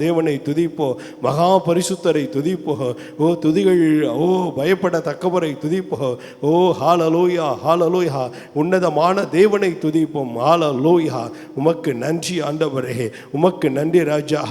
தேவனை துதிப்போம், மகா பரிசுத்தரை துதிப்போம். ஓ துதிகள், ஓ பயப்படத்தக்கவரை துதிப்போம். ஓ ஹalleluya ஹalleluya, உன்னதமான தேவனை துதிப்போம். ஹalleluya. உமக்கு நன்றி ஆண்டவரே, உமக்கு நன்றி ராஜா,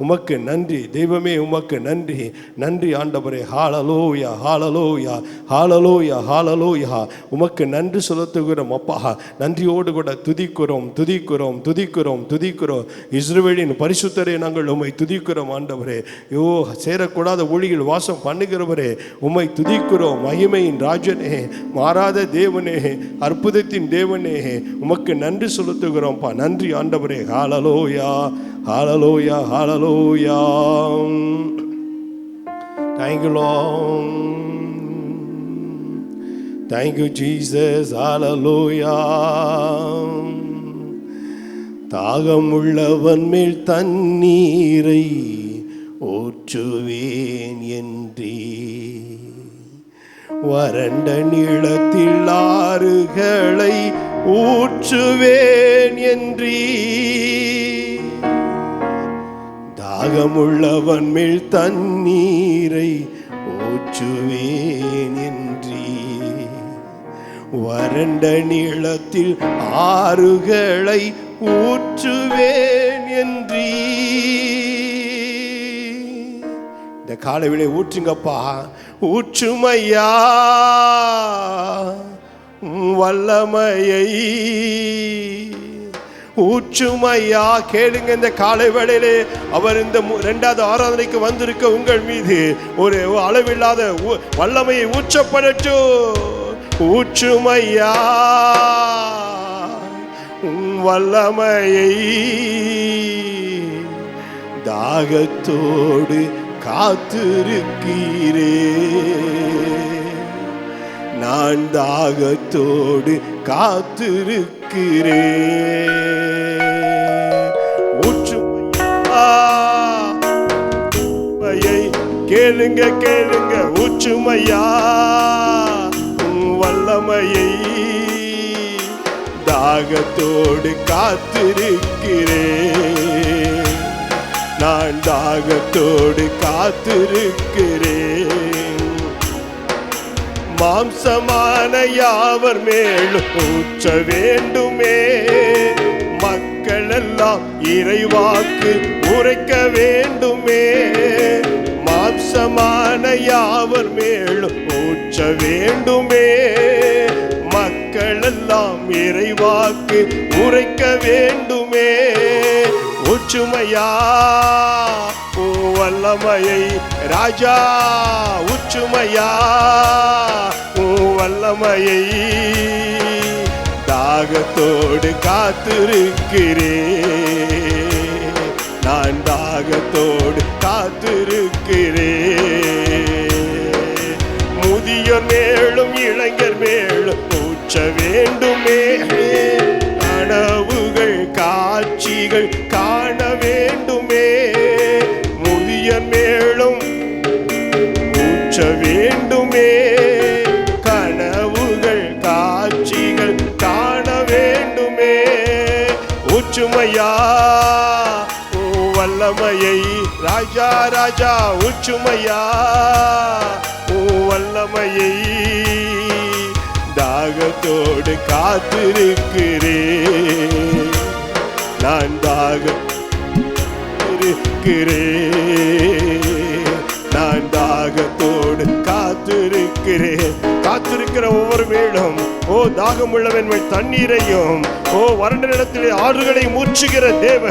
உமக்கு நன்றி தெய்வமே, உமக்கு நன்றி நன்றி ஆண்டவரே. ஹalleluya ஹalleluya ஹalleluya ஹalleluya. உமக்கு நன்றி செலுத்துகிறோம் அப்பா. நன்றியோடு கூட துதிக்கிறோம் துதிக்கிறோம் துதிக்கிறோம் துதிக்கிறோம். இஸ்ரவேலின் பரிசுத்தரை நாங்கள் உம்மை துதிக்கிறோம் ஆண்டவரே. யோ சேரக்கூடாத ஒளியில் வாசம் பண்ணுகிறவரே, உம்மை துதிக்கிறோம். மகிமையின் ராஜனே, மாறாத தேவனே, அற்புதத்தின் தேவனே, உமக்கு நன்றி செலுத்துகிறோம்ப்பா. நன்றி ஆண்டவரே. ஹalleluya ஹalleluya ஹalleluya. Thank you Lord, thank you Jesus. Hallelujah. தாகம் உள்ளவன் மேல் தண்ணீரை ஊற்றுவேன் என்றே, வறண்ட நிலத்தில் ஆறுகளை ஊற்றுவேன் என்றே. தாகமுள்ளவன் மேல் தண்ணீரை ஊற்றுவேன் என்றே, வறண்ட நிலத்தில் ஆறுகளை ஊற்றுவேன் என்றீ. இந்த காலைவிலை ஊற்றுங்கப்பா, ஊற்றுமையா வல்லமையை ஊற்றுமையா. கேளுங்க, இந்த காலை வேளையிலே அவர் இந்த இரண்டாவது ஆராதனைக்கு வந்திருக்க உங்கள் மீது ஒரு அளவில்லாத வல்லமையை ஊற்றப்படட்டும். ஊற்றுமையா வல்லமையை, தாகத்தோடு காத்திருக்கிறே, நான் தாகத்தோடு காத்திருக்கிறே. ஊற்றுமையை கேளுங்க கேளுங்க, ஊற்றுமையா வல்லமையை, தாகத்தோடு காத்திருக்கிறேன், நான் தாகத்தோடு காத்திருக்கிறேன். மாம்சமான யாவர் மேலும் ஊற்ற வேண்டுமே, மக்கள் எல்லாம் இறைவாக்கு உரைக்க வேண்டுமே. மாம்சமான யாவர் மேலும் ஊற்ற வேண்டுமே, மக்கள் எல்லாம் இறைவாக்கு உரைக்க வேண்டுமே. ஊற்றுமையா வல்லமையை ராஜா, ஊற்றுமையா வல்லமையை, தாகத்தோடு காத்திருக்கிறேன், நான் தாகத்தோடு காத்திருக்கிறேன். முதியோர் மேலும் இளைஞர் மேலும் ஊற்ற வேண்டுமே, கனவுகள் காட்சிகள் காண வேண்டுமே. முதியோர் மேலும் ஊற்ற வேண்டுமே, கனவுகள் காட்சிகள் காண வேண்டுமே. ஊற்றுமையா வல்லமையை ராஜா ராஜா, ஊற்றுமையா வல்லமையை, தாகத்தோடு காத்திருக்கிறேன், நான் தாகத்திருக்கிறேன், நான் தாகத்தோடு காத்திருக்கிறேன். காத்திருக்கிற ஒவ்வொரு வேளும் ஓ தாகம் உள்ளவன் தண்ணீரையும், ஓ வறண்ட நிலத்திலே ஆறுகளை மூச்சுகிற தேவ,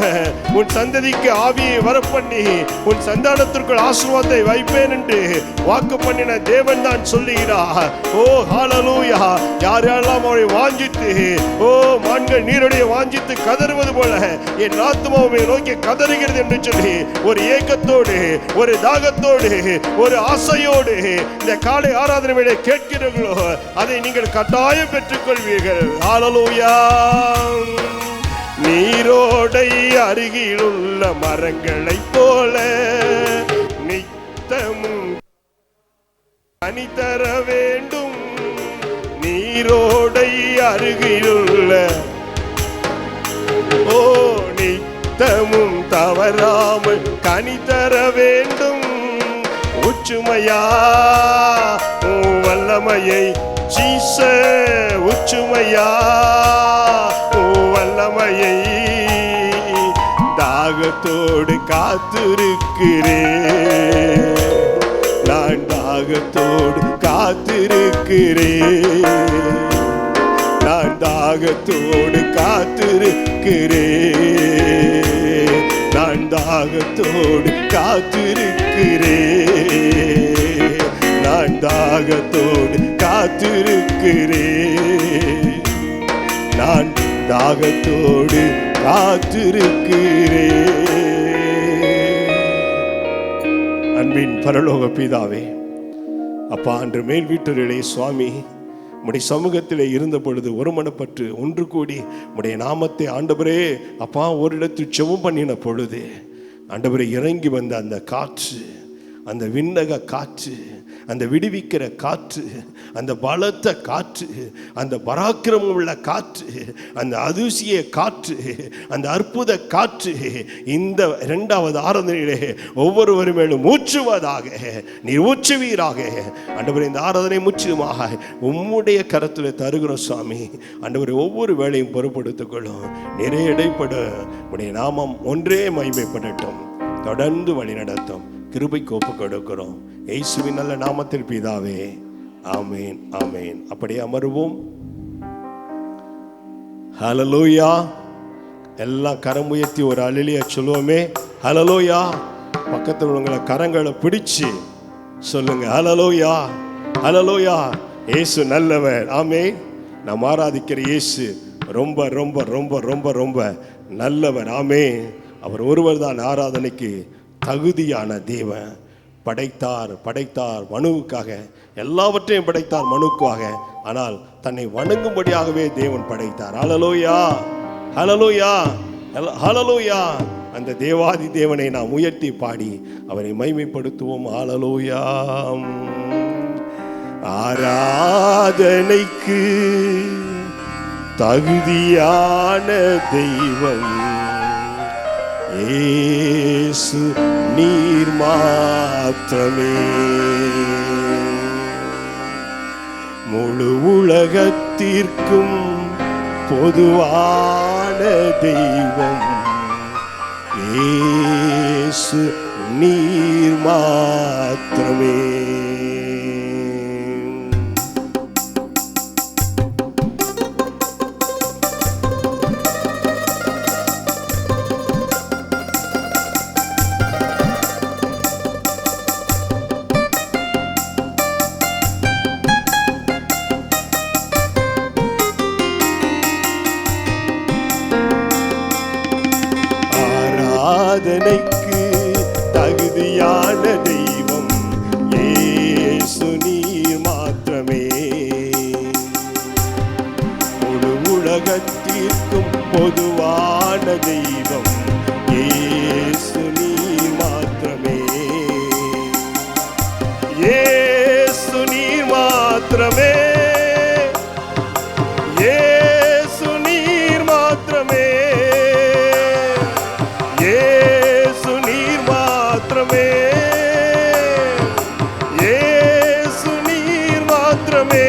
உன் சந்ததிக்கு ஆவியை வரப்பண்ணி உன் சந்தானத்திற்குள் ஆசீர்வாதத்தை வைப்பேன் என்று வாக்கு பண்ணின தேவன் தான் சொல்லுகிறார். ஓ ஹalleluya. யார் யாரெல்லாம் அவரை வாஞ்சித்து, ஓ மான்கள் நீருடைய வாஞ்சித்து கதறுவது போல என் ஆத்துமாவை நோக்கி கதறுகிறது என்று சொல்லி ஒரு ஏக்கத்தோடு, ஒரு தாகத்தோடு, ஒரு ஆசையோடு இந்த காலை ஆராதனை வேளை கேட்கிறீர்களோ, அதை நீங்கள் கட்டாயம் பெற்றுக்கொள்வீர்கள். ஹalleluya. நீரோடை அருகில் உள்ள மரங்களைப் போல நித்தமும் கனி தர வேண்டும். நீரோடை அருகில் உள்ள ஓ நித்தமும் தவறாமல் கனி தர வேண்டும். உச்சுமையா வல்லமையை ஜீச, உச்சுமையா வல்லமையை தாகத்தோடு காத்திருக்கிறேன். நான் தாகத்தோடு காத்திருக்கிறேன். நான் தாகத்தோடு காத்திருக்கிறேன். நான் தாகத்தோடு காத்திருக்கிறேன். நான் தாகத்தோடு காத்திருக்கிறேன். நான் தாகத்தோடு காத்திருக்கிறேன். அன்பின் பரலோக பிதாவே, அப்பா, அன்று மேல் வீட்டரிலே சுவாமி உம்முடைய சமூகத்திலே இருந்த பொழுது ஒருமனப்பட்டு ஒன்று கூடி உம்முடைய நாமத்தை ஆண்டவரே அப்பா ஓரிடத்தில் செவம் பண்ணின பொழுது ஆண்டவரே இறங்கி வந்த அந்த காற்று, அந்த விண்ணக காற்று, அந்த விடுவிக்கிற காற்று, அந்த பலத்த காற்று, அந்த பராக்கிரமம் உள்ள காற்று, அந்த அதிசய காற்று, அந்த அற்புத காற்று இந்த இரண்டாவது ஆராதனையிலே ஒவ்வொருவரும் மேலும் ஊற்றுவதாக நீர் ஊற்றுவீராக. ஆண்டவரே, இந்த ஆராதனை முற்றிலுமாக உம்முடைய கரத்தில் தருகிறோம் சுவாமி. ஆண்டவரை ஒவ்வொரு வேளையும் பொறுப்படுத்திக் கொள்ளும். நிறைய இடைப்பட உடைய நாமம் ஒன்றே மகிமைப்படட்டும். தொடர்ந்து வழி நடத்தும் கிருபைக்கு ஒப்புக் கொடுக்கிறோம். இயேசுவின் நல்ல நாமத்தில் பிதாவே, ஆமேன், ஆமேன். அப்படியே அமருவோம். ஹல்லேலூயா. எல்லாம் கரம் உயர்த்தி ஒரு அல்லேலூயா சொல்லுவோமே. ஹல்லேலூயா. பக்கத்தில் உங்களை கரங்களை பிடிச்சு சொல்லுங்க, ஹல்லேலூயா, ஹல்லேலூயா. இயேசு நல்லவர். ஆமேன். நாம் ஆராதிக்கிற இயேசு ரொம்ப ரொம்ப ரொம்ப ரொம்ப ரொம்ப நல்லவர். ஆமேன். அவர் ஒருவர் தான் ஆராதனைக்கு தகுதியான தேவன். படைத்தார் மனுவுக்காக, எல்லாவற்றையும் படைத்தார் மனுக்காக. ஆனால் தன்னை வணங்கும்படியாகவே தேவன் படைத்தார். ஹல்லேலூயா, ஹல்லேலூயா, ஹல்லேலூயா. அந்த தேவாதி தேவனை நாம் உயர்த்தி பாடி அவரை மகிமைப்படுத்துவோம். ஹல்லேலூயா. ஆராதனைக்கு தகுதியான தெய்வம் இயேசு நீர் மாத்திரமே. முழு உலகத்திற்கும் பொதுவான தெய்வம் இயேசு நீர் மாத்திரமே. ஆராதனைக்கு தகுதியான தெய்வம் இயேசு நீர் மாத்திரமே. முழு உலகத்திற்கும் பொதுவான தெய்வம் இயேசு நீர் மாத்திரமே. இயேசு நீர் மாத்திரமே. இயேசு நீர் மாத்திரமே. இயேசு நீர் மாத்திரமே. இயேசு நீர் மாத்திரமே.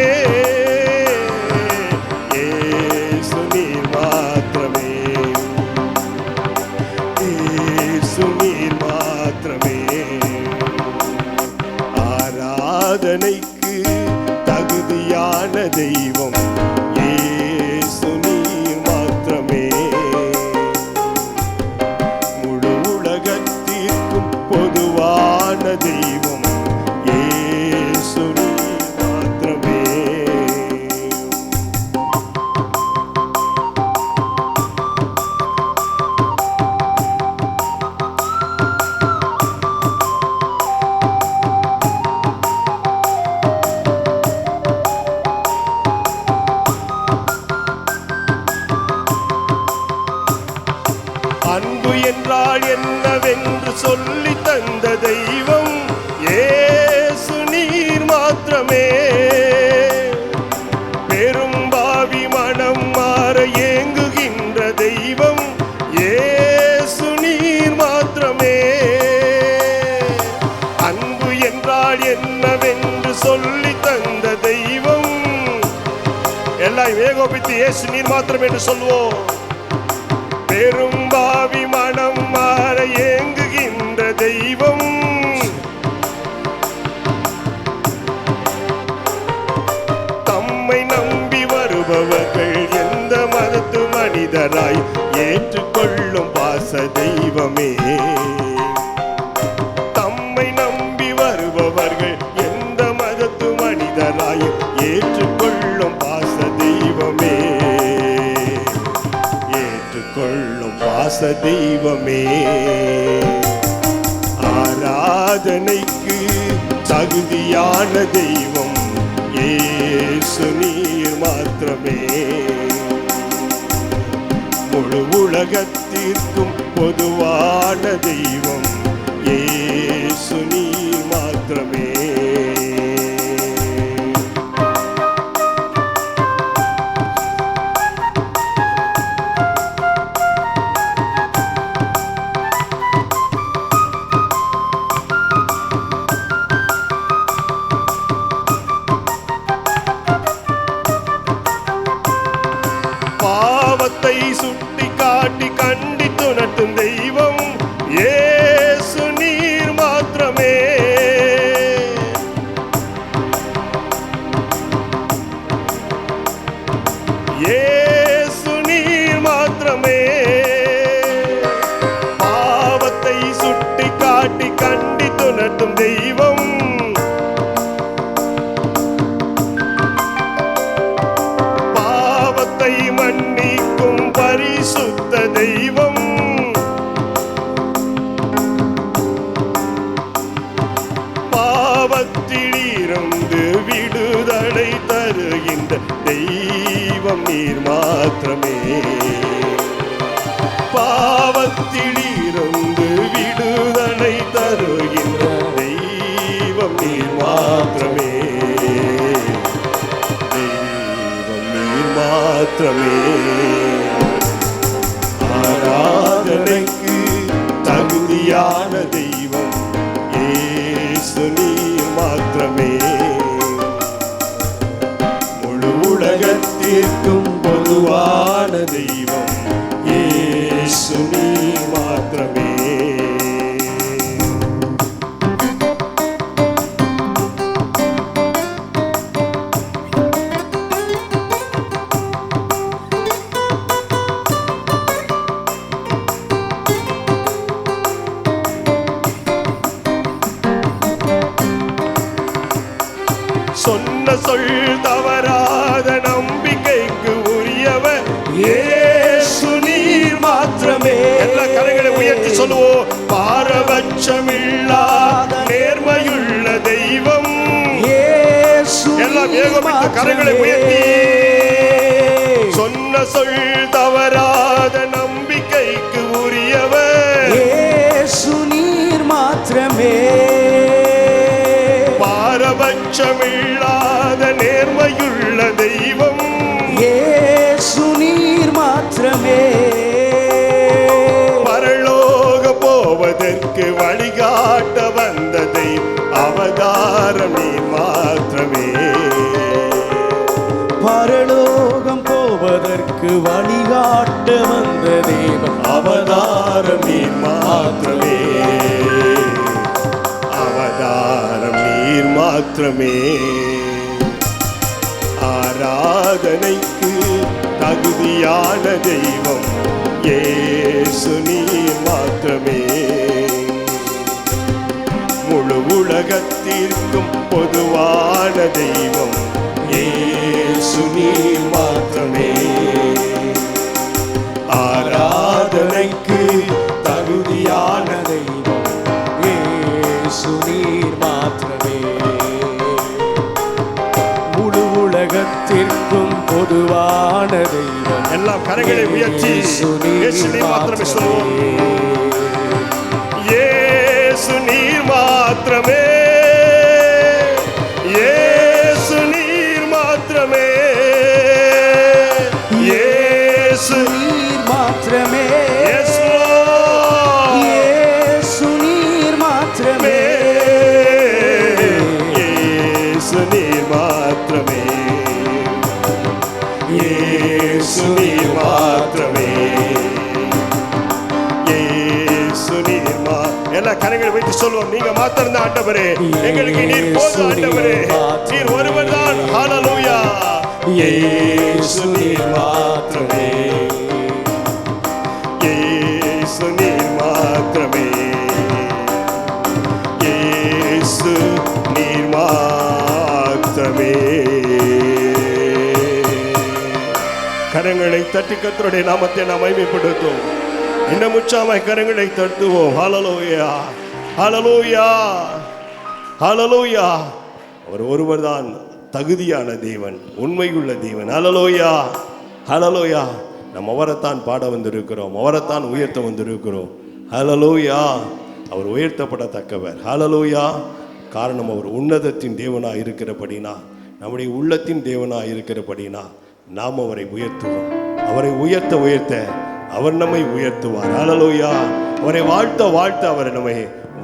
இயேசு நீர் மாத்திரமே. இயேசு நீர் மாத்திரமே. ஆராதனைக்கு தகுதியான தெய்வம் இயேசு நீர் மாத்திரமே. பொதுவான தெய்வம் இயேசு நீர் மாத்திரமே. அன்பு என்றால் என்னவென்று சொல்லி தந்த தெய்வம் இயேசு நீர் மாத்திரமே. பெரும்பாவி மனம் மாற ஏங்குகின்ற தெய்வம் இயேசு ஏகோபித்து இயேசு நீர் மாத்திரம் என்று சொல்வோம். பெரும்பாவி மனம் மாற ஏங்குகின்ற தெய்வம், தம்மை நம்பி வருபவர்கள் எந்த மதத்து மனிதராய் ஏற்றுக்கொள்ளும் பாச தெய்வமே. தம்மை நம்பி வருபவர்கள் எந்த மதத்து மனிதராய் ஏற்றுக்கொள்ளும் பாச தெய்வமே, ஏற்றுக்கொள்ளும் பாச தெய்வமே. ஆராதனைக்கு தகுதியான தெய்வம் இயேசு நீர் மாத்திரமே. முழு உலகத்திற்கும் பொதுவான தெய்வம் இயேசு நீர் மாத்திரமே. பாவத்தை சுட்டி காட்டி கண்டித்து நடத்தும் தெய்வம் இயேசு நீர் மாத்திரமே. இயேசு நீர் மாத்திரமே. பாவத்தை சுட்டி காட்டி கண்டித்து நடத்தும் தெய்வம், பாவத்தை மன்னிக்கும் பரிசுத்த தெய்வம், பாவத்திலிருந்து விடுதலை தருகின்ற தெய்வம் நீர் மாத்திரமே. பாவத்திலிருந்து விடுதலை தருகின்ற தெய்வம் நீர் மாத்திரமே, தெய்வம் நீர் மாத்திரமே. ஆராதனைக்கு தகுதியான தெய்வம் இயேசு நீர் மாத்திரமே. முழு உலகத்திற்கும் பொதுவான தெய்வம் இயேசு நீர் மாத்திரமே. சொன்ன சொல் தவறாத நம்பிக்கைக்கு உரியவர் இயேசு நீர் மாத்திரமே. எல்லா கரங்களை உயர்த்தி சொல்லுவோம். பாரபட்சமில்லாத நேர்மையுள்ள தெய்வம் இயேசு. எல்லாம் ஏகோபித்து கரங்களை உயர்த்தி சொன்ன சொல் தவறாத நம்பிக்கைக்கு உரியவர் இயேசு நீர் மாத்திரமே. பாரபட்சமில்லாத நேர்மையுள்ள தெய்வம் இயேசு நீர் மாத்திரமே. பரலோக போவதற்கு வழிகாட்ட வந்த தெய்வம் அவதாரம் நீர் மாத்திரமே. பரலோகம் போவதற்கு வழிகாட்ட வந்த தேவன் அவதாரம் நீர் மாத்திரமே, அவதாரம் நீர் மாத்திரமே. ஆராதனைக்கு தகுதியான தெய்வம் இயேசு நீர் மாத்திரமே. முழு உலகத்திற்கும் பொதுவான தெய்வம் இயேசு நீர் மாத்திரமே. ஆராதனைக்கு தகுதியான தெய்வம் இயேசு நீர் மாத்திரமே. முழு உலகத்திற்கும் பொதுவான தெய்வம். எல்லாம் கரங்களை உயர்த்தி இயேசு நீர் மாத்திரமே சொல்லுவோம். இயேசு நீர் மாத்திரமே, இயேசு நீர் மாத்திரமே, இயேசு நீர் மாத்திரமே. இயேசு நீர் மாத்திரமே. இயேசு நீர் மாத்திரமே, நல்ல கரங்களை வைத்து சொல்வோம், நீங்க மாத்திரம் தான் ஆண்டவரே, எங்களுக்கு நீர் போதும் ஆண்டவரே, நீர் ஒருவர் தான். ஹalleluya. இயேசு நீர் மாத்திரமே, இயேசு நீர் மாத்திரமே, இயேசு நீர் மாத்திரமே. கரங்களை தட்டி கர்த்தருடைய நாமத்தை நாம் மகிமைப்படுத்துவோம். இன்னும் உற்சாகமாய் கரங்களை தட்டுவோம். ஹalleluya, ஹalleluya, ஹalleluya. அவர் ஒருவர் தான் தகுதியான தேவன், உண்மையுள்ள தேவன். ஹalleluya, ஹalleluya. நம்ம அவரைத்தான் பாட வந்திருக்கிறோம், அவரைத்தான் உயர்த்த வந்திருக்கிறோம். ஹalleluya. அவர் உயர்த்தப்படத்தக்கவர். ஹalleluya. காரணம் அவர் உன்னதத்தின் தேவனாக இருக்கிறபடினா, நம்முடைய உள்ளத்தின் தேவனாக இருக்கிறபடினா நாம் அவரை உயர்த்துவோம். அவரை உயர்த்த உயர்த்த அவர் நம்மை உயர்த்துவார். ஹalleluya. அவரை வாழ்த்த வாழ்த்த அவரை நம்மை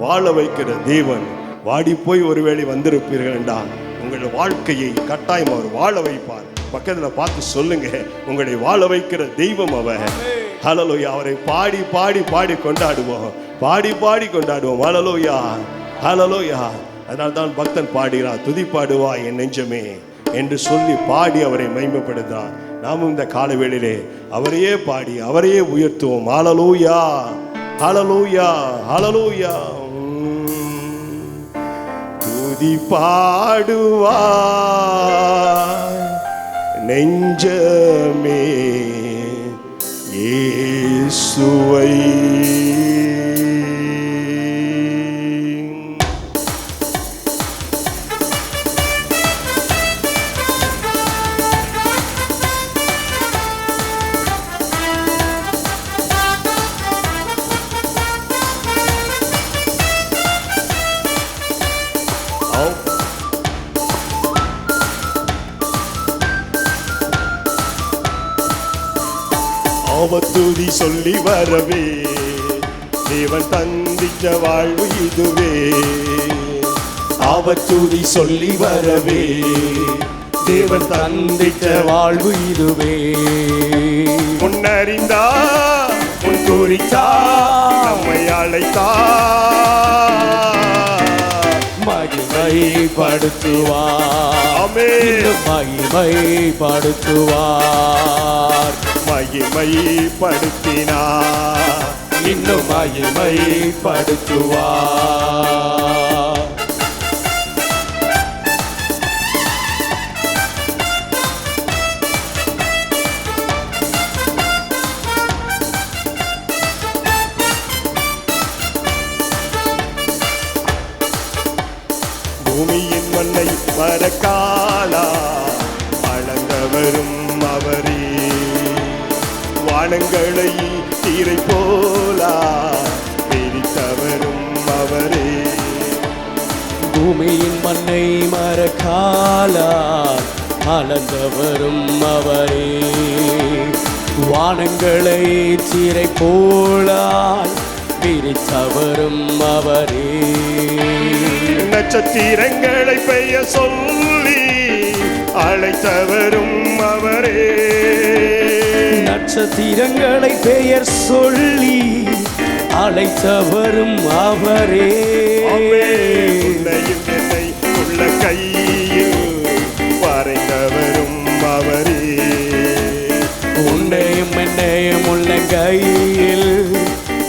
வாழ வைக்கிற தேவன். வாடி போய் ஒருவேளை வந்திருப்பீர்கள் என்றால் உங்கள் வாழ்க்கையை கட்டாயம் அவர் வாழ வைப்பார். பக்கத்தில் பார்த்து சொல்லுங்க, உங்களை வாழ வைக்கிற தெய்வம் அவர். ஹalleluya. அவரை பாடி பாடி பாடி கொண்டாடுவோம், பாடி பாடி கொண்டாடுவோம். ஹalleluya, ஹalleluya. அதனால தான் பக்தன் பாடுகிறான், துதி பாடுவா என் நெஞ்சமே என்று சொல்லி பாடி அவரை மகிமைப்படுத்தான். நாமும் இந்த காலவேளையிலே அவரையே பாடி அவரையே உயர்த்துவோம். ஹalleluya, ஹalleluya, ஹalleluya. துதி பாடுவா நெஞ்சமே இயேசுவை. அவத்துதி சொல்லி வரவே தேவன் தந்திச்ச வாழ்வு இதுவே. அவத்துதி சொல்லி வரவே தேவன் தந்திட்ட வாழ்வு இதுவே. முன்னறிந்தா முன் குறித்தா நம்மை அழைத்தா மகிமைப்படுத்துவார். ஆமென். மகிமைப்படுத்துவார். மகிமைப்படுத்தினார், இன்னும் மகிமைப்படுத்துவார். பூமியின் மண்ணை மரக்காலா வழங்கவரும் அவரே, வானங்களை தீரை போலா பிரித்தவரும் அவரே. பூமியின் மண்ணை மரக்காலால் அளந்தவரும் அவரே, வானங்களை சீரை போலால் பிரித்தவரும் அவரே. நட்சத்திரங்களை பெய்ய சொல்லி அழைத்தவரும் அவரே, நட்சத்திரங்களை பெயர் சொல்லி அழைத்தவரும் அவரே. உன்னையும் என்னை உள்ள கையில் வரைந்தவரும் அவரே, உன்னையும் என்னையும் உள்ள கையில்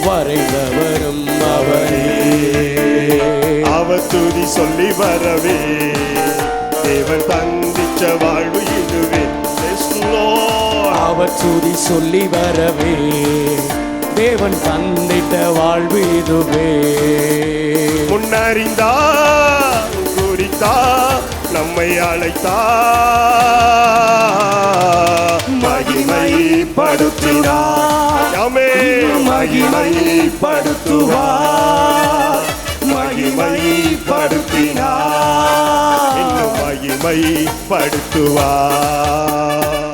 வரைந்தவரும் அவரே. அவத்துதி சொல்லி வரவே தேவன் தந்திச்ச வாழ்வு இதுவே. அவத்துதி சொல்லி வரவே தேவன் தந்திட்ட வாழ்வு இதுவே. முன்னறிந்தா குறித்தா நம்மை அழைத்தா மகிமைப்படுத்தினார். ஆமென். மகிமைப்படுத்துவார். மகிமைப்படுத்தினார். இன்னும் மகிமைப்படுத்துவார்.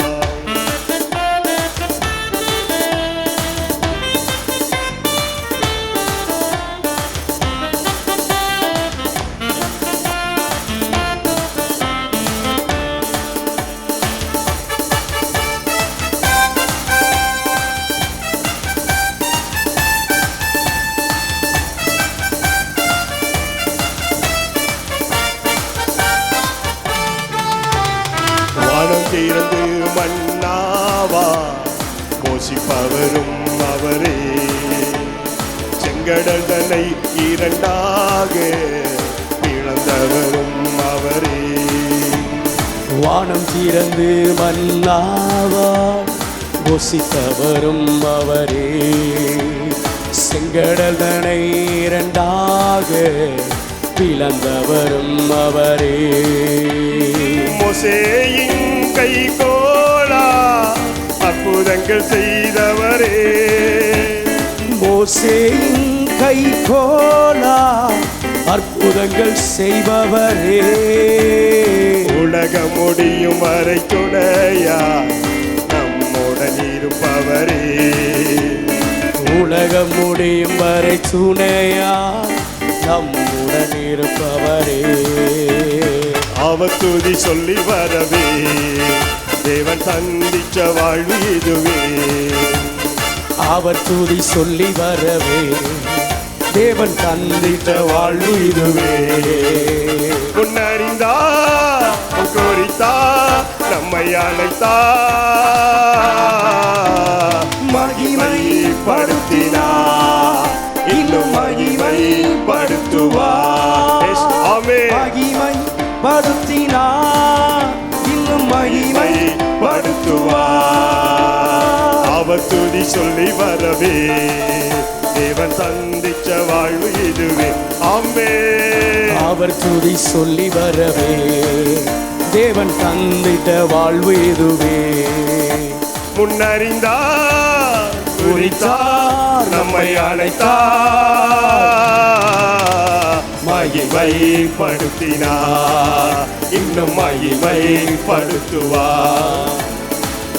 மன்னாவா போஷிப்பவரும் அவரே. செங்கடல் தன்னை இரண்டாக பிளந்தவரும் அவரே. வானம் திறந்து மன்னாவா போஷித்தவரும் அவரே. செங்கடல் தன்னை இரண்டாக பிளந்தவரும் அவரே. மோசேயின் கைகோலா அற்புதங்கள் செய்தவரே. மோசேயின் கைகோலா அற்புதங்கள் செய்பவரே. உலகம் முடியும் வரை துணையா நம்முடன் இருப்பவரே. உலகம் முடியும் வரை துணையா நம்முடன் இருப்பவரே. அவர் துதி சொல்லி வரவே தேவன் சந்திச்ச வாழ்வு இதுவே. அவர் துதி சொல்லி வரவே தேவன் தந்திட்ட வாழ்வு இதுவே. முன்னறிந்தா குறித்தா நம்மை அழைத்தா மகிமைப்படுத்தினா இன்னும் மகிமைப்படுத்துவார். மகிமைப்படுத்தினா இன்னும் மகிமைப்படுத்துவார். அவர் துதி சொல்லி வரவே தேவன் சந்திச்ச வாழ்வு இதுவே. ஆமென். அவர் துதி சொல்லி வரவே தேவன் தந்திட்ட வாழ்வு இதுவே. முன்னறிந்தார் குறித்தார் நம்மை அழைத்தார் மகிமைப்படுத்தினார் இன்னும் மகிமைப்படுத்துவார்.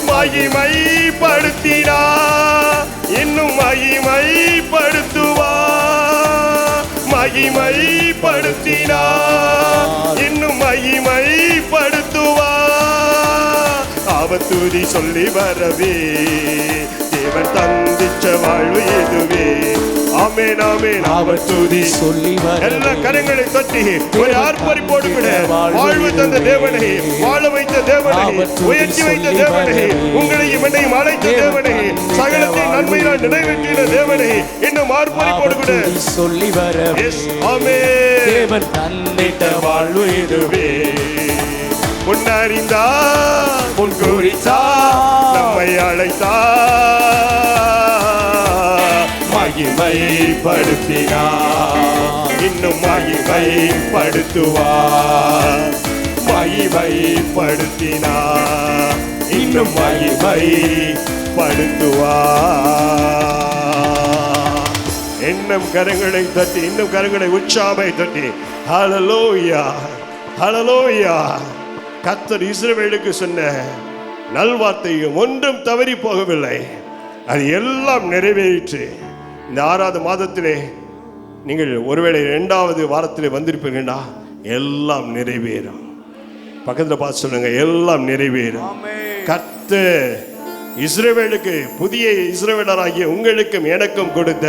மகிமைப்படுத்தினார் இன்னும் மகிமைப்படுத்துவார். மகிமைப்படுத்தினார் இன்னும் மகிமைப்படுத்துவார். அவர் துதி சொல்லி வரவே தேவன் தந்திச்ச வாழ்வு இதுவே. ஆமென் ஆமென். அவர் துதி சொல்லி எல்லா கரங்களை தட்டி ஒரு ஆர்ப்பரிப்போடு கூட வாழ்வு தந்த தேவனை, வாழ வைத்த தேவனை, உயர்த்தி வைத்த தேவனை, உங்களையும் என்னையும் அழைத்த தேவனை, சகலத்தை நன்மையால் நிறைவேற்றின தேவனை இன்னும் ஆர்ப்பரிப்போடு கூட சொல்லி வரவே ஆமென். தேவன் தந்திட்ட வாழ்வு இதுவே. முன்னறிந்தா முன் குறித்தா நம்மை அழைத்தா மகிமைப்படுத்தினார் இன்னும் மகிமைப்படுத்துவார். மகிமைப்படுத்தினார் இன்னும் மகிமைப்படுத்துவார். இன்னும் கரங்களை தட்டி இன்னும் கரங்களை உற்சாகமை தட்டி ஹல்லேலூயா ஹல்லேலூயா. கர்த்தர் இஸ்ரவேலுக்கு சொன்ன நல்வார்த்தையும் ஒன்றும் தவறி போகவில்லை. அது எல்லாம் நிறைவேறிற்று. இந்த 6வது மாதத்திலே நீங்கள் ஒருவேளை 2வது வாரத்திலே வந்திருப்பீர்களா, எல்லாம் நிறைவேறும். பக்கத்தில் பார்த்து சொல்லுங்க, எல்லாம் நிறைவேறும். கர்த்தர் இஸ்ரவேலுக்கு, புதிய இஸ்ரவேலராகிய உங்களுக்கும் எனக்கும் கொடுத்த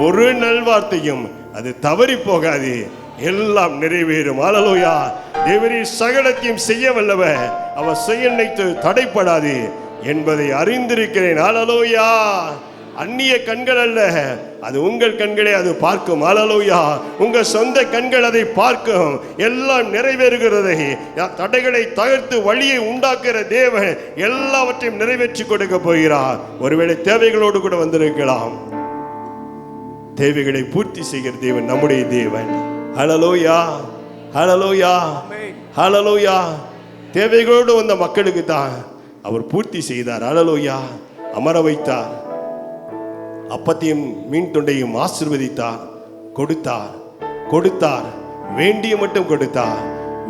ஒரு நல்வார்த்தையும் அது தவறி போகாது, எல்லாம் நிறைவேறும். ஹல்லேலூயா. தேவரீர் சகலத்தையும் செய்ய வல்லவர், அவர் செய்ய நினைத்து தடைப்படாது என்பதை அறிந்திருக்கிறேன். ஹல்லேலூயா. அந்நிய கண்கள் அல்ல, அது உங்கள் கண்களே அது பார்க்கும். ஹல்லேலூயா. உங்க சொந்த கண்கள் அதை பார்க்கும். எல்லாம் நிறைவேறுகிறதை, தடைகளை தகர்த்து வழியை உண்டாக்குற தேவன் எல்லாவற்றையும் நிறைவேற்றி கொடுக்க போகிறார். ஒருவேளை தேவைகளோடு கூட வந்திருக்கலாம். தேவைகளை பூர்த்தி செய்கிற தேவன் நம்முடைய தேவன். ஹல்லேலூயா ஹல்லேலூயா ஹல்லேலூயா. தேவைகளோடு வந்த மக்களுக்கு தான் அவர் பூர்த்தி செய்தார். ஹல்லேலூயா. அமர வைத்தார், அப்பத்தையும் மீன் தொண்டையும் ஆசீர்வதித்தார், கொடுத்தார் கொடுத்தார், வேண்டிய மட்டும் கொடுத்தார்.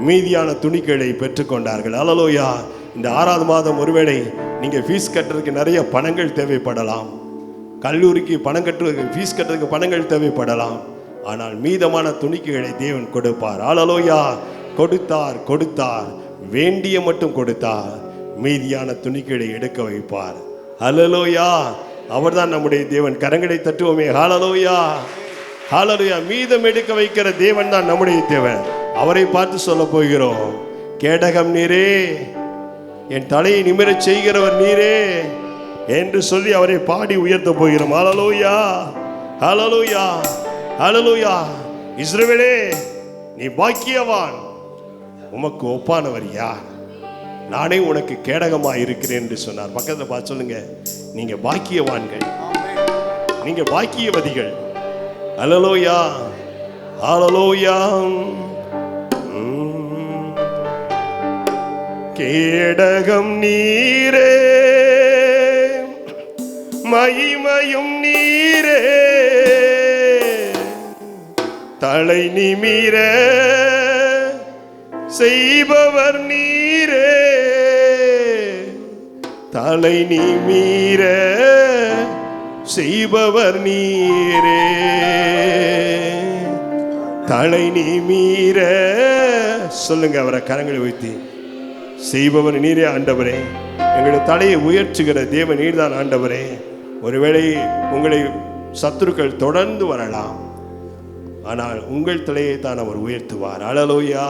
மீதியான துணிகளை பெற்றுக்கொண்டார்கள். ஹல்லேலூயா. இந்த 6வது மாதம் ஒருவேளை நீங்கள் ஃபீஸ் கட்டுறதுக்கு நிறைய பணங்கள் தேவைப்படலாம், கல்லூரிக்கு பணம் கட்டுறதுக்கு ஃபீஸ் கட்டுறதுக்கு பணங்கள் தேவைப்படலாம். ஆனால் மீதமான துணிக்கைகளை தேவன் கொடுப்பார். ஹல்லேலூயா. கொடுத்தார் கொடுத்தார், வேண்டிய மட்டும் கொடுத்தார், மீதியான துணிக்கைகளை எடுக்க வைப்பார். ஹல்லேலூயா. அவர்தான் நம்முடைய தேவன். கரங்களை தட்டுவோமே. ஹல்லேலூயா ஹல்லேலூயா. மீதம் எடுக்க வைக்கிற தேவன் தான் நம்முடைய தேவன். அவரை பார்த்து சொல்ல போகிறோம், கேடகம் நீரே என் தலையை நிமிரச் செய்கிறவர் நீரே என்று சொல்லி அவரை பாடி உயர்த்த போகிறோம். ஹல்லேலூயா, ஹல்லேலூயா, ஹல்லேலூயா. இஸ்ரவேலே, நீ பாக்கியவான், உமக்கு ஒப்பானவர் யார்? நானே உனக்கு கேடகமாக இருக்கிறேன் என்று சொன்னார். பக்கத்தில் பார்த்து சொல்லுங்க, நீங்க பாக்கியவான்கள், நீங்க பாக்கியவதிகள். ஹல்லேலூயா, ஹல்லேலூயா. கேடகம் நீரே, மகிமையும் நீரே, தலை நிமிர செய்பவர் நீரே, தலை நிமிர செய்பவர் நீரே, தலை நிமிர. சொல்லுங்க, அவரை கரங்களை உயர்த்தி செய்பவர் நீரே ஆண்டவரே. எங்களுடைய தலையை உயர்த்துகிற தேவன் நீர்தான் ஆண்டவரே. ஒருவேளை உங்களை சத்துருக்கள் தொடர்ந்து வரலாம், ஆனால் உங்கள் தலையை தான் அவர் உயர்த்துவார். ஹல்லேலூயா.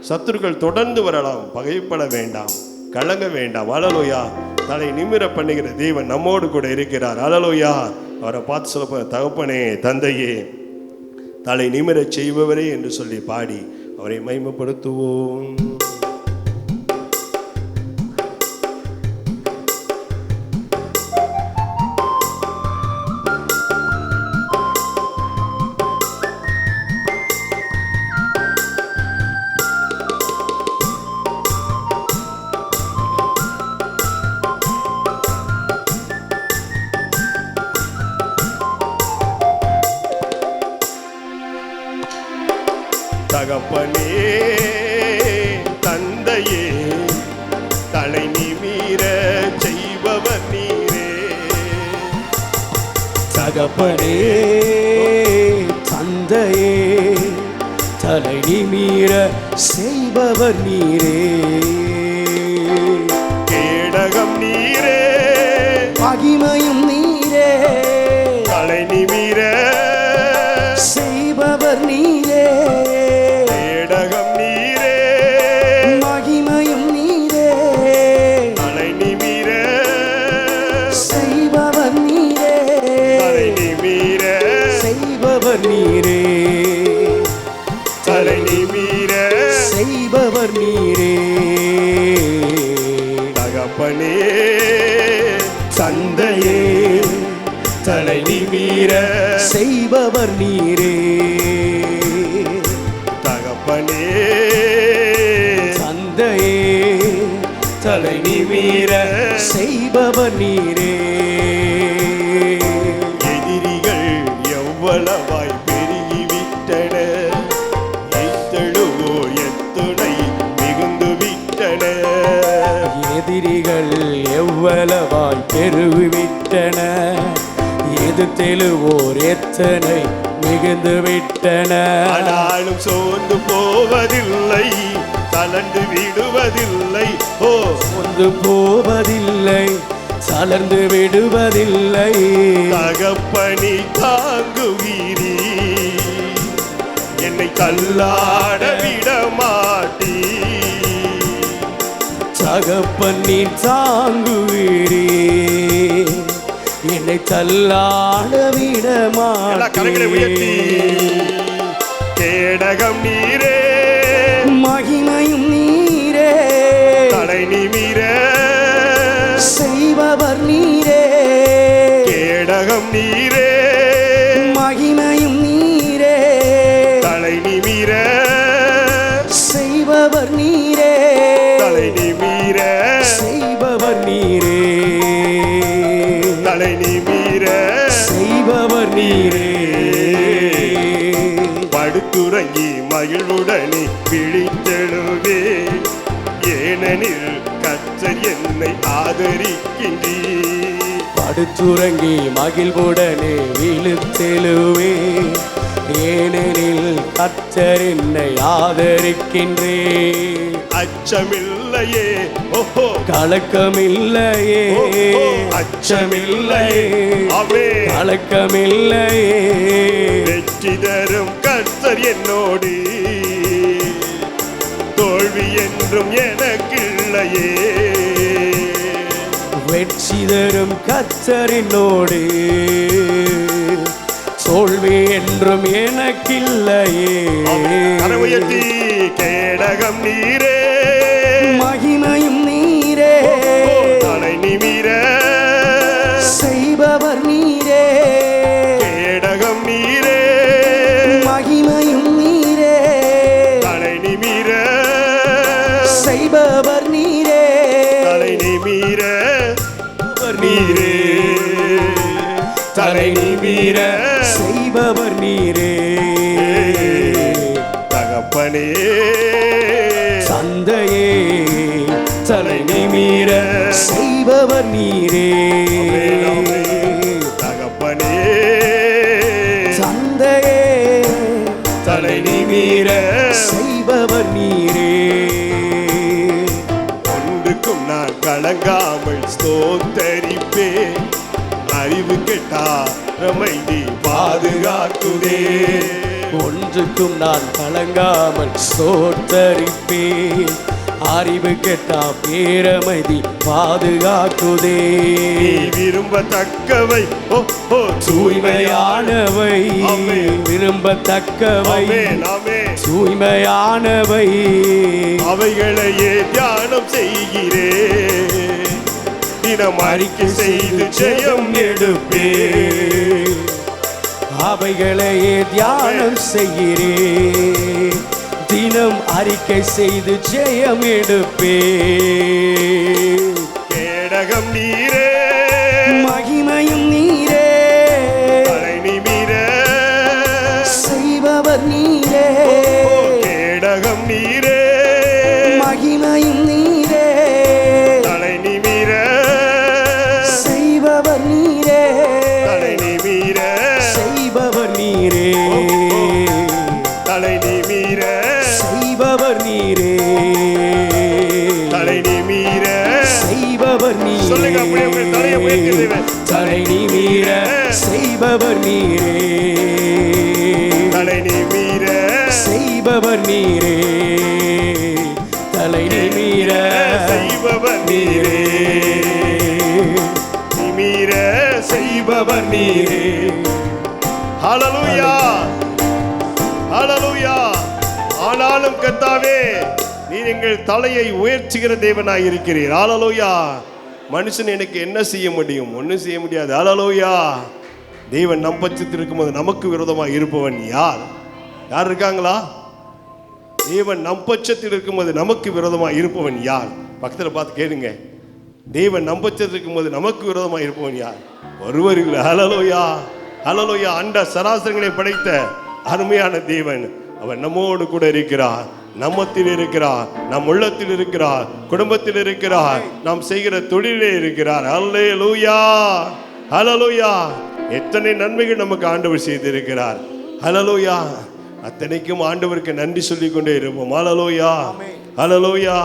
சத்துருக்கள் தொடர்ந்து வரலாம், பகைப்பட வேண்டாம், கலங்க வேண்டாம். ஹல்லேலூயா. தலை நிமிர பண்ணுகிற தேவன் நம்மோடு கூட இருக்கிறார். ஹல்லேலூயா. அவரை பார்த்து சொல்ல, தகப்பனே, தந்தையே, தலை நிமிரச் செய்பவரே என்று சொல்லி பாடி அவரை மகிமைப்படுத்துவோம். தகப்பனே, தந்தையே, தலை நிமிர செய்பவர் நீரே. தகப்பனே, தந்தையே, தலை நிமிர செய்பவர் நீரே. கேடகம் நீரே, மகிமையும் நீரே, தலை நிமிர செய்பவர் நீரே. கேடகம் நீரே, மகிமையும் நீரே, தலை நிமிர செய்பவர் நீரே, தலை நிமிர செய்பவர் நீரே, தலை நிமிர செய்பவர் நீரே. தகப்பனே, தந்தையே, தலை நிமிர செய்பவர் நீரே. தகப்பனே, தந்தையே, தலை நிமிர செய்பவர் நீரே. எதிரிகள் எவ்வளவாய் பெருகிவிட்டன, எத்தழுவோ எத்துணை மிகுந்து விட்டன. எதிரிகள் எவ்வளவாய் பெருகிவிட்டன, எதிர்த்தெழுவோர் எத்தனை மிகுந்து விட்டன. ஆனாலும் சோர்ந்து போவதில்லை, தளர்ந்து விடுவதில்லை. ஓ, ஒன்று போவதில்லை, தளர்ந்து விடுவதில்லை. தகப்பனி தாங்குகிறீ, என்னை தள்ளாட விட மாட்டீ. தகப்பன் நீ தாங்குவீரே, என்னை தள்ளாட விட கரங்களை உயர்த்தி, மாட்டீர். கேடகம் நீரே, மகிமையும் நீரே, தலை நிமிர செய்பவர் நீரே. கேடகம் நீரே, மகிமையும் நீரே, தலை நிமிர செய்பவர் நீரே, தலை நிமிர செய்பவர் நீரே, தலை நிமிர செய்பவர் நீரே. படுத்துறங்கி மகிழ்வுடனே விழித்தெழுவே, ஏனெனில் கர்த்தர் என்னை ஆதரிக்கின்றீர். படுத்துறங்கி மகிழ்வுடனே விழுத்தெழுவே, ஏனெனில் கர்த்தர் என்னை ஆதரிக்கின்றே. அச்சமில்லையே, ஓஹோ, கலக்கமில்லையே, ஓஹோ, அச்சமில்லையே, அவே கலக்கமில்லையே. வெற்றி தரும் கர்த்தர் என்னோடு, தோள் தோல்வி என்றும் எனக்கில்லையே. வெற்றி தரும் கர்த்தரினோடு தோல்வி என்றும் எனக்கில்லையே. கரமுயர்த்தி கேடகம் நீரே, மகிமையும் நீரே, தலை நிமிர செய்பவர் நீரே. கேடகம் நீரே, மகிமையும் நீரே, தலை நிமிர செய்பவர் நீரே. தலை நிமிர நீரே, தலை நிமிர செய்பவர் நீரே. தகப்பனே தந்தையே, தலை நிமிர செய்பவர் நீரே. தகப்பனே தந்தையே, தலை நிமிர செய்பவர் நீரே. ஒன்றுக்கும் நான் கலங்காமல் ஸ்தோத்தரிப்பேன், அறிவு கெட்டாரமை நீ பாதுகாக்குதே. ஒன்றுக்கும் நான் கலங்காமல் சோத்தரிப்பேன், அறிவு கெட்டா பேரமைதி பாதுகாக்குதே. நீ விரும்பத்தக்கவை ஓ ஓ தூய்மையானவை, விரும்பத்தக்கவை தூய்மையானவை, அவைகளையே தியானம் செய்கிறேன், தினம் அறிக்கை செய்து ஜெயம் எடுப்பே. அவைகளையே தியானம் செய்கிறேன், தினம் அறிக்கை செய்து ஜெயம் எடுப்பே. கேடகம் நீரே, மகிமையும் நீரே, தலை நிமிர செய்பவர் நீரே. கேடகம் நீரே, மகிமையும் நீரே, தலை நிமிர செய்பவர் நீரே. தலை நிமிர செய்பவர் நீரே, தலை நிமிர செய்பவர் நீரே. தலை நிமிர செய்பவர் நீரே. சொல்லுங்க, அப்படியே அப்படியே தலையை உயர்த்தி. தலை நிமிர செய்பவர் நீரே. தலை நிமிர செய்பவர் நீரே. தலை நிமிர செய்பவர் நீரே, நிமிர செய்பவர் நீரே. ஹல்லேலூயா, ஹல்லேலூயா. ஆனாலும் கர்த்தாவே, நீர் எங்கள் தலையை உயர்த்துகிற தேவனாய் இருக்கிறீர். ஹல்லேலூயா. மனுஷன் எனக்கு என்ன செய்ய முடியும்? ஒன்றும் செய்ய முடியாது. ஹல்லேலூயா. தேவன் நம் பட்சத்தில் இருக்கும்போது நமக்கு விரோதமாக இருப்பவன் யார்? யார் இருக்காங்களா? தேவன் நம் பட்சத்தில் இருக்கும்போது நமக்கு விரோதமாக இருப்பவன் யார்? பக்கத்தில் பார்த்து கேளுங்க. தேவன் நம் பட்சத்தில் இருக்கும்போது நமக்கு விரோதமாக இருப்பவன் யார்? ஒருவர் இல்லை. ஹல்லேலூயா, ஹல்லேலூயா. அண்ட சராசரங்களை படைத்த அருமையான தேவன், அவர் நம்மோடு கூட இருக்கிறார், நம்மத்தில் இருக்கிறார், நம் உள்ளத்தில் இருக்கிறார், குடும்பத்தில் இருக்கிறார், நாம் செய்கிற தொழிலே இருக்கிறார். ஹல்லேலூயா, ஹல்லேலூயா. எத்தனை நன்மைகள் நமக்கு ஆண்டவர் செய்திருக்கிறார். ஹல்லேலூயா. அத்தனைக்கும் ஆண்டவருக்கு நன்றி சொல்லிக் கொண்டே இருப்போம். ஹல்லேலூயா, ஹல்லேலூயா.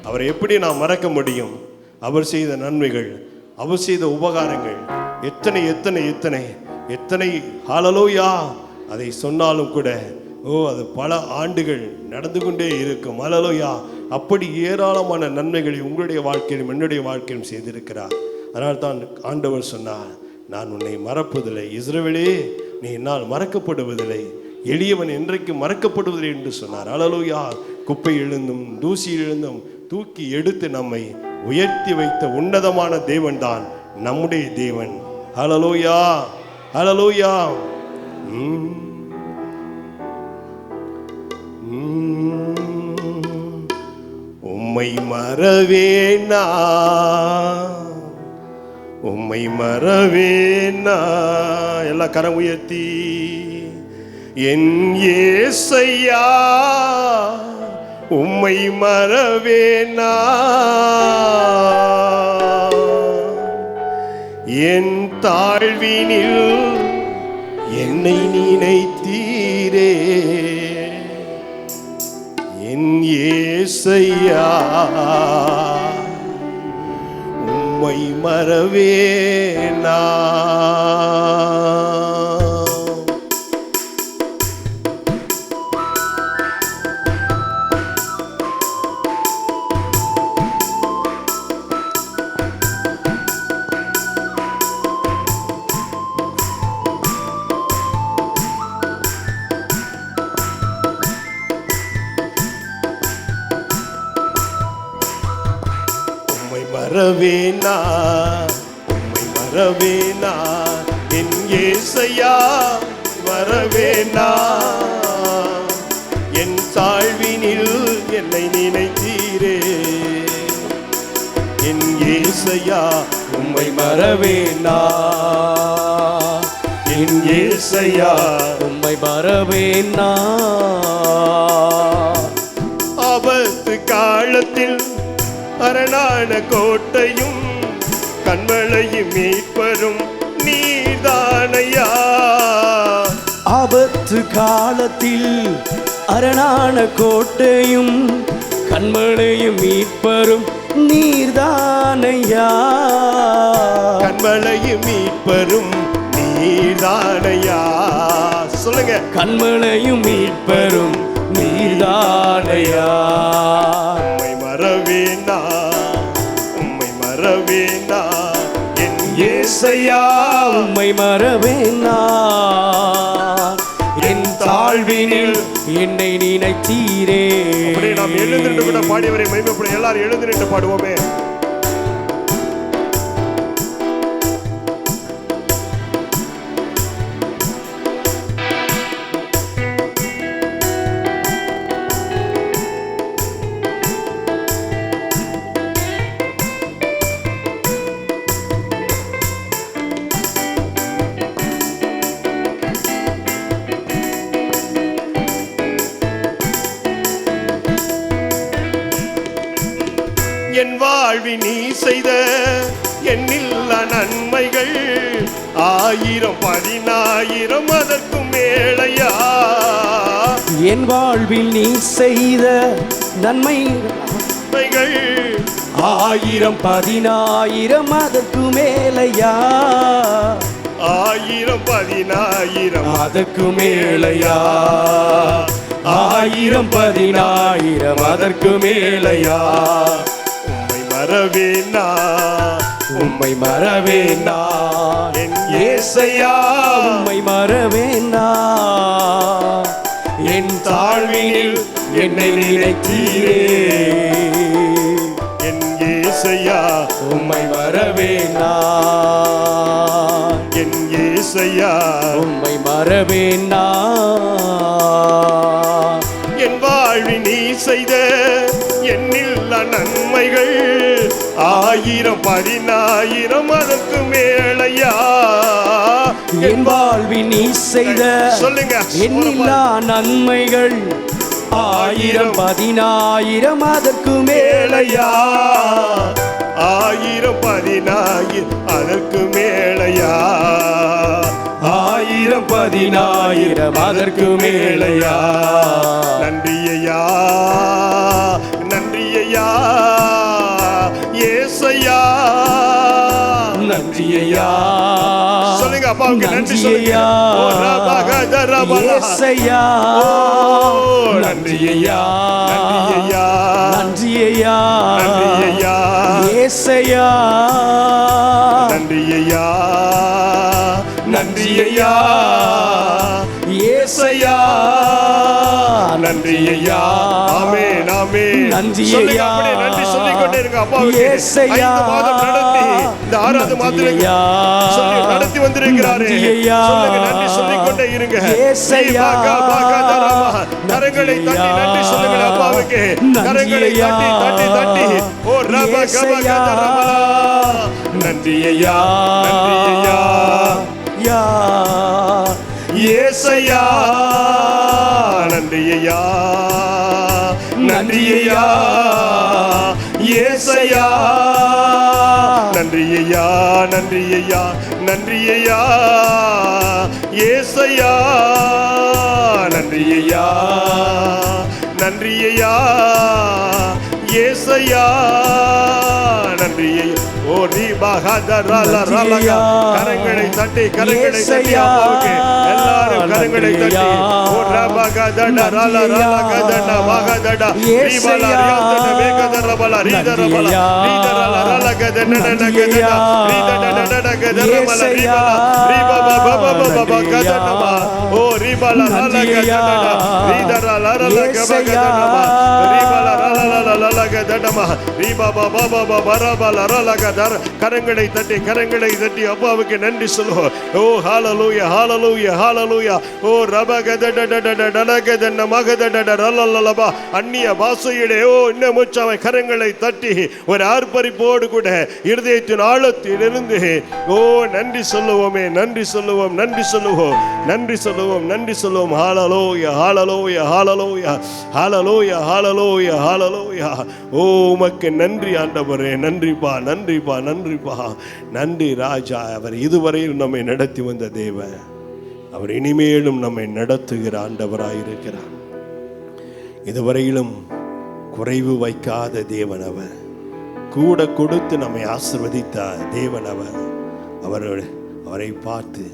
அவரை எப்படி நாம் மறக்க முடியும்? அவர் செய்த நன்மைகள், அவர் செய்த உபகாரங்கள் எத்தனை எத்தனை எத்தனை எத்தனை. ஹல்லேலூயா. அதை சொன்னாலும் கூட அது பல ஆண்டுகள் நடந்து கொண்டே இருக்கும். ஹல்லேலூயா. அப்படி ஏராளமான நன்மைகளை உங்களுடைய வாழ்க்கையிலும் என்னுடைய வாழ்க்கையிலும் செய்திருக்கிறார். அதனால் தான் ஆண்டவர் சொன்னார், நான் உன்னை மறப்பதில்லை. இஸ்ரவேலே, நீ என்னால் மறக்கப்படுவதில்லை, எளியவன் என்றைக்கு மறக்கப்படுவதில்லை என்று சொன்னார். ஹல்லேலூயா. குப்பை எழுந்தும் தூசி எழுந்தும் தூக்கி எடுத்து நம்மை உயர்த்தி வைத்த உன்னதமான தேவன் தான் நம்முடைய தேவன். ஹல்லேலூயா, ஹல்லேலூயா. உம்மை மறவேனா, உம்மை மறவேனா. எல்லா கரம் உயர்த்தி, என் இயேசையா உம்மை மறவேனா, என் தாழ்வினில் என்னை நினைத்தீரே, என் இயேசையா உம்மை மறவேனா. மறவேனா, உம்மை மறவேனா, என் இயேசையா மறவேனா. என் தாழ்வினில் என்னை நினைத்தீரே, என் இயேசையா உம்மை மறவேனா, என் இயேசையா உம்மை மறவேனா. ஆபத்து காலத்தில் அரணான கோட்டையும் கண்மலையும் மீட்பரும் நீர்தானையா. ஆபத்து காலத்தில் அரணான கோட்டையும் கண்மலையும் மீட்பரும் நீர்தானையா. கண்மலையும் மீட்பரும் நீர்தானையா. சொல்லுங்க, கண்மலையும் மீட்பரும் நீர்தானையா. உம்மை மறவேனா, உம்மை மறவேனா, என் இயேசையா உம்மை மறவேனா. என் தாழ்வினில் என்னை நினைத்தீரே. அப்படியே நாம் எழுந்து நின்று கூட பாடியவரை மகிமைப்பட எல்லாரும் எழுந்து நின்று பாடுவோமே. என் வாழ்வில் நீ செய்த எண்ணில்லா நன்மைகள் 1000 10,000 அதற்கும் மேலையா. என் வாழ்வில் நீ செய்த நன்மைகள் 1000 10,000 அதற்கு மேலையா. 1000 10,000 அதற்கு மேலையா. 1000 10,000 அதற்கு மேலையா. உம்மை மறவேனா, உம்மை மறவேனா, என் இயேசையா உம்மை மறவேனா. என் தாழ்வினில் என்னை நினைத்தீரே. என் இயேசையா உம்மை மறவேனா, என் இயேசையா உம்மை மறவேனா. என் வாழ்வில் நீ செய்த எண்ணில்லா நன்மைகள் 1000 10,000 அதற்கு மேலையா. என் வாழ்வில் நீ செய்த சொல்லுங்க, எண்ணில்லா நன்மைகள் 1000 10,000 அதற்கு மேலையா. 1000 10,000 அதற்கு மேலையா. 1000 10,000 அதற்கு மேலையா. நன்றியையா, நன்றியையா ஏசையா, நன்றியையா. சொல்லுங்க, அப்பாவுக்கு நன்றி சொல்லுங்க. ஓ ரபகதரபலா ஏசையா, ஓ நன்றியையா, நன்றியையா, நன்றியையா, நன்றியையா ஏசையா, நன்றியையா, நன்றியையா, ஏசையா, நன்றியையா. ஆமென், ஆமென். சொல்லுங்க, அப்படியே நன்றி சொல்லிக் கொண்டே இருங்க. அப்பாவுக்கு 5 மாதம் நடத்தி இந்த 6வது மாதத்திலே சொல்லி நடத்தி வந்திருக்கிறாரே. சொல்லுங்க, நன்றி சொல்லிக் கொண்டே இருங்க. கரங்களை தட்டி நன்றி சொல்லுங்க அப்பாவுக்கு. கரங்களை தட்டி தட்டி தட்டி ஓ ரப கப கதரமலா. நன்றியையா, நன்றியையா யா ஏசையா, நன்றியையா, நன்றியையா ஏசையா, நன்றியையா, நன்றியையா, நன்றியையா ஏசையா, நன்றியையா, நன்றியையா ஏசையா, நன்றியையா. ஓ ரீபகதரலரலக. கரங்களை தட்டி கரங்களை தட்டி அப்பாவுக்கு எல்லாரும் கரங்களை தட்டி ஓ ரபகதரலரலகதன மகதட ரீபலரியாதன வேகதரபல ரீதரபல ரீதரலரலகதனனகதன ரீதடடடகதரபல ரீபல ரீபபபபபகதனம ஓ ரீபலரலகதன ரீதரலரலகபகதனம ரீபலரலலல கரங்களை தட்டி அப்பாவுக்கு நன்றி சொல்லுவோம். ஓ ஹalleluya ஹalleluya ஹalleluya. ஓ ரபகதடடடடடகதன மகதடடரலலலபா. அந்நிய பாஷையிலே ஓ இன்னும் உற்சாக கரங்களை தட்டி ஒரு ஆர்ப்பரிப்போடு கூட இருதயத்தின் ஆழத்திலிருந்து ஓ நன்றி சொல்லுவோமே, நன்றி சொல்லுவோம், நன்றி சொல்லுவோம், நன்றி சொல்லுவோம், நன்றி சொல்லுவோம். ஹalleluya ஹalleluya ஹalleluya ஹalleluya ஹalleluya ஹalleluya. ஓ உமக்கு நன்றி ஆண்டவரே, நன்றிப்பா நன்றிப்பா நன்றிப்பா. நன்றி ராஜா. அவர் இதுவரையில் நம்மை நடத்தி வந்த தேவன், அவர் இனிமேலும் நம்மை நடத்துகிற ஆண்டவராயிருக்கிறார். இதுவரையிலும் குறைவு வைக்காத தேவன் அவர், கூட கொடுத்து நம்மை ஆசீர்வதித்த தேவன் அவர். அவரை பார்த்து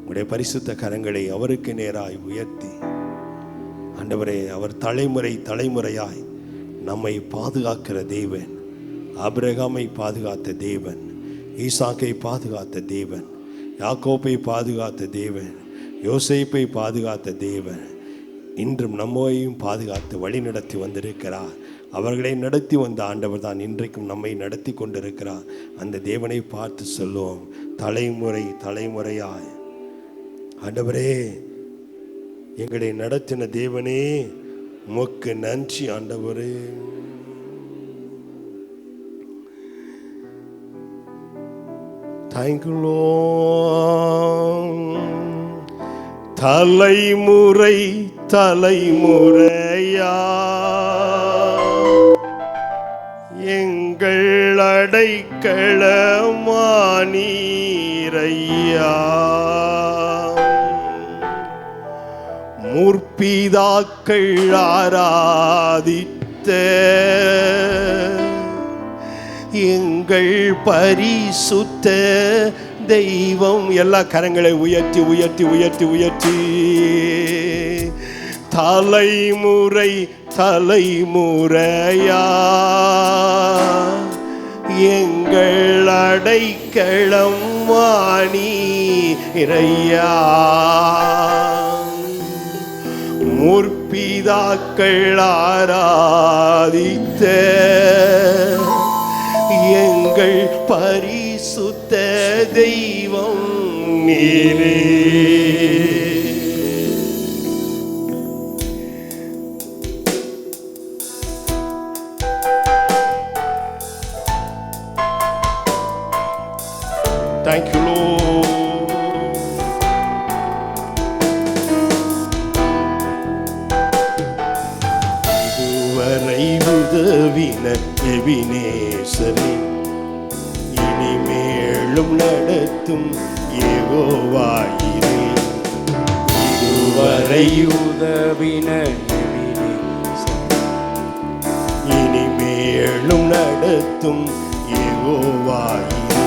உடைய பரிசுத்த கரங்களை அவருக்கு நேராய் உயர்த்தி ஆண்டவரே, அவர் தலைமுறை தலைமுறையாய் நம்மை பாதுகாக்கிற தேவன். ஆபிரகாமை பாதுகாத்த தேவன், ஈசாக்கை பாதுகாத்த தேவன், யாக்கோப்பை பாதுகாத்த தேவன், யோசேப்பை பாதுகாத்த தேவன் இன்றும் நம்மையும் பாதுகாத்து வழி நடத்தி வந்திருக்கிறார். அவர்களை நடத்தி வந்த ஆண்டவர் தான் இன்றைக்கும் நம்மை நடத்தி கொண்டிருக்கிறார். அந்த தேவனை பார்த்து சொல்லுவோம், தலைமுறை தலைமுறையாய் ஆண்டவரே, எங்களை நடத்தின தேவனே உமக்கு நன்றி ஆண்டவரே. Thank you Lord. தலைமுறை தலைமுறையா எங்கள் அடைக்கலமானீரையா. முற்பிதாக்கள் ஆராதித்த எங்கள் பரிசுத்த தெய்வம். எல்லா கரங்களை உயர்த்தி உயர்த்தி உயர்த்தி உயர்த்தி தலைமுறை தலைமுறையா எங்கள் அடைக்கலம் வாணீரையா. முற்பிதாக்கள் ஆராதித்த எங்கள் பரிசுத்த தெய்வம் நீரே. Thank you Lord. இதுவரை உதவின எபினேசரே, இனிமேலும் நடத்தும் யெகோவாயிரே. இதுவரை உதவின இனிமேலும் நடத்தும் யெகோவாயிரே.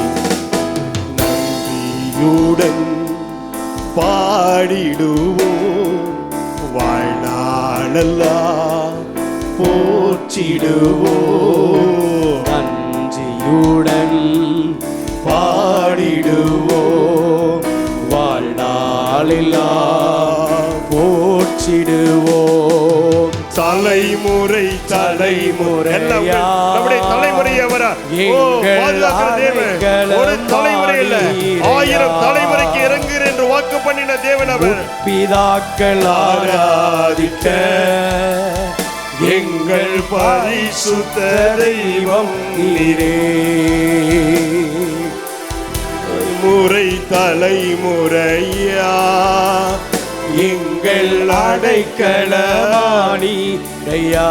நன்றியுடன் பாடிடுவோம், வாழ்நாளெல்லாம் போற்றிடுவோம். நன்றியுடன் பாடிடுவோம், வாழ்நாளெல்லாம் போற்றிடுவோம். தலைமுறை தலைமுறை நம்முடைய தலைமுறை அவரா ஒரு தலைமுறை இல்ல, 1000 தலைமுறைக்கு இறங்குகிற என்று வாக்கு பண்ணின தேவன் அவர். பிதாக்கள் ஆராதிக்க எங்கள் பரிசுத்த தெய்வம் நீரே. முறை தலைமுறையா எங்கள் அடைக்கலமானீரையா.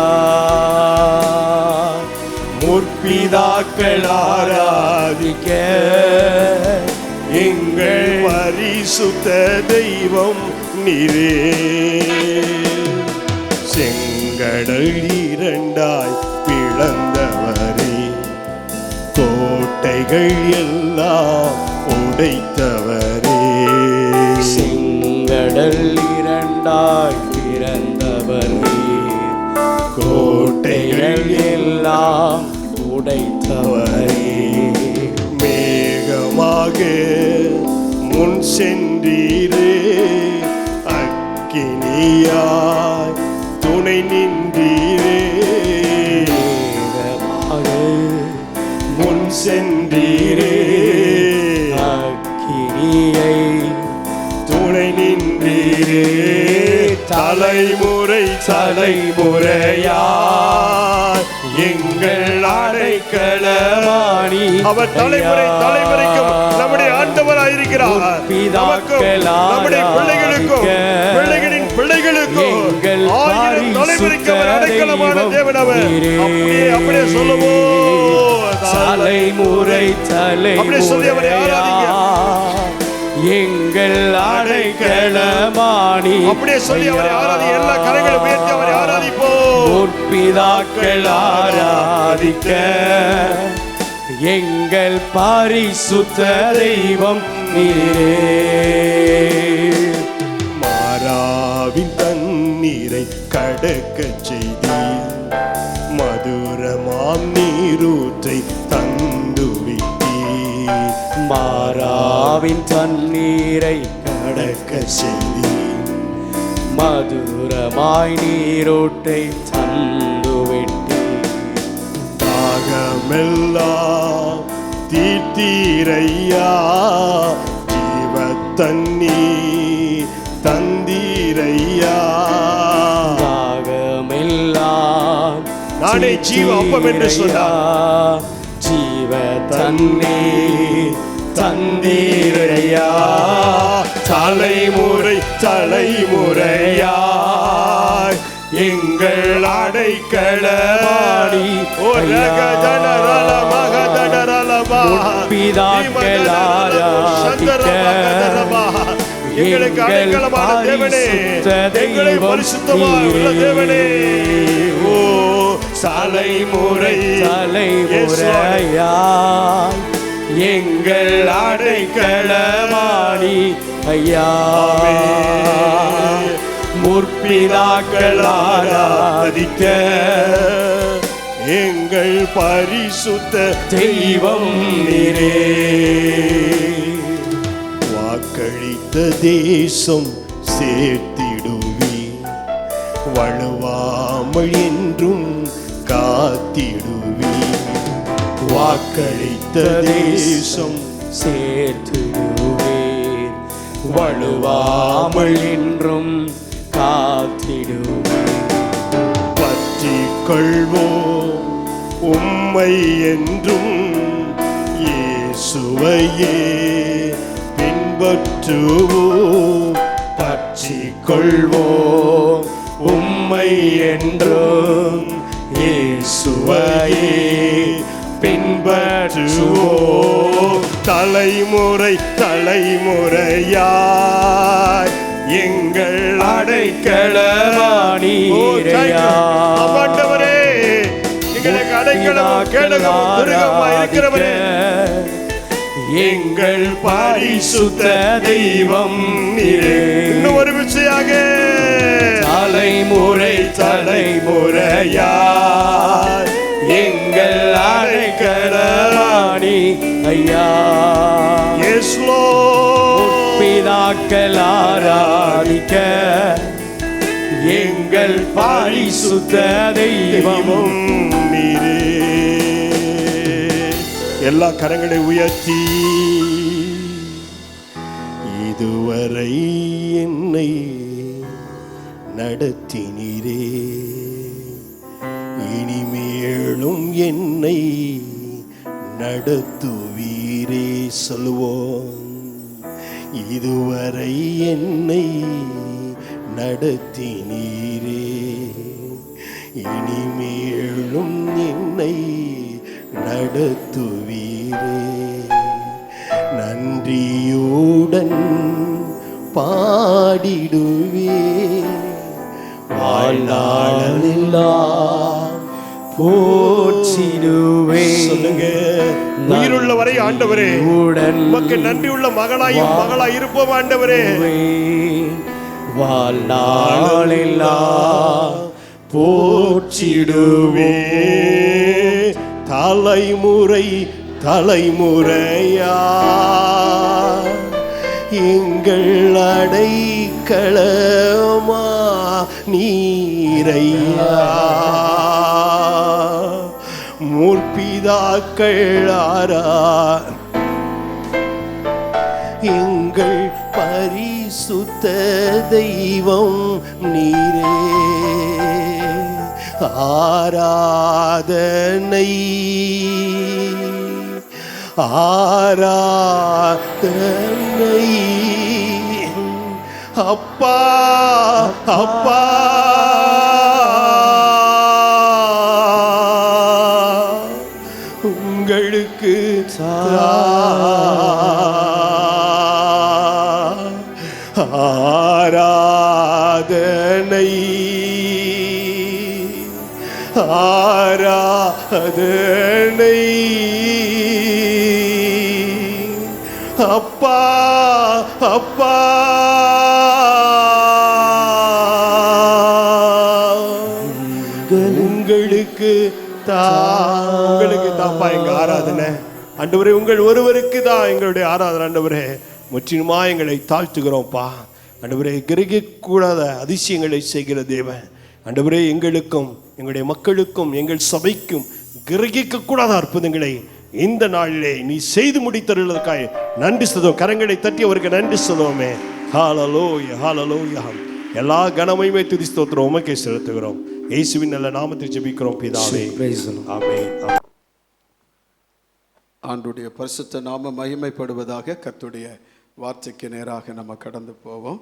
முற்பிதாக்கள் ஆராதிக்க எங்கள் பரிசுத்த தெய்வம் நீரே. செங்கடல் இரண்டாய் பிளந்தவரே, கோட்டைகள் எல்லாம் உடைத்தவரே. செங்கடல் இரண்டாய் பிறந்தவர் நீர், கோட்டைகள் எல்லாம் உடைத்தவரே. மேகமாக முன் சென்றீரே, அக்கினியாய் துணை நின்றீரே. தலைமுறை தலைமுறையா எங்கள் அடைக்கலமானி. அவர் தலைமுறை தலைமுறைக்கும் நம்முடைய ஆண்டவராயிருக்கிறார். நமக்கும் நம்முடைய பிள்ளைகளுக்கும் பிள்ளைகளின் பிள்ளைகளுக்கும் ஆயிரம் தலைமுறைக்கு அவர் அடைக்கலமான தேவன். அவர் அப்படியே சொல்லுவோம். தலைமுறை அப்படியே சொல்லி அவரை ஆராதிங்க. எங்கள் அடைக்கலமானி. அப்படியே சொல்லி அவரை ஆராதிங்க. எல்லா கரங்களை உயர்த்தி அவரை ஆராதிப்போம். முற்பிதாக்கள் ஆராதிக்க எங்கள் பரிசுத்த தெய்வம் நீரே. மாறாவின் தண்ணீரை கடக்க செய்தி மதுரமாம் நீரூற்றை தந்துவிட்டி. மாறாவின் தண்ணீரை கடக்க செய்தி மதுரமாய் நீரோட்டை தந்துவிட்டி. தாகமெல்லாம் தீர்த்தீரையா ஜீவ தண்ணீர் தந்தீரையா. தாகமெல்லாம் நானே ஜீவ அப்பம் என்று சொன்னார். ஜீவ தண்ணீர் தந்தீரையா. தலைமுறை தலைமுறையா எங்கள் அடைக்கலமானி. எங்களுக்கு அடைக்கலமான தேவனே, எங்களை பரிசுத்தமாக உள்ள தேவனே. ஓ தலைமுறை தலைமுறையா எங்கள் அடைக்கலமானி ஐயா. முற்பிதாக்கள் ஆராதிக்க எங்கள் பரிசுத்த தெய்வம் நீரே. வாக்களித்த தேசம் சேர்த்திடுவி வழுவாமல் என்றும் காத்திடுவி. வாக்களித்த தேசம் சேர்த்திடுவேன் வழுவாமல் என்றும் காத்திடுவேன். பற்றிக் கொள்வோம் உம்மை என்றும் இயேசுவையே பின்பற்றுவோம். பற்றிக் கொள்வோம் உம்மை என்றும் இயேசுவையே பின்பற்றுவோம். தலைமுறை தலைமுறையாய் எங்கள் அடைக்கலமானீரையா. ஆண்டவரே, எங்களுக்கு அடைக்கலமும் கேடகமும் துருகமாய் இருக்கிறவரே, எங்கள் பரிசுத்த தெய்வம் நீரே. இன்னும் ஒரு விஷயாக தலைமுறை தலைமுறையாய் எங்கள் அடைக்கலமானி ஐயா. பிதாக்கள் ஆராதிக்க எங்கள் பரிசுத்த தெய்வமும் நீரே. எல்லா கரங்களை உயர்த்தி இதுவரை என்னை நடத்தினீரே, இனிமேலும் என்னை நடத்துவீரே. சொல்லுவோம். இதுவரை என்னை நடத்தினீரே, இனிமேலும் என்னை நடத்துவீரே. நன்றியுடன் பாடிடுவே வாழ்நாளெல்லாம் போற்றிடுவே. சொல்லுங்க. உயிருள்ள வரை ஆண்டவரே உமக்கு நன்றி உள்ள மகளாயும் மகளாய் இருப்போம் ஆண்டவரே. வாழ்நாளெல்லாம் போற்றிடுவே. தலைமுறை தலைமுறையா எங்கள் அடைக்கலமா நீரையா. முற்பிதாக்கள் ஆரா எங்கள் பரிசுத்த பரிசுத்த தெய்வம் நீரே. ஆராதனை ஆராதனை அப்பா அப்பா உங்களுக்கு ஆராதனை ஆராதனை அப்பா அப்பா உங்களுக்கு தாப்பா எங்க ஆராதனை. ஆண்டவரே, உங்கள் ஒருவருக்கு தான் எங்களுடைய ஆராதனை. ஆண்டவரே, முற்றிலுமா எங்களை தாழ்த்துகிறோம்ப்பா. ஆண்டவரே, கிரகிக்கூடாத அதிசயங்களை செய்கிற தேவன். ஆண்டவரே, எங்களுக்கும் எங்களுடைய மக்களுக்கும் எங்கள் சபைக்கும் கிரகிக்கக்கூடாத அற்புதங்களை இந்த நாளிலே நீ செய்து முடித்தருளதற்காக நன்றி சொல்லுவோம். கரங்களை தட்டி அவருக்கு நன்றி சொல்லுவோமே. ஹல்லேலூயா ஹல்லேலூயா. எல்லா கனமையுமே துதி ஸ்தோத்திரம் உமக்கே செலுத்துகிறோம். இயேசுவின் நல்ல நாமத்தில் ஜெபிக்கிறோம் பிதாவே. ஆமென். ஆண்டுடைய பரிசுத்த நாம மகிமைப்படுவதாக. கர்த்தருடைய வார்த்தைக்கு நேராக நம்ம கடந்து போவோம்.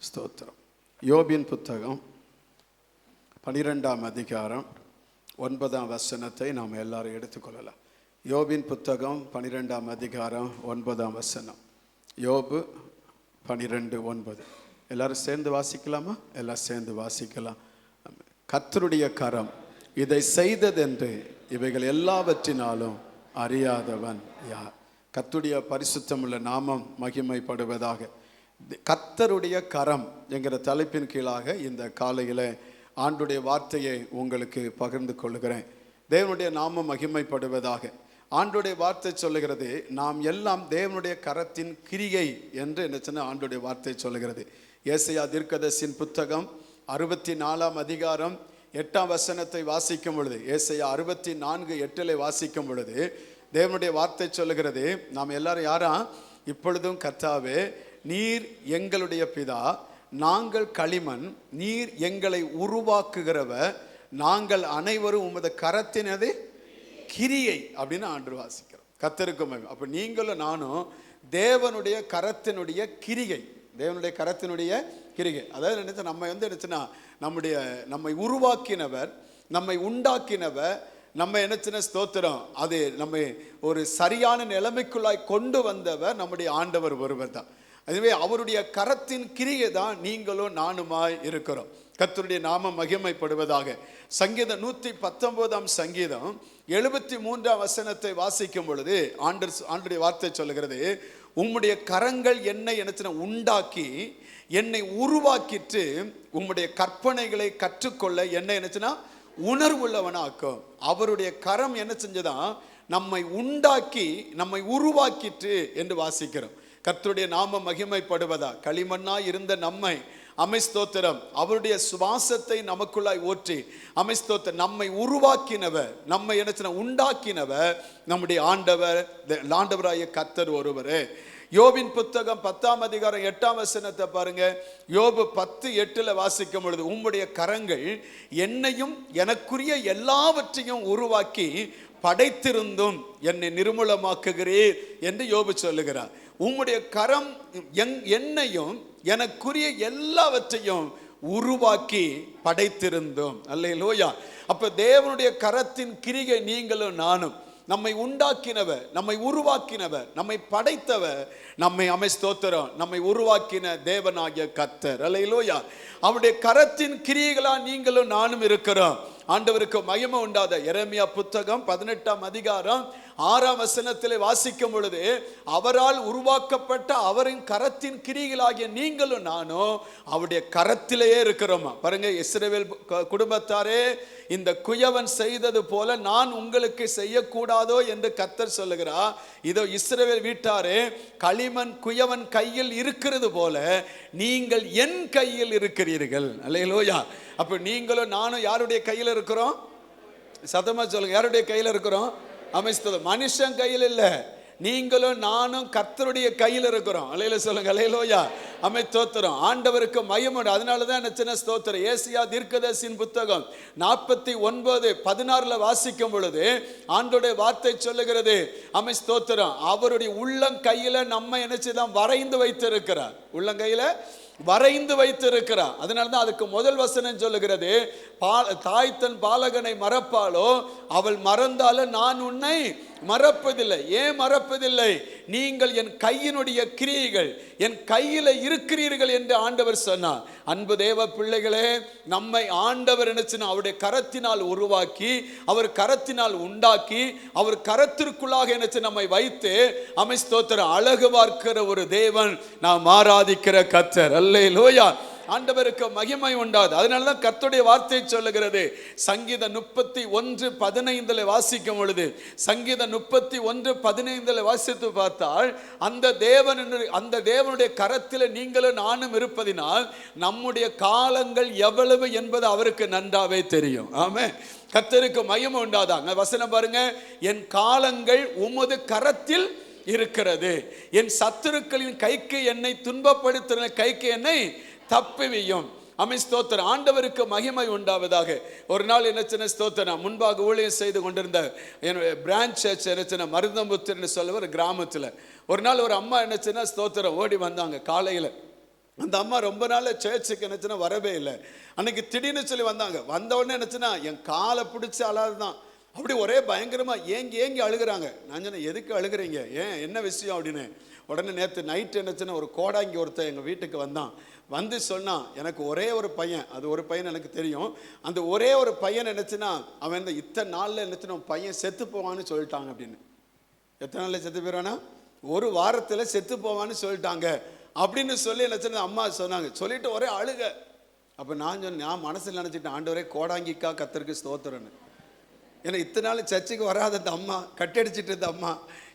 ஸ்தோத்திரம். யோபின் புத்தகம் 12ஆம் அதிகாரம் 9ஆம் வசனத்தை நாம் எல்லாரும் எடுத்துக்கொள்ளலாம். யோபின் புத்தகம் 12ஆம் அதிகாரம் 9ஆம் வசனம். யோபு 12:9. எல்லாரும் சேர்ந்து வாசிக்கலாமா? எல்லாம் சேர்ந்து வாசிக்கலாம். கர்த்தருடைய கரம் இதை செய்ததென்று இவைகள் எல்லாவற்றினாலும் அறியாதவன் யார்? கர்த்தருடைய பரிசுத்தமுள்ள நாமம் மகிமைப்படுவதாக. கர்த்தருடைய கரம் என்கிற தலைப்பின் கீழாக இந்த காலையில் ஆண்டுடைய வார்த்தையை உங்களுக்கு பகிர்ந்து கொள்கிறேன். தேவனுடைய நாமம் மகிமைப்படுவதாக. ஆண்டுடைய வார்த்தை சொல்லுகிறது, நாம் எல்லாம் தேவனுடைய கரத்தின் கிரியை என்று என்ன சொன்ன ஆண்டுடைய வார்த்தை சொல்லுகிறது. ஏசாயா தீர்க்கதரிசியின் புத்தகம் 64ஆம் அதிகாரம் 8ஆம் வசனத்தை வாசிக்கும் பொழுது, ஏசாயா 64:8 வாசிக்கும் பொழுது தேவனுடைய வார்த்தை சொல்லுகிறது, நாம் எல்லாரும் யாரா? இப்பொழுதும் கர்த்தாவே, நீர் எங்களுடைய பிதா, நாங்கள் களிமண், நீர் எங்களை உருவாக்குகிறவர், நாங்கள் அனைவரும் உமது கரத்தினது கிரியை அப்படின்னு ஆண்டு வாசிக்கிறோம். கர்த்தருக்கும். அப்ப நீங்களும் நானும் தேவனுடைய கரத்தினுடைய கிரியை, தேவனுடைய கரத்தினுடைய கிரிகை. அதாவது நினைச்சா நம்ம நினைச்சுன்னா நம்மை உருவாக்கினவர், நம்மை உண்டாக்கினவர், நம்ம நினைச்சின ஸ்தோத்திரம், அது நம்ம ஒரு சரியான நிலைமைக்குள்ளாய் கொண்டு வந்தவர் நம்முடைய ஆண்டவர் ஒருவர் தான். அதுவே அவருடைய கரத்தின் கிரியை தான் நீங்களும் நானுமாய் இருக்கிறோம். கர்த்தருடைய நாமம் மகிமைப்படுவதாக. சங்கீதம் 119ஆம் சங்கீதம் 73ஆம் வசனத்தை வாசிக்கும் பொழுது ஆண்டுடைய வார்த்தை சொல்லுகிறது, உம்முடைய கரங்கள் என்னை உண்டாக்கி என்னை உருவாக்கிட்டு உம்முடைய கற்பனைகளை கற்றுக்கொள்ள என்னை என்னச்சுன்னா உணர்வுள்ளவனாக்கும். அவருடைய கரம் என்ன செஞ்சதான்? நம்மை உண்டாக்கி நம்மை உருவாக்கிட்டு என்று வாசிக்கிறோம். கர்த்தருடைய நாமம் மகிமைப்படுவதா. களிமண்ணாய் இருந்த நம்மை அமைஸ்தோத்திரம் அவருடைய சுவாசத்தை நமக்குள்ளாய் ஊற்றி அமைஸ்தோத்திரம் நம்மை உருவாக்கினவர், நம்மை என்ன உண்டாக்கினவர் நம்முடைய ஆண்டவராகிய கர்த்தர் ஒருவரே. யோபின் புத்தகம் 10ஆம் அதிகாரம் 8ஆம் வசனத்தை பாருங்க. யோபு 10:8 வாசிக்கும் பொழுது, உம்முடைய கரங்கள் என்னையும் எனக்குரிய எல்லாவற்றையும் உருவாக்கி படைத்திருந்தும் என்னை நிர்மூலமாக்குகிறீர் என்று யோபு சொல்லுகிறார். உம்முடைய கரம் என்னையும் எனக்குரிய எல்லாவற்றையும் உருவாக்கி படைத்திருந்தோம். அல்லேலூயா. அப்ப தேவனுடைய கரத்தின் கிரியை நீங்களும் நானும். நம்மை உண்டாக்கினவர், நம்மை உருவாக்கினவர், நம்மை படைத்தவர், நம்மை ஸ்தோத்திரம் நம்மை உருவாக்கின தேவனாகிய கர்த்தர். அல்லேலூயா. அவருடைய கரத்தின் கிரியைகளா நீங்களும் நானும் இருக்கிறோம். ஆண்டவருக்கு மகிமை உண்டாத. எரேமியா புத்தகம் 18ஆம் அதிகாரம் 6ஆம் வசனத்திலே வாசிக்கும் பொழுது, அவரால் உருவாக்கப்பட்ட அவரின் கரத்தின் கிரிகளாகிய நீங்களும் நானும் அவருடைய கரத்திலேயே இருக்கிறோமா. பாருங்க, இஸ்ரவேல் குடும்பத்தாரே, இந்த குயவன் செய்தது போல நான் உங்களுக்கு செய்யக்கூடாதோ என்று கர்த்தர் சொல்லுகிறார். இதோ இஸ்ரவேல் வீட்டாரே, களிமண் குயவன் கையில் இருக்கிறது போல நீங்கள் என் கையில் இருக்கிறீர்கள். அல்லேலூயா. அப்ப நீங்களும் நானும் யாருடைய கையில் இருக்கிறோம்? சத்தமா சொல்லுங்க, யாருடைய கையில் இருக்கிறோம்? அமைஸ்தோம். மனுஷன் கையில் இல்ல, நீங்களும் நானும் கர்த்தருடைய கையில் இருக்கிறோம். அல்லேலூயா சொல்லுங்க. அல்லேலூயா. அமை ஸ்தோத்திரம். ஆண்டவருக்கு மகிமை. அதனாலதான் என்ன சின்ன ஸ்தோத்திரம். ஏசியா தீர்க்கதரிசியின் புத்தகம் 49:16 வாசிக்கும் பொழுது ஆண்டோடைய வார்த்தை சொல்லுகிறது, அமை ஸ்தோத்திரம், அவருடைய உள்ளங்கையில நம்ம என்ன செய்தான் வரைந்து வைத்திருக்கிறார். உள்ளங்கையில வரைந்து வைத்திருக்கிறார். அதனால்தான் அதுக்கு முதல் வசனம் சொல்லுகிறது, தாய் தன் பாலகனை மறப்பாளோ அவள் மறந்தாலும் நான் உன்னை மறப்பதில்லை. ஏன் மறப்பதில்லை? நீங்கள் என் கையினுடைய கிரியைகள், என் கையில இருக்கிறீர்கள் என்று ஆண்டவர் சொன்னார். அன்பு தேவ பிள்ளைகளே, நம்மை ஆண்டவர் நினைச்சுன்னா அவருடைய கரத்தினால் உருவாக்கி, அவர் கரத்தினால் உண்டாக்கி, அவர் கரத்திற்குள்ளாக நினைச்சு நம்மை வைத்து அமை ஸ்தோத்திரம் அழகு பார்க்கிற ஒரு தேவன் நாம் ஆராதிக்கிற கர்த்தர். அல்லேலூயா. ஆண்டவருக்கு மகிமை உண்டாது. அதனாலதான் கர்த்தருடைய வார்த்தை சொல்லுகிறது. சங்கீதம் 31:15 வாசிக்கும் பொழுது, சங்கீதம் 31:15 வாசித்து பார்த்தால், அந்த தேவனுடைய கரத்தில் நீங்களும் நானும் இருப்பதினால் நம்முடைய காலங்கள் எவ்வளவு என்பது அவருக்கு நன்றாவே தெரியும். ஆமென். கர்த்தருக்கு மகிமை உண்டாதாங்க. வசனம் பாருங்க, என் காலங்கள் உமது கரத்தில் இருக்கிறது, என் சத்துருக்களின் கைக்கு என்னை துன்பப்படுத்துகிற கைக்கு என்னை தப்புவியும். அமை ஸ்தோத்திரம். ஆண்டவருக்கு மகிமை உண்டாவதாக. ஒரு நாள் என்ன சின்ன ஸ்தோத்திரம், முன்பாக ஊழியம் செய்து கொண்டிருந்த பிரான்ச் சர்ச் என்ன சின்ன மருதம்புத்தூர்னு சொல்ல ஒரு கிராமத்தில் ஒரு நாள் ஒரு அம்மா என்ன சின்ன ஸ்தோத்திரம் ஓடி வந்தாங்க காலையில். அந்த அம்மா ரொம்ப நாள் சர்ச்சுக்கு என்னச்சுன்னா வரவே இல்லை. அன்னைக்கு திடீர்னு சொல்லி வந்தாங்க. வந்த உடனே என்னச்சுன்னா என் காலை பிடிச்சி அழாதுதான். அப்படி ஒரே பயங்கரமா ஏங்கி அழுகுறாங்க. நான் சொன்னேன், எதுக்கு அழுகுறீங்க, ஏன் என்ன விஷயம் அப்படின்னு. உடனே நேற்று நைட்டு என்னச்சுன்னா ஒரு கோடாங்கி ஒருத்தர் எங்கள் வீட்டுக்கு வந்தான். வந்து சொன்னான், எனக்கு ஒரே ஒரு பையன், அது ஒரு பையன் எனக்கு தெரியும். அந்த ஒரே ஒரு பையன் என்னச்சுன்னா அவன் இந்த இத்தனை நாளில் என்னச்சுன்னா பையன் செத்து போவான்னு சொல்லிட்டாங்க அப்படின்னு. எத்தனை நாளில் செத்து போயிடுவானா? ஒரு வாரத்தில் செத்து போவான்னு சொல்லிட்டாங்க அப்படின்னு சொல்லி என்னச்சுன்னா அம்மா சொன்னாங்க. சொல்லிட்டு ஒரே அழுக. அப்போ நான் சொன்னேன், நான் மனசில் நினச்சிட்டேன், ஆண்டவரே கோடாங்கிக்கா கர்த்தருக்கு ஸ்தோத்திரன்னு. ஏன்னா இத்தனை நாள் சர்ச்சுக்கு வராத அந்த அம்மா, கட்டடிச்சிட்டு இருந்த அம்மா,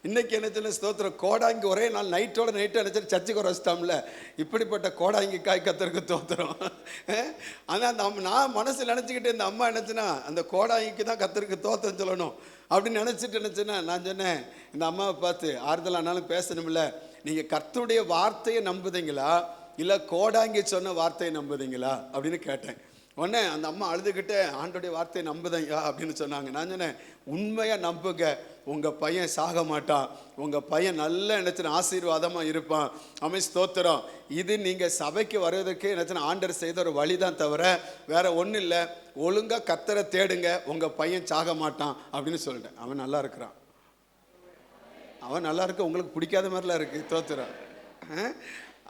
இன்னைக்கு என்ன சொன்ன ஸ்தோத்திரம், கோடாங்கி ஒரே நாள் நைட்டோட நைட்டு நினச்சி சர்ச்சுக்கு வர வச்சிட்டோம்ல. இப்படிப்பட்ட கோடாங்கி காய் கர்த்தருக்கு ஸ்தோத்திரம். ஆனால் அந்த நான் மனசில் நினச்சிக்கிட்டு இந்த அம்மா என்னச்சுன்னா அந்த கோடாங்கிக்கு தான் கர்த்தருக்கு ஸ்தோத்திரம் சொல்லணும் அப்படின்னு நினச்சிட்டு நினச்சுன்னா நான் சொன்னேன், இந்த அம்மாவை பார்த்து ஆறுதலானாலும் பேசணும்ல, நீங்கள் கர்த்தருடைய வார்த்தையை நம்புதீங்களா இல்லை கோடாங்கி சொன்ன வார்த்தையை நம்புதீங்களா அப்படின்னு கேட்டேன். உடனே அந்த அம்மா அழுதுகிட்டே ஆண்டோடைய வார்த்தையை நம்புதீங்க அப்படின்னு சொன்னாங்க. நான் சொன்னேன், உண்மையாக நம்புங்க, உங்கள் பையன் சாக மாட்டான், உங்கள் பையன் நல்ல நினச்சின ஆசீர்வாதமாக இருப்பான். அமை ஸ்தோத்திரம். இது நீங்கள் சபைக்கு வருவதற்கு நினச்சின ஆண்டர் செய்த ஒரு வழி தான் தவிர வேற ஒன்றும் இல்லை. ஒழுங்காக கர்த்தரை தேடுங்க, உங்கள் பையன் சாக மாட்டான் அப்படின்னு சொல்லிட்டேன். அவன் நல்லா இருக்கிறான். அவன் நல்லா இருக்க உங்களுக்கு பிடிக்காத மாதிரிலாம் இருக்குது. ஸ்தோத்திரம்.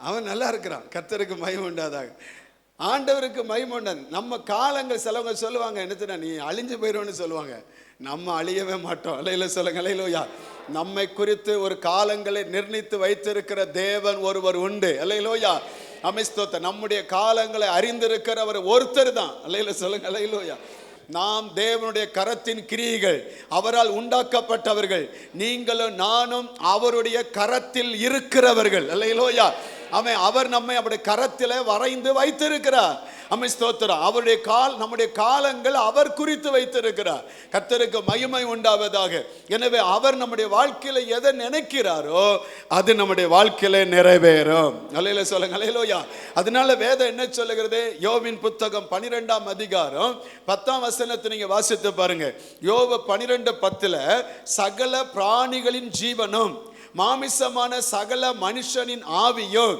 அவன் நல்லா இருக்கிறான். கர்த்தருக்கு மகிமை உண்டாதாக. ஆண்டவருக்கு மகிமை உண்டாது. நம்ம காலங்கள் சிலவங்க சொல்லுவாங்க, என்னத்துனா நீ அழிஞ்சு போயிடுவோன்னு சொல்லுவாங்க. நம்ம அழியவே மாட்டோம். அல்லையில சொல்லுங்க, அல்லையிலோயா. நம்மை குறித்து ஒரு காலங்களை நிர்ணயித்து வைத்திருக்கிற தேவன் ஒருவர் உண்டு. அல்லையிலோயா. அமிஸ்தோத்த நம்முடைய காலங்களை அறிந்திருக்கிறவர் ஒருத்தர் தான். அல்லையில சொல்லுங்க, அல்லையிலோயா. நாம் தேவனுடைய கரத்தின் கிரியைகள், அவரால் உண்டாக்கப்பட்டவர்கள். நீங்களும் நானும் அவருடைய கரத்தில் இருக்கிறவர்கள். அல்லேலூயா. அவர் நம்மை அவருடைய கரத்திலே வரைந்து வைத்திருக்கிறார். ஸ்தோத்திரம். அவருடைய நம்முடைய காலங்கள் அவர் குறித்து வைத்திருக்கிறார். கர்த்தருக்கு மகிமை உண்டாவதாக. எனவே அவர் நம்முடைய வாழ்க்கையில எதை நினைக்கிறாரோ அது நம்முடைய வாழ்க்கையில நிறைவேறும். அல்லேலூயா சொல்லுங்க, அல்லேலூயா. அதனால வேதம் என்ன சொல்லுகிறது? யோபின் புத்தகம் 12ஆம் அதிகாரம் 10ஆம் வசனத்தை நீங்க வாசித்து பாருங்க. யோபு 12:10 சகல பிராணிகளின் ஜீவனும் மாமிசமான சகல மனுஷனின் ஆவியும்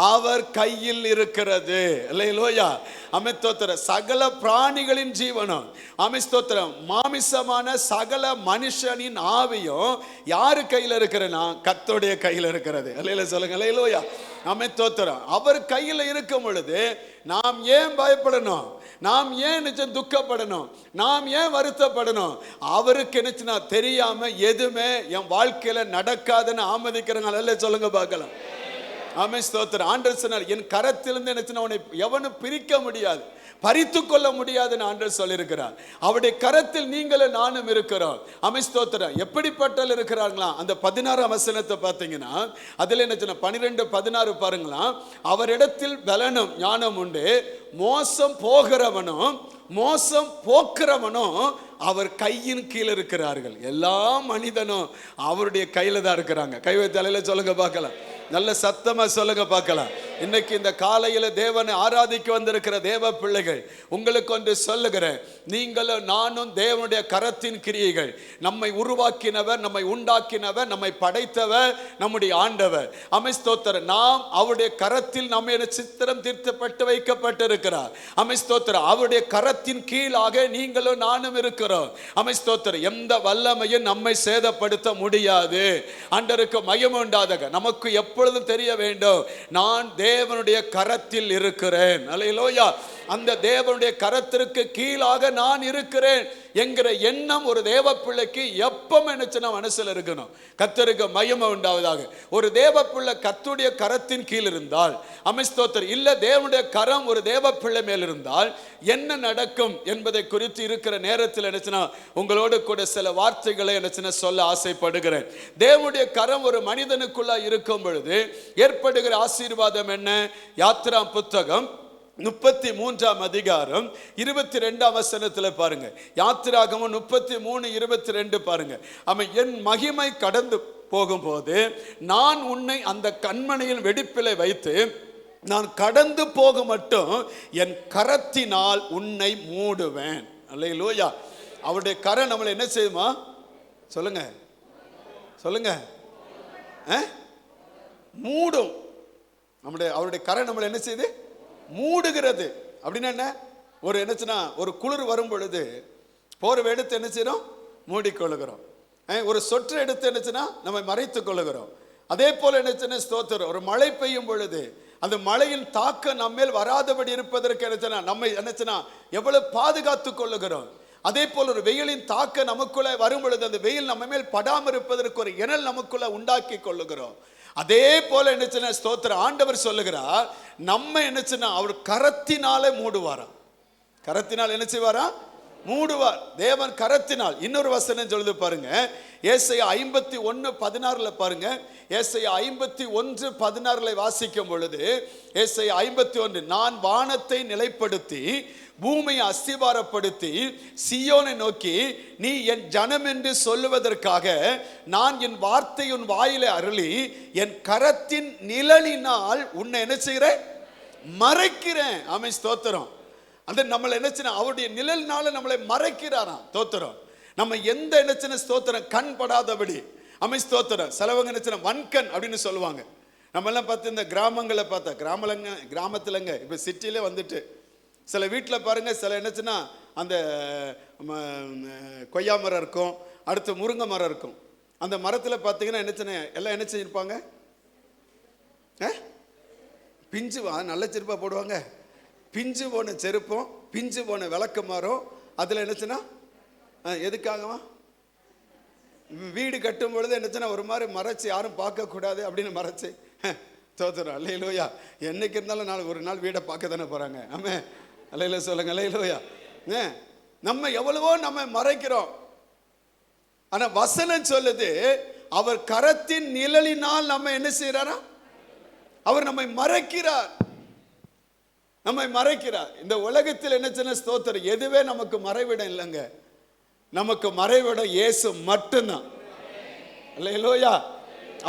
அவர் கையில் இருக்கிறது. அல்லேலூயா. அமிஸ்தோத்திர சகல பிராணிகளின் ஜீவனும், அமிஸ்தோத்திரம் மாமிசமான சகல மனுஷனின் ஆவியும் யாரு கையில் இருக்கிறனா? கர்த்தருடைய கையில் இருக்கிறது. அல்லேலூயா சொல்லுங்க, அல்லேலூயா. அமிஸ்தோத்திரம். அவர் கையில் இருக்கும் பொழுது நாம் ஏன் பயப்படணும்? நாம் ஏன் நிச்சயம் துக்கப்படணும்? நாம் ஏன் வருத்தப்படணும்? அவருக்கு நினைச்சுனா தெரியாம எதுவுமே என் வாழ்க்கையில நடக்காதுன்னு ஆமதிக்கிறாங்க. அல்ல சொல்லுங்க பார்க்கலாம். ஆமென் ஸ்தோத்திரம். ஆண்டவர் சொன்னார், என் கரத்திலிருந்து நினைச்சுனா உன்னை எவனும் பிரிக்க முடியாது, பறித்து கொள்ள முடியாதுன்னு ஆண்டவர் சொல்லியிருக்கிறார். அவருடைய கரத்தில் நீங்களும் நானும் இருக்கிறோம். ஆமென் ஸ்தோத்திரம். எப்படிப்பட்டல் இருக்கிறார்களா? அந்த 16ஆம் வசனத்தை பார்த்தீங்கன்னா அதில் என்ன சொன்ன 12:16 பாருங்களாம். அவரிடத்தில் பலனும் ஞானம் உண்டு, மோசம் போகிறவனும் மோசம் போக்குறவனும் அவர் கையின் கீழே இருக்கிறார்கள். எல்லா மனிதனும் அவருடைய கையில தான் இருக்கிறாங்க. கை வைத்த தலையில சொல்லுங்க பார்க்கலாம். நல்ல சத்தமா சொல்லுங்க பார்க்கலாம். இன்னைக்கு இந்த காலையில தேவனை ஆராதிக்க வந்திருக்கிற தேவ பிள்ளைகள், உங்களுக்கு ஒன்று சொல்லுகிறேன். நீங்களும் நானும் தேவனுடைய கரத்தின் கிரியைகள். நம்மை உருவாக்கினவர், நம்மை உண்டாக்கினவர், நம்மை படைத்தவர் நம்முடைய ஆண்டவர். ஸ்தோத்திரம். நாம் அவருடைய கரத்தில் நம்ம சித்திரம் தீர்த்தப்பட்டு வைக்கப்பட்டிருக்கிறார். ஸ்தோத்திரம். அவருடைய கரத்தின் கீழாக நீங்களும் நானும் இருக்கிறோம். ஸ்தோத்திரம். எந்த வல்லமையும் நம்மை சேதப்படுத்த முடியாது. ஆண்டவருக்கு மகிமை உண்டாதாக. நமக்கு எப்பொழுதும் தெரிய வேண்டும், நான் தேவனுடைய கரத்தில் இருக்கிறேன். அல்லேலூயா. அந்த தேவனுடைய கரத்திற்கு கீழாக நான் இருக்கிறேன் என்கிற எண்ணம் ஒரு தேவ பிள்ளைக்கு எப்பவும் நினைச்சுனா மனசுல இருக்கணும். கர்த்தருக்கு மகிமை உண்டாவதாக. ஒரு தேவ பிள்ளை கர்த்தருடைய கரத்தின் கீழ் இருந்தால், ஸ்தோத்திரம், இல்ல தேவனுடைய கரம் ஒரு தேவ பிள்ளை மேல் இருந்தால் என்ன நடக்கும் என்பதை குறித்து இருக்கிற நேரத்தில் நினைச்சுனா உங்களோடு கூட சில வார்த்தைகளை நினைச்சுனா சொல்ல ஆசைப்படுகிறேன். தேவனுடைய கரம் ஒரு மனிதனுக்குள்ள இருக்கும் பொழுது ஏற்படுகிற ஆசீர்வாதம் என்ன? யாத்திரா புத்தகம் 33ஆம் அதிகாரம் 22ஆம் வசனத்தில் பாருங்க. யாத்திராகமம் 33:22 பாருங்க. அவன் என் மகிமை கடந்து போகும்போது நான் உன்னை அந்த கண்மணியின் வெடிப்பிலை வைத்து நான் கடந்து போக மட்டும் என் கரத்தினால் உன்னை மூடுவேன். அல்லேலூயா. அவருடைய கரம் நம்மளை என்ன செய்யுமா? சொல்லுங்க சொல்லுங்க. மூடும். அவருடைய கரம் நம்மளை என்ன செய்யுது? மூடுகிறது. அப்படின்னா என்ன? ஒரு என்னச்சுன்னா ஒரு குளிர் வரும் பொழுது போர்வை எடுத்து என்ன செய்யறோம்? மூடிக்கொள்ளுகிறோம். ஒரு சொற்று எடுத்து என்னச்சுன்னா நம்ம மறைத்து கொள்ளுகிறோம். அதே போல என்னச்சுன்னா ஸ்தோத்திரம், ஒரு மழை பெய்யும் பொழுது அந்த மழையின் தாக்கம் நம்ம மேல் வராதபடி இருப்பதற்கு என்னச்சுன்னா நம்ம என்னச்சுன்னா எவ்வளவு பாதுகாத்து கொள்ளுகிறோம். அதே போல ஒரு வெயிலின் தாக்கம் நமக்குள்ள வரும் பொழுது அந்த வெயில் நம்ம மேல் படாமல் இருப்பதற்கு ஒரு இணல் நமக்குள்ள உண்டாக்கி கொள்ளுகிறோம். அதே போல என்னச்சுன்னா ஸ்தோத்திரம், ஆண்டவர் சொல்லுகிறார், நம்ம என்னச்சுன்னா அவர் கரத்தினாலே மூடுவாராம். கரத்தினால் என்ன செய்வாரா? மூடுவார். தேவன் கரத்தினால். இன்னொரு வசனம் சொல்லுது பாருங்க, ஏசாயா 51:16 பாருங்க. ஏசாயா 51:16 வாசிக்கும் பொழுது, ஏசாயா 51, நான் வானத்தை நிலைப்படுத்தி பூமியை அஸ்திபாரப்படுத்தி சீயோனை நோக்கி நீ என் ஜனம் என்று சொல்லுவதற்காக நான் என் வார்த்தை உன் வாயிலே அருளி என் கரத்தின் நிழலினால் உன்னை என்ன செய்கிறேன்? மறைக்கிறேன். ஆமென், ஸ்தோத்திரம். அந்த நம்மளை என்னச்சுன்னா அவருடைய நிழலினால நம்மளை மறைக்கிறாராம். ஸ்தோத்திரம். நம்ம எந்த என்னச்சுன்னா ஸ்தோத்திரம் கண் படாதபடி. ஆமென், ஸ்தோத்திரம். சிலவங்க என்னச்சுன்னா வன்கண் அப்படின்னு சொல்லுவாங்க. நம்ம எல்லாம் பார்த்து இந்த கிராமங்களை பார்த்தா கிராமத்துலங்க இப்போ சிட்டிலே வந்துட்டு சில வீட்டில் பாருங்க, சில என்னச்சுன்னா அந்த கொய்யா மரம் இருக்கும், அடுத்து முருங்கை மரம் இருக்கும். அந்த மரத்தில் பார்த்தீங்கன்னா என்னச்சுன்னா எல்லாம் என்ன செஞ்சிருப்பாங்க? பிஞ்சு நல்ல செருப்பாக போடுவாங்க. பிஞ்சு போன செருப்பும் பிஞ்சு போன விளக்கு மரம் அதில் என்னச்சுன்னா எதுக்காகவா? வீடு கட்டும் பொழுது என்னச்சுன்னா ஒரு மாதிரி மறைச்சு யாரும் பார்க்கக்கூடாது அப்படின்னு மறைச்சு தோத்துறோம். அல்லேலூயா. என்னைக்கு இருந்தாலும் ஒரு நாள் வீடை பார்க்க தானே போகிறாங்க. ஆமே, அல்லேலூயா சொல்லுங்க. அல்லேலூயா. நம்ம எவ்வளவோ நம்ம மறைக்கிறோம். ஆனால் வசனம் சொல்லுது அவர் கரத்தின் நிழலினால் நம்ம என்ன செய்யறாரா? அவர் நம்மை மறைக்கிறார். நம்மை மறைக்கிறார். இந்த உலகத்தில் என்ன சின்ன ஸ்தோத்திரம், எதுவே நமக்கு மறைவிடம் இல்லைங்க. நமக்கு மறைவிடம் இயேசு மட்டும்தான். அல்லேலூயா.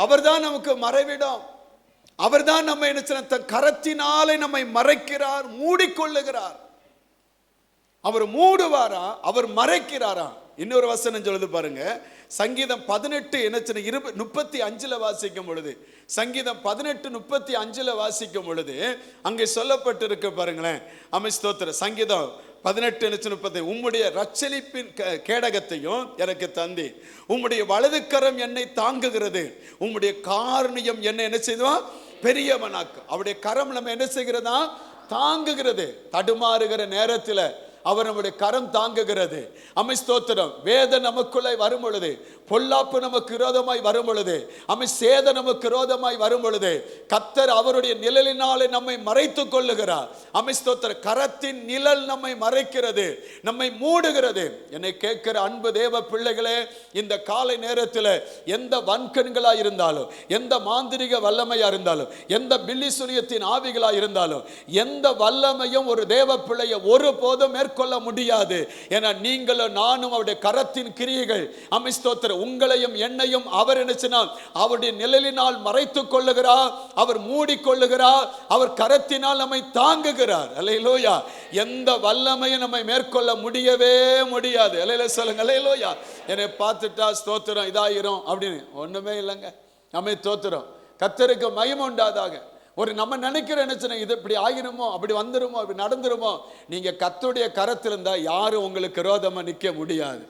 அவர்தான் நமக்கு மறைவிடம். அவர்தான் நம்ம என்ன தன் கரத்தினாலே நம்மை மறைக்கிறார், மூடிக்கொள்ளுகிறார். அவர் மூடுவாரா? அவர் மறைக்கிறாரா? இன்னொரு வசனம் சொல்லுது பாருங்க, சங்கீதம் 18:35 வாசிக்கும் பொழுது, சங்கீதம் 18:35 வாசிக்கும் பொழுது அங்கே சொல்லப்பட்டிருக்க பாருங்களேன். ஆமென், ஸ்தோத்திரம். சங்கீதம் 18:30, உம்முடைய ரட்சணிப்பின் கேடகத்தையும் எனக்கு தந்தி, உம்முடைய வலதுக்கரம் என்னை தாங்குகிறது, உம்முடைய காருண்யம் என்னை என்ன செய்தா பெரியவனாக்கு. அவருடைய கரம் நம்ம என்ன செய்கிறதா? தாங்குகிறது. தடுமாறுகிற நேரத்தில் அவர் நம்முடைய கரம் தாங்குகிறது. ஆமென், ஸ்தோத்திரம். வேதனை நமக்குள்ளே வரும் பொழுது, பொல்லாப்பு நமக்கு விரோதமாய் வரும் பொழுது, ஆமென், சேதம் நமக்கு விரோதமாய் வரும் பொழுது கர்த்தர் அவருடைய நிழலினாலே நம்மை மறைத்துக் கொள்ளுகிறார். ஆமென், ஸ்தோத்திரம். கரத்தின் நிழல் நம்மை மறைக்கிறது, நம்மை மூடுகிறது. என்னை கேட்கிற அன்பு தேவ பிள்ளைகளே, இந்த காலை நேரத்தில் எந்த வன்கண்களா இருந்தாலும், எந்த மாந்திரிக வல்லமையா இருந்தாலும், எந்த பில்லி சுனியத்தின் ஆவிகளா இருந்தாலும், எந்த வல்லமையும் ஒரு தேவ பிள்ளையை ஒருபோதும் மேற்கொள்ள முடியாது. ஏன்னா நீங்களும் நானும் அவருடைய கரத்தின் கிரியைகள். ஆமென் ஸ்தோத்திரம். உங்களையும் என்னையும் அவர் என்னச்சினால் அவருடைய நிழலினால் மறைத்துக் கொள்ளுகிறார், அவர் மூடிக்கொள்ளுகிறார், அவர் கரத்தினால் நம்மை தாங்குகிறார். அல்லேலூயா. எந்த வல்லமையும் நம்மை மேற்கொள்ள முடியவே முடியாது. அல்லேலூயா சொல்லுங்க. அல்லேலூயா. என்னை பார்த்துட்டா ஸ்தோத்திரம் இதாயிரும் அப்படின்னு ஒண்ணுமே இல்லைங்க. நம்மை ஸ்தோத்திரம். கர்த்தருக்கு மகிமை உண்டாதாக. ஒரு நம்ம நினைக்கிற நினைச்சன இது இப்படி ஆகிருமோ, அப்படி வந்துருமோ, அப்படி நடந்துருமோ. நீங்க கர்த்தருடைய கரத்தில் இருந்தா யாரும் உங்களுக்கு விரோதமா நிற்க முடியாது.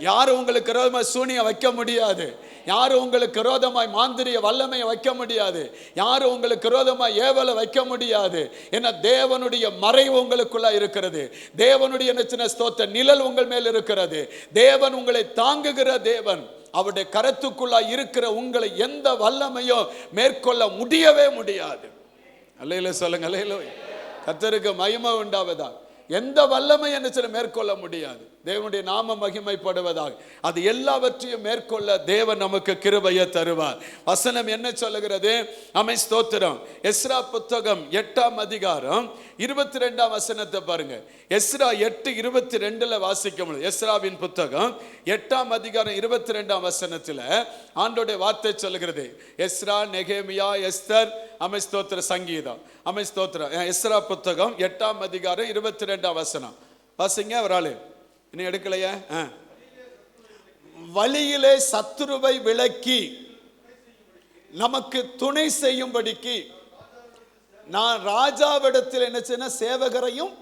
யாரும் உங்களுக்கு விரோதமாய் சூனியம் வைக்க முடியாது. யாரும் உங்களுக்கு விரோதமாய் மாந்திரிய வல்லமையை வைக்க முடியாது. யாரும் உங்களுக்கு விரோதமாய் ஏவலை வைக்க முடியாது. ஏன்னா தேவனுடைய மறைவு உங்களுக்குள்ள இருக்கிறது. தேவனுடைய நிச்சன ஸ்தோத்திர நிழல் உங்கள் மேல் இருக்கிறது. தேவன் உங்களை தாங்குகிற தேவன். அவருடைய கரத்துக்குள்ளா இருக்கிற உங்களை எந்த வல்லமையோ மேற்கொள்ள முடியவே முடியாது. அல்லேலூயா சொல்லுங்க. அல்லேலூயா. கர்த்தருக்கு மகிமை உண்டாவதா. எந்த வல்லமை என்ன மேற்கொள்ள முடியாது. தேவனுடைய நாம மகிமைப்படுவதாக. அது எல்லாவற்றையும் மேற்கொள்ள தேவன் நமக்கு கிருபையை தருவார். வசனம் என்ன சொல்லுகிறது? ஆமென் ஸ்தோத்திரம். எஸ்ரா புத்தகம் 8ஆம் அதிகாரம் 22ஆம் வசனத்தை பாருங்க. எஸ்ரா 8:22 வாசிக்க முடியும். எஸ்ராவின் புத்தகம் 8ஆம் அதிகாரம் 22ஆம் வசனத்தில் ஆண்டோடைய வார்த்தை சொல்லுகிறது. எஸ்ரா, நெகேமியா, எஸ்தர், ஆமென் ஸ்தோத்திர, சங்கீதம். ஆமென் ஸ்தோத்திரம். எஸ்ரா புத்தகம் 8ஆம் அதிகாரம் 22ஆம் வசனம் வாசிங்க. ஒரு ஆளு இன்னும் எடுக்கலையா? வழியிலே சத்துருவை விலக்கி நமக்கு துணை செய்யும்படிக்கு நான் ராஜாவிடத்தில் என்ன செய்ய சேவகரையும்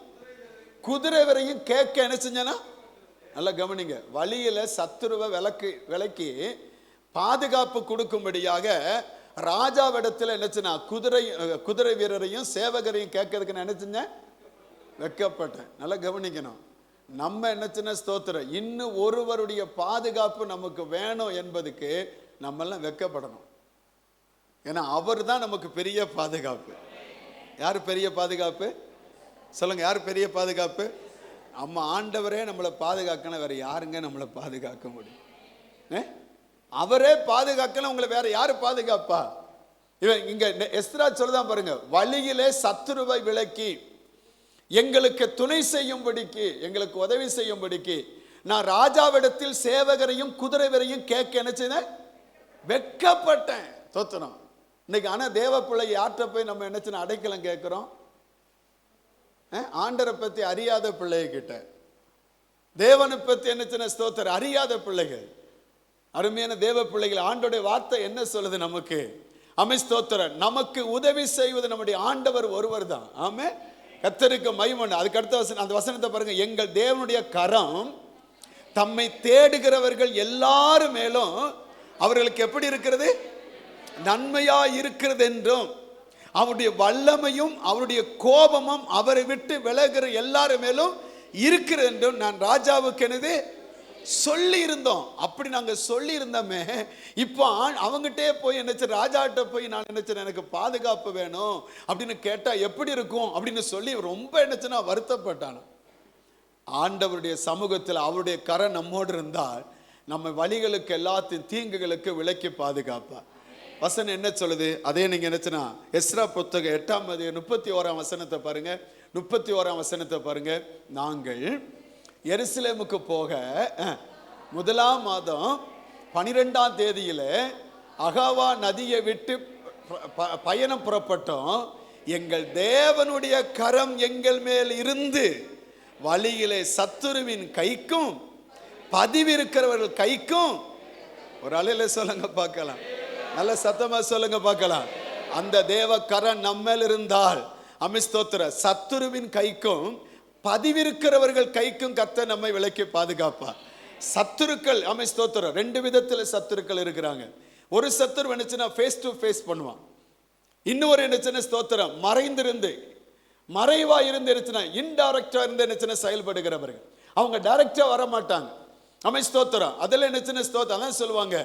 குதிரைவரையும் கேட்க என்ன செஞ்சேன்னா, நல்லா கவனிங்க. வழியில சத்துருவை விலக்கி பாதுகாப்பு கொடுக்கும்படியாக ராஜாவிடத்தில் என்ன செஞ்சா குதிரை வீரரையும் சேவகரையும் கேட்கறதுக்கு நான் என்ன செஞ்சேன்? வெட்கப்பட்டேன். நல்லா கவனிக்கணும். நம்ம என்ன சின்ன ஸ்தோத்திரம், இன்னும் ஒருவருடைய பாதுகாப்பு நமக்கு வேணும் என்பதுக்கு நம்ம எல்லாம் வெட்கப்படணும். ஏன்னா அவர் தான் நமக்கு பெரிய பாதுகாப்பு. யார் பெரிய பாதுகாப்பு சொல்லுங்க? யார் பெரிய பாதுகாப்பு? நம்ம ஆண்டவரே நம்மளை பாதுகாக்கணும். வேற யாருங்க நம்மளை பாதுகாக்க முடியும்? அவரே பாதுகாக்கணும். உங்களை வேற யாரு பாதுகாப்பா? இவன் இங்க எஸ்ரா சொல்லுதான் பாருங்க. வழியிலே சத்துருவை விலக்கி எங்களுக்கு துணை செய்யும்படிக்கு, எங்களுக்கு உதவி செய்யும்படிக்கு நான் ராஜாவிடத்தில் சேவகரையும் குதிரைவரையும் கேட்க என்ன செய்தேன்? வெட்கப்பட்டேன். தோத்தனம். இன்னைக்கு ஆனா தேவ பிள்ளை யார்கிட்ட போய் நம்ம என்ன செய்ய அடைக்கலம் கேட்கிறோம்? ஆண்டரை பத்தி அறியாத பிள்ளைகிட்ட, தேவனை பத்தி என்ன செய்ய ஸ்தோத்திரம் அறியாத பிள்ளைகள், அருமையான தேவ பிள்ளைகள். ஆண்டோடைய வார்த்தை என்ன சொல்லுது நமக்கு? ஆமென் ஸ்தோத்திரம். நமக்கு உதவி செய்வது நம்முடைய ஆண்டவர் ஒருவர் தான். ஆமென். கர்த்தருக்கு மகிமை. அதுக்கு அடுத்த அந்த வசனத்தை பாருங்க. எங்கள் தேவனுடைய கரம் தம்மை தேடுகிறவர்கள் எல்லாரும் மேலும் அவர்களுக்கு எப்படி இருக்கிறது? நன்மையா இருக்கிறது என்றும் அவருடைய வல்லமையும் அவருடைய கோபமும் அவரை விட்டு விலகிற எல்லாரும் மேலும் இருக்கிறது என்றும் நான் ராஜாவுக்கு என்னது சொல்லி இருந்தோம். அப்படி நாங்க சொல்லி இருந்தோமே, இப்போ அவங்ககிட்டே போய் என்னச்சு ராஜாட்ட போய் நான் நினைச்சேன் எனக்கு பாதுகாப்பு வேணும் அப்படின்னு கேட்டா எப்படி இருக்கும் அப்படின்னு சொல்லி ரொம்ப என்னச்சுன்னா வருத்தப்பட்டான். ஆண்டவருடைய சமூகத்தில் அவருடைய கரம் நம்மோடு இருந்தால் நம்ம வழிகளுக்கு எல்லாத்தையும் தீங்குகளுக்கு விலக்கி பாதுகாப்பார். வசனம் என்ன சொல்லுது? அதே நீங்க நினைச்சுனா எஸ்ரா புத்தகம் 8ஆம் அதிகாரம் 31ஆம் வசனத்தை பாருங்க. 31ஆம் வசனத்தை பாருங்க. நாங்கள் எருசலேமுக்கு போக 1ஆம் மாதம் 12ஆம் தேதியில அகாவா நதியை விட்டு பயணம் புறப்பட்டோம். எங்கள் தேவனுடைய கரம் எங்கள் மேல் இருந்து வழியிலே சத்துருவின் கைக்கும் பதிவிருக்கிறவர்கள் கைக்கும், ஒரு அலையில சொல்லுங்க பார்க்கலாம், நல்ல சத்தமா சொல்லுங்க பார்க்கலாம். அந்த தேவ கரம் நம்ம இருந்தால் அமிஸ்தோத்திர சத்துருவின் கைக்கும் பதிவிருக்கிறவர்கள் கைக்கும் கர்த்தர் நம்மை விலக்கி பாதுகாப்பார். சத்துருக்கள் அமிஸ்தோத்திரம் 2 விதத்தில் சத்துருக்கள் இருக்கிறாங்க. ஒரு சத்துரு என்னச்சுன்னா ஃபேஸ் டு ஃபேஸ் பண்ணுவான். இன்னொரு என்னச்சுன்னா ஸ்தோத்திரம் மறைந்திருந்து மறைவா இருந்து இருந்துச்சுன்னா இன்டைரக்டா இருந்து என்னச்சுன்னா செயல்படுகிறவர்கள். அவங்க டைரக்டா வர மாட்டாங்க. அமை ஸ்தோத்திரம் அதில் என்னச்சுன்னா ஸ்தோத்திரம் அதான் சொல்லுவாங்க.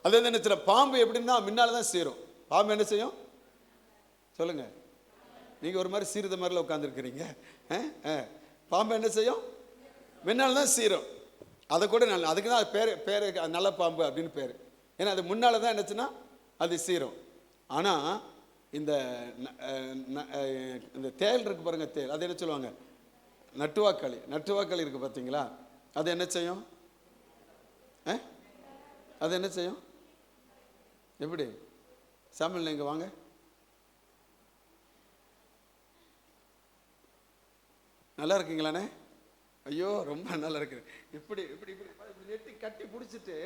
அது வந்து என்ன பாம்பு எப்படின்னா முன்னால தான் சீரும். பாம்பு என்ன செய்யும் சொல்லுங்க? நீங்க ஒரு மாதிரி சீருத மாதிரில உட்காந்துருக்கிறீங்க. பாம்பு என்ன செய்யும்? முன்னால தான் சீரும். அதை கூட நல்ல, அதுக்கு தான் பேரு நல்ல பாம்பு அப்படின்னு பேரு. ஏன்னா அது முன்னால தான் என்னச்சுன்னா அது சீரும். ஆனா இந்த தேல் இருக்கு பாருங்க, தேல் அது என்ன சொல்லுவாங்க? நட்டுவாக்களி இருக்கு பார்த்தீங்களா? அது என்ன செய்யும்? அது என்ன செய்யும்? எப்படி சாமியல் நீங்க வாங்க. நல்லா இருக்கீங்களாண்ணே? ஐயோ ரொம்ப நல்லா இருக்கு. இப்படி இப்படி இப்படி நெட்டி கட்டி பிடிச்சிட்டு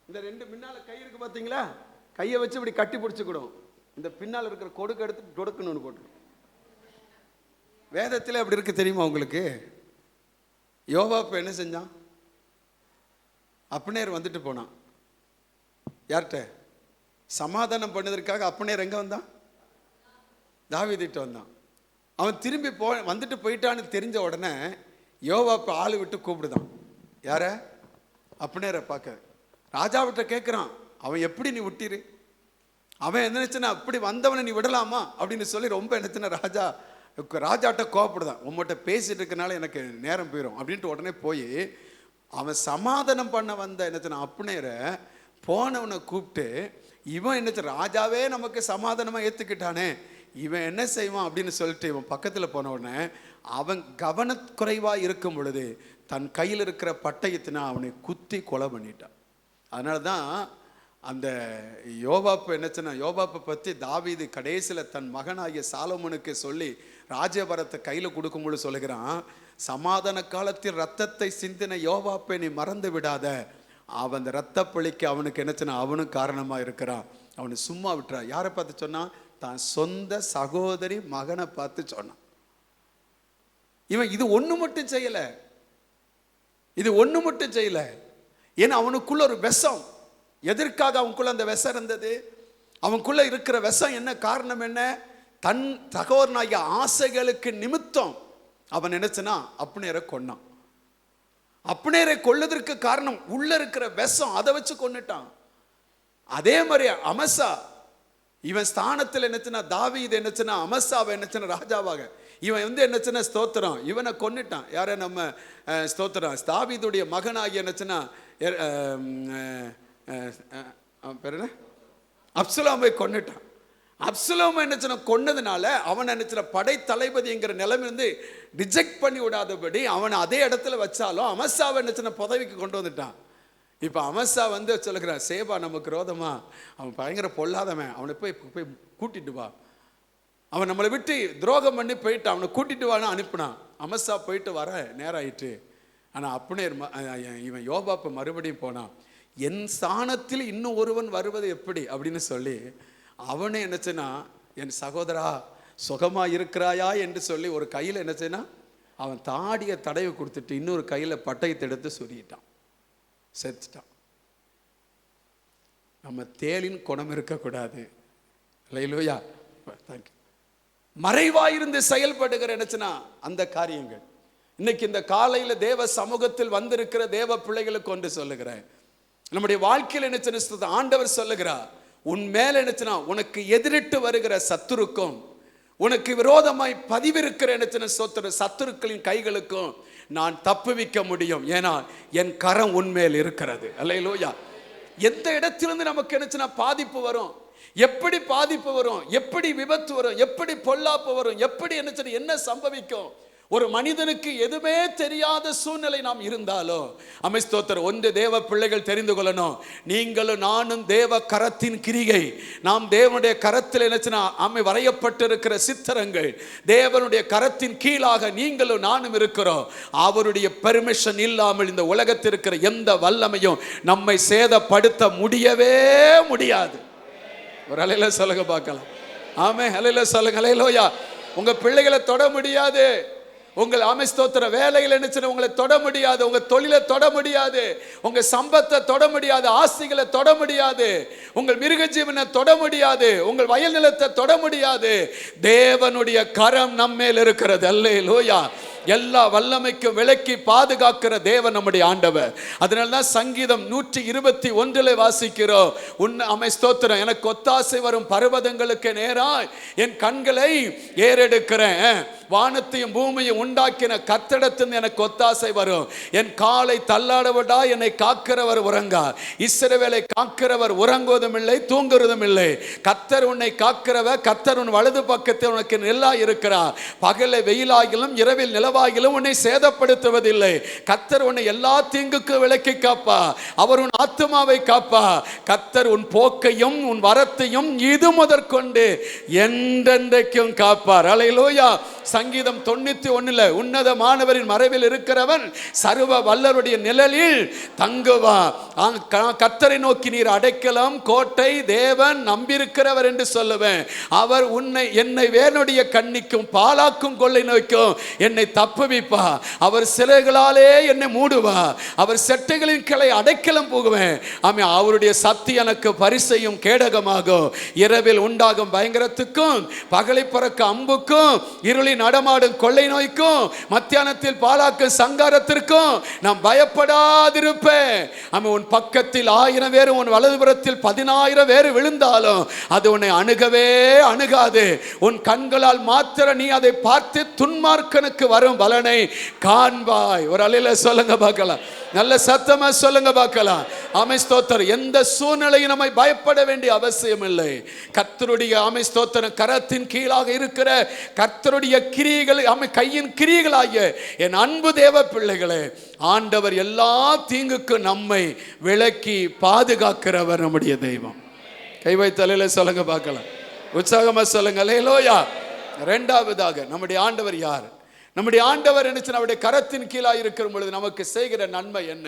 இந்த ரெண்டு முன்னால கை இருக்கு பார்த்தீங்களா? கையை வச்சு இப்படி கட்டி பிடிச்சிக்கிடும். இந்த பின்னால் இருக்கிற கொடுக்க எடுத்து கொடுக்கணும்னு போட்டு. வேதத்தில் அப்படி இருக்கு தெரியுமா உங்களுக்கு? யோவாப் என்ன செஞ்சான்? அப்னேர் வந்துட்டு போனான். யார்கிட்ட? சமாதானம் பண்ணதற்காக அப்னேர் எங்க வந்தான்? தாவீதுகிட்ட வந்தான். அவன் திரும்பி வந்துட்டு போயிட்டான்னு தெரிஞ்ச உடனே யோவாப் ஆளு விட்டு கூப்பிடுதான். யார? அப்னேரை பார்க்க. ராஜாவிட்ட கேட்குறான், அவன் எப்படி நீ விட்டிரு? அவன் என்னச்சுன்னா அப்படி வந்தவனை நீ விடலாமா அப்படின்னு சொல்லி ரொம்ப என்னச்சுன்னா ராஜாட்ட கோவப்படுதான். உங்கள்கிட்ட பேசிட்டு இருக்கனால எனக்கு நேரம் போயிடும் அப்படின்ட்டு உடனே போய் அவன் சமாதானம் பண்ண வந்த என்னச்சுன்னா அப்னேரை போனவனை கூப்பிட்டு, இவன் என்னச்சு ராஜாவே நமக்கு சமாதானமாக ஏற்றுக்கிட்டானே, இவன் என்ன செய்வான் அப்படின்னு சொல்லிட்டு இவன் பக்கத்தில் போன உடனே அவன் கவனக்குறைவாக இருக்கும் பொழுது தன் கையில் இருக்கிற பட்டயத்தினா அவனை குத்தி கொலை பண்ணிட்டான். அதனால தான் அந்த யோவாப்பு என்னச்சுன்னா யோவாப்பை பற்றி தாவீது கடைசியில் தன் மகனாகிய சாலோமோனுக்கு சொல்லி ராஜ்யபாரத்தை கையில் கொடுக்கும்போது சொல்லுகிறான், சமாதான காலத்தில் ரத்தத்தை சிந்தின யோவாப்பை நீ மறந்து விடாத, அவன் அந்த ரத்த பழிக்கு அவனுக்கு என்னச்சுன்னா அவனும் காரணமாக இருக்கிறான். அவனை சும்மா விட்டுறா. யாரை பார்த்து சொன்னான்? தான் சொந்த சகோதரி மகனை பார்த்து சொன்னான். இவன் இது ஒன்று மட்டும் செய்யலை, ஏன்னா அவனுக்குள்ள ஒரு விஷம். எதற்காக அவனுக்குள்ள அந்த விஷம் இருந்தது? அவனுக்குள்ள இருக்கிற விஷம் என்ன காரணம்? என்ன? தன் சகோதரனாகிய ஆசைகளுக்கு நிமித்தம் அவன் நினைச்சனா அப்னேரை கொன்னான். அப்னேரை கொல்லதற்கு காரணம் உள்ள இருக்கிற விஷம், அதை வச்சு கொன்னுட்டான். அதே மாதிரி அமசா இவன் ஸ்தானத்தில் என்னச்சுன்னா தாவீது என்னச்சுன்னா அமசாவை என்னச்சுன்னா ராஜாவாக இவன் என்னச்சுன்னா ஸ்தோத்திரம் இவனை கொன்னுட்டான். யார? நம்ம ஸ்தோத்திரம் தாவீதுடைய மகனாகிய என்னச்சுன்னா பேர் என்ன? அப்சலோமை கொன்னுட்டான். அப்சலோமை என்னச்சுன்னா கொன்னதுனால அவன் என்னச்சுன்னா படை தளபதிங்கிற நிலைமை ரிஜெக்ட் பண்ணி விடாதபடி அவனை அதே இடத்துல வச்சாலும் அமசாவை என்னச்சுன்னா பதவிக்கு கொண்டு வந்துட்டான். இப்போ அமசா சொல்லுகிறான், சேபா நமக்கு ரோதமா, அவன் பயங்கர பொல்லாதவன், அவனை போய் கூட்டிட்டு வா, அவன் நம்மளை விட்டு துரோகம் பண்ணி போயிட்டான், அவனை கூட்டிட்டு வான்னு அனுப்பினான். அமசா போயிட்டு வர நேரம் ஆயிட்டு. ஆனால் அப்னேர் இவன் யோவாப்பு மறுபடியும் போனான். என் ஸ்தானத்தில் இன்னும் ஒருவன் வருவது எப்படி அப்படின்னு சொல்லி அவனே என்னச்சுன்னா, என் சகோதரா சுகமா இருக்கிறாயா என்று சொல்லி ஒரு கையில் என்னச்சுன்னா அவன் தாடியை தடவை கொடுத்துட்டு இன்னொரு கையில் பட்டயத்தை எடுத்து சொருகிட்டான், செத்துட்டான். நம்ம தேளின் குணம் இருக்கக்கூடாது. அல்லேலூயா. தேங்க்யூ. மறைவாயிருந்து செயல்படுகிற என்னச்சுன்னா அந்த காரியங்கள் இன்னைக்கு இந்த காலையில் தேவ சமூகத்தில் வந்திருக்கிற தேவ பிள்ளைகளுக்கு ஒன்று சொல்லுகிறேன். நம்முடைய வாழ்க்கையில் என்னச்சுன்னா ஆண்டவர் சொல்லுகிறார், உன் மேல என்னச்சுன்னா உனக்கு எதிரிட்டு வருகிற சத்துருக்கும் உனக்கு விரோதமாய் பதிவிருக்கிற என்னச்சுன்னா சத்துருக்களின் கைகளுக்கும் நான் தப்புவிக்க முடியும், ஏன்னா என் கரம் உன்மேல் இருக்கிறது. அல்லேலூயா. எந்த இடத்திலிருந்து நமக்கு என்னச்சுன்னா பாதிப்பு வரும், எப்படி பாதிப்பு வரும், எப்படி விபத்து வரும், எப்படி பொல்லாப்பு வரும், எப்படி என்னச்சுன்னா என்ன சம்பவிக்கும், ஒரு மனிதனுக்கு எதுவுமே தெரியாத சூழ்நிலை நாம் இருந்தாலும் ஸ்தோத்திரம் ஒன்று தேவ பிள்ளைகள் தெரிந்து கொள்ளணும், நீங்களும் நானும் தேவ கரத்தின் கிரிகை. நாம் தேவனுடைய கரத்தில் என்னச்சுன்னா வரையப்பட்டிருக்கிற சித்திரங்கள், தேவனுடைய கரத்தின் கீழாக நீங்களும் நானும் இருக்கிறோம். அவருடைய பெர்மிஷன் இல்லாமல் இந்த உலகத்தில் இருக்கிற எந்த வல்லமையும் நம்மை சேதப்படுத்த முடியவே முடியாது. ஒரு அலையில சொல்லுங்க பார்க்கலாம். ஆமே, அலையில சொல்லுங்க. அலையிலோயா. உங்க பிள்ளைகளை தொட முடியாது, உங்கள் ஸ்தோத்திர வேலையில் என்னச்சுன்னா உங்களை தொட முடியாது, உங்க தொழிலை தொட முடியாது, உங்க சம்பத்தை தொட முடியாது, ஆஸ்திகளை தொட முடியாது, உங்கள் மிருக ஜீவனை தொட முடியாது, உங்கள் வயல் நிலத்தை தொட முடியாது. தேவனுடைய கரம் நம்மேல் இருக்கிறது. அல்லேலூயா. எல்லா வல்லமைக்கும் விலக்கி பாதுகாக்கிற தேவன் நம்முடைய ஆண்டவர். அதனால்தான் சங்கீதம் 121 வாசிக்கிறோம், ஸ்தோத்திரம் எனக்கு ஒத்தாசை வரும் பர்வதங்களுக்கு நேராய் என் கண்களை ஏறெடுக்கிறேன், வானத்தையும் பூமியை உண்டாக்கின கர்த்தரிடத்திலிருந்து எனக்கு ஒத்தாசை வரும், என் காலை தள்ளாடவிடா என்னை காக்கிறவர் உறங்கார். இஸ்ரவேலை காக்கிறவர் உறங்குவதும் இல்லை தூங்குவதும் இல்லை. கர்த்தர் உன்னை காக்கிறவர், கர்த்தர் உன் வலது பக்கத்தில் உனக்கு நிழலாய் இருக்கிறார். பகலை வெயிலாகிலும் இரவில் நில எல்லவாயிலும் உன்னை சேதப்படுத்துவதில்லை. கர்த்தர் உன்னை எல்லா தீங்குக்கு விலக்கி காப்பா. அவர் உன் ஆத்துமாவை காப்பா. கர்த்தர் உன் போக்கையும் உன் வரத்தையும் இது முதற்கொண்டு என்றென்றைக்கும் காப்பார். அல்லேலூயா. சங்கீதம் 91 உன்னதமானவரின் மறைவில் இருக்கிறவன் சர்வ வல்லவருடைய நிழலில் தங்குவா. கர்த்தரை நோக்கி நீர் அடைக்கலம் கோட்டை தேவன் நம்பியிருக்கிறவர் என்று சொல்லுவேன். அவர் என்னை வேனுடைய கண்ணிக்கும் பாலாக்கும் கொள்ளை நோய்க்கும் என்னை தப்புவிப்பா. அவர் சிலைகளாலே என்னை மூடுவா. அவர் செட்டைகளின் கிளை அடைக்கலம் போகுவேன். ஆமே, அவருடைய சக்தி எனக்கு பரிசையும் கேடகமாகும். இரவில் உண்டாகும் பயங்கரத்துக்கும் பகலை பறக்க அம்புக்கும் இருளின் நடமாடும் கொள்ளை நோய்க்கும் மத்தியானத்தில் பாலாக்கும் சங்காரத்திற்கும் நான் பயப்படாதிருப்பேன். ஆமே, உன் பக்கத்தில் 1000 பேர் உன் வலதுபுறத்தில் 10,000 பேர் விழுந்தாலும் அது உன்னை அணுகவே அணுகாது. உன் கண்களால் மாத்திர நீ அதை பார்த்து துன்மார்க்கனுக்கு வரும் பலனை காண்பாய். ஒரு அலையில சொல்லுங்க பார்க்கலாம். நல்ல சத்தமா சொல்லுங்க பார்க்கலாம். ஆமை ஸ்தோத்திரம். எந்த சூழ்நிலையும் நம்மை பயப்பட வேண்டிய அவசியம் இல்லை. கர்த்தருடைய ஆமை ஸ்தோத்திரம் கரத்தின் கீழாக இருக்கிற கர்த்தருடைய கிரியைகள், ஆமை கையின் கிரியைகளாகிய என் அன்பு தேவ பிள்ளைகளே, ஆண்டவர் எல்லா தீங்குக்கும் நம்மை விலக்கி பாதுகாக்கிறவர் நம்முடைய தெய்வம். கை வைத்தலையில சொல்லுங்க பார்க்கலாம். உற்சாகமா சொல்லுங்க அல்லேலூயா. இரண்டாவதாக நம்முடைய ஆண்டவர் யார்? நம்முடைய ஆண்டவர் என்னச்சு அவருடைய கரத்தின் கீழாக இருக்கிற பொழுது நமக்கு செய்கிற நன்மை என்ன?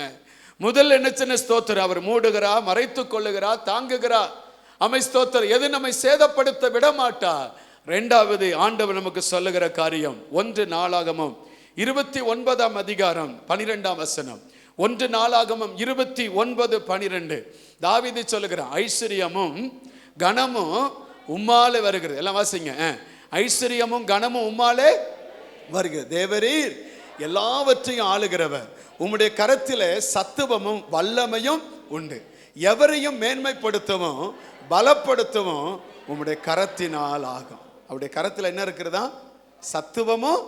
முதல் என்னச்சுன்னு ஸ்தோத்திரம். அவர் மூடுகிறா, மறைத்துக் கொள்ளுகிறா, தாங்குகிறா. அமை ஸ்தோத்திரம். எது நம்மை சேதப்படுத்த விட மாட்டா. இரண்டாவது ஆண்டவர் நமக்கு சொல்லுகிற காரியம் 1 நாளாகமம் 29ஆம் அதிகாரம் 12ஆம் வசனம். 1 நாளாகமம் 29:12 தாவீது சொல்லுகிறான், ஐஸ்வர்யமும் கனமும் உம்மாலே வருகிறது. எல்லாம் வாசிங்க. ஐஸ்வர்யமும் கனமும் உம்மாலே வருகிறது. தேவரீர் எல்லாவற்றையும் ஆளுகிறவர். உம்முடைய கரத்திலே சத்துவமும் வல்லமையும் உண்டு. எவரையும் மேன்மைப்படுத்தவும் பலப்படுத்தவும் உம்முடைய கரத்தினால் ஆகும். அவருடைய கரத்தில் என்ன இருக்கிறதா? சத்துவமும்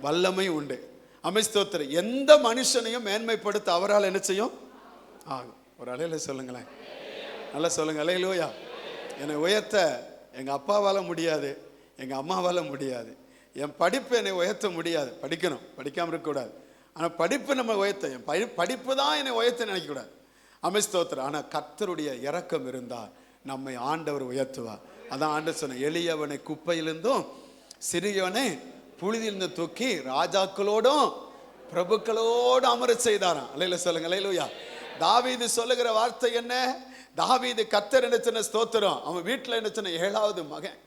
வல்லமையும் உண்டு. அமிஸ்தோத்திரம். எந்த மனுஷனையும் மேன்மைப்படுத்த அவரால் என்ன செய்யும்? ஆகும். ஒரு அலையில சொல்லுங்களேன். நல்லா சொல்லுங்க. அல்லேலூயா. என்னை உயர்த்த எங்கள் அப்பாவால் முடியாது, எங்கள் அம்மாவால் முடியாது. என் படிப்பு என்னை உயர்த்த முடியாது. படிக்கணும், படிக்காமல் இருக்கக்கூடாது. ஆனால் படிப்பு நம்ம உயர்த்த, என் படிப்பு தான் என்னை உயர்த்த நினைக்கக்கூடாது. அமிஸ்தோத்திரம். ஆனால் கர்த்தருடைய இரக்கம் இருந்தால் நம்மை ஆண்டவர் உயர்த்துவார். அதான் ஆண்டவர் சொன்ன, எளியவனை குப்பையிலிருந்தும் சிறியவனை புழுதியிலிருந்து தூக்கி ராஜாக்களோடும் பிரபுக்களோடும் அமர செய்தாராம். அல்லேலூயா சொல்லுங்க. அல்லேலூயா. தாவீது சொல்லுகிற வார்த்தை என்ன? தாவீது கர்த்தர் என்ன ஸ்தோத்திரம். அவன் வீட்டில் என்ன 7வது மகன்.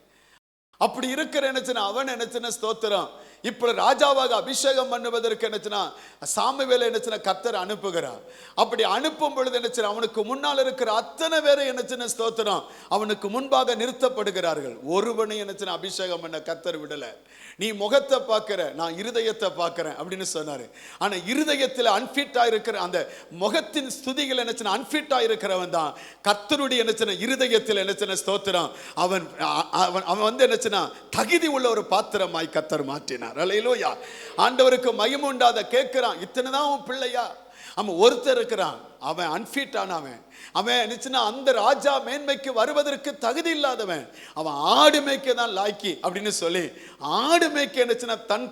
அப்படி இருக்கிற என்ன அவன் என்ன ஸ்தோத்திரம். இப்ப ராஜாவாக அபிஷேகம் பண்ணுவதற்கு என்ன சாமுவேலை என்ன கர்த்தர் அனுப்புகிறார். அப்படி அனுப்பும் பொழுது என்ன அவனுக்கு முன்னால் இருக்கிற அத்தனை பேரை என்ன ஸ்தோத்திரம் அவனுக்கு முன்பாக நிறுத்தப்படுகிறார்கள். ஒருவனை என்ன அபிஷேகம் பண்ண கர்த்தர் விடல. நீ முகத்தை பார்க்கிற, நான் இருதயத்தை பார்க்கிறேன் அப்படின்னு சொன்னாரு. ஆனா இருதயத்தில் அன்பிட்டா இருக்கிற அந்த முகத்தின் ஸ்துதிகள் என்ன அன்பிட்டா இருக்கிறவன் தான் கர்த்தருடைய என்ன இருதயத்தில் என்ன ஸ்தோத்திரம் அவன் அவன் வந்து என்ன தகுதி உள்ள ஒரு பாத்திரமாய் கர்த்தர் மாற்றினார். அல்லேலூயா. ஆண்டவருக்கு மகிமை உண்டாத கேட்கிறான். இத்தனைதான் அவன் பிள்ளையா? அவன் ஒருத்தர் இருக்கிறான், அவன் அன்ஃபிட் ஆனவன். அவன் நிச்சயம் அந்த ராஜா மேன்மைக்கு வருவதற்கு தகுதி இல்லாதவன். அவன் ஆடு மேய்க்க தான் லாய்க்கி அப்படின்னு சொல்லி ஆடு மேய்க்க நிச்சயம் தன்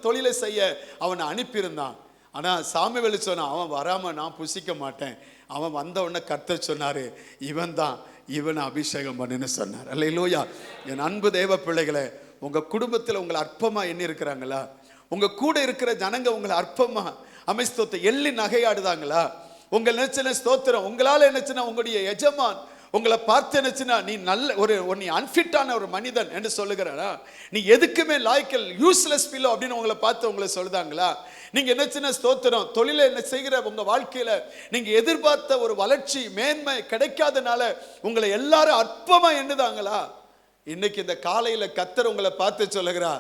தொழிலை செய்ய அவனை அனுப்பியிருந்தான். ஆனா சாமுவேல் சொன்னான், அவன் வராம நான் புசிக்க மாட்டேன். அவன் வந்த உடனே கர்த்தர் சொன்னாரு, இவன் தான், இவனை அபிஷேகம் பண்ணுன்னு சொன்னார். அல்லேலூயா. என் அன்பு தேவ பிள்ளைகளே, உங்க குடும்பத்தில் உங்களை அற்பமா எண்ணி இருக்கிறாங்களா? உங்க கூட இருக்கிற ஜனங்க உங்களை அற்பமா அமைஸ்தோத்தை எள்ளி நகையாடுதாங்களா? உங்கள் நினைச்சன ஸ்தோத்திரம் உங்களால் என்னச்சுன்னா உங்களுடைய எஜமான் உங்களை பார்த்து என்னச்சுன்னா நீ நல்ல நீ அன்ஃபிட்டான ஒரு மனிதன் என்று சொல்லுகிறாரா? நீ எதுக்குமே லாய்க்கல் யூஸ்லெஸ் பிலோ அப்படின்னு உங்களை பார்த்து உங்களை சொல்லுதாங்களா? நீங்க என்னச்சுன்னா ஸ்தோத்திரம் தொழிலை என்ன செய்கிற உங்க வாழ்க்கையில நீங்க எதிர்பார்த்த ஒரு வளர்ச்சி மேன்மை கிடைக்காதனால உங்களை எல்லாரும் அற்பமா எண்ணுதாங்களா? இன்னைக்கு இந்த காலையில கர்த்தர் உங்களை பார்த்து சொல்லுகிறா,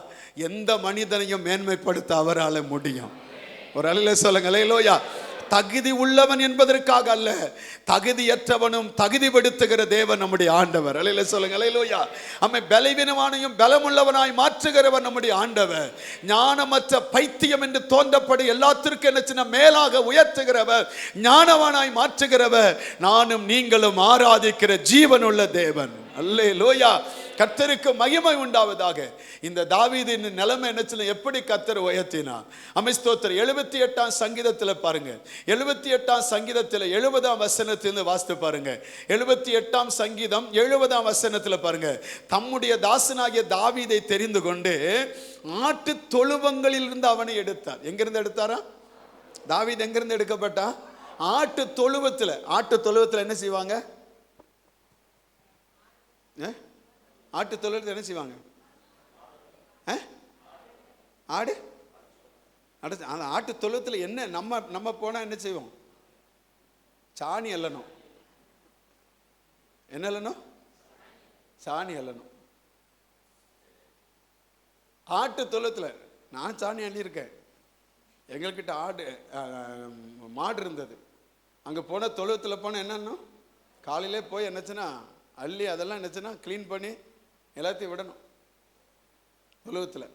எந்த மனிதனையும் மேன்மைப்படுத்த அவரால் முடியும். ஒரு அலையில சொல்லுங்க. அல்லேலூயா. தகுதி உள்ளவன் என்பதற்காக அல்ல, தகுதியற்றவனும் தகுதிப்படுத்துகிற தேவன் நம்முடைய ஆண்டவர். அல்லேலூயா சொல்லுங்க. அல்லேலூயா. நம்மை பலவீனமானையும் பலமுள்ளவனாய் மாற்றுகிறவர் நம்முடைய ஆண்டவர். ஞானமற்ற பைத்தியம் என்று தோன்றப்படும் எல்லாத்திற்கும் என்ன மேலாக உயர்த்துகிறவர், ஞானவானாய் மாற்றுகிறவர், நானும் நீங்களும் ஆராதிக்கிற ஜீவனுள்ள தேவன். அல்லேலூயா. கர்த்தருக்கு மகிமை உண்டாவதாக. இந்த தாவீதின் நிலைமை என்ன, எப்படி கர்த்தர் உயர்த்தினார். ஸ்தோத்திரம். 78ஆம் சங்கீதத்தில் பாருங்க, 78ஆம் சங்கீதத்தில் 70ஆம் வசனத்திலிருந்து வாசித்து பாருங்க. 78ஆம் சங்கீதம் 70ஆம் வசனத்தில் பாருங்க, தம்முடைய தாசனாகிய தாவீதை தெரிந்து கொண்டு ஆட்டு தொழுவங்களில் இருந்து அவனை எடுத்தார். எங்கிருந்து எடுத்தாரா? தாவீது எங்கிருந்து எடுக்கப்பட்டா? ஆட்டு தொழுவத்தில். ஆட்டு தொழுவத்தில் என்ன செய்வாங்க? ஆட்டு தொழுவத்தில் என்ன செய்வாங்க? ஆடு அடுத்து அந்த ஆட்டு தொழுவத்தில் என்ன நம்ம போனால் என்ன செய்வோம்? சாணி அள்ளணும். என்ன அள்ளணும்? சாணி அள்ளணும். ஆட்டு தொழுவத்தில் நான் சாணி அள்ளியிருக்கேன். எங்கள்கிட்ட மாடு இருந்தது. அங்கே போன தொழுவத்தில் போனால் என்னன்னா, காலையிலே போய் என்னச்சுன்னா அள்ளி அதெல்லாம் என்னச்சுன்னா க்ளீன் பண்ணி எல்லாத்தையும் விடணும் தொழுவத்தில்.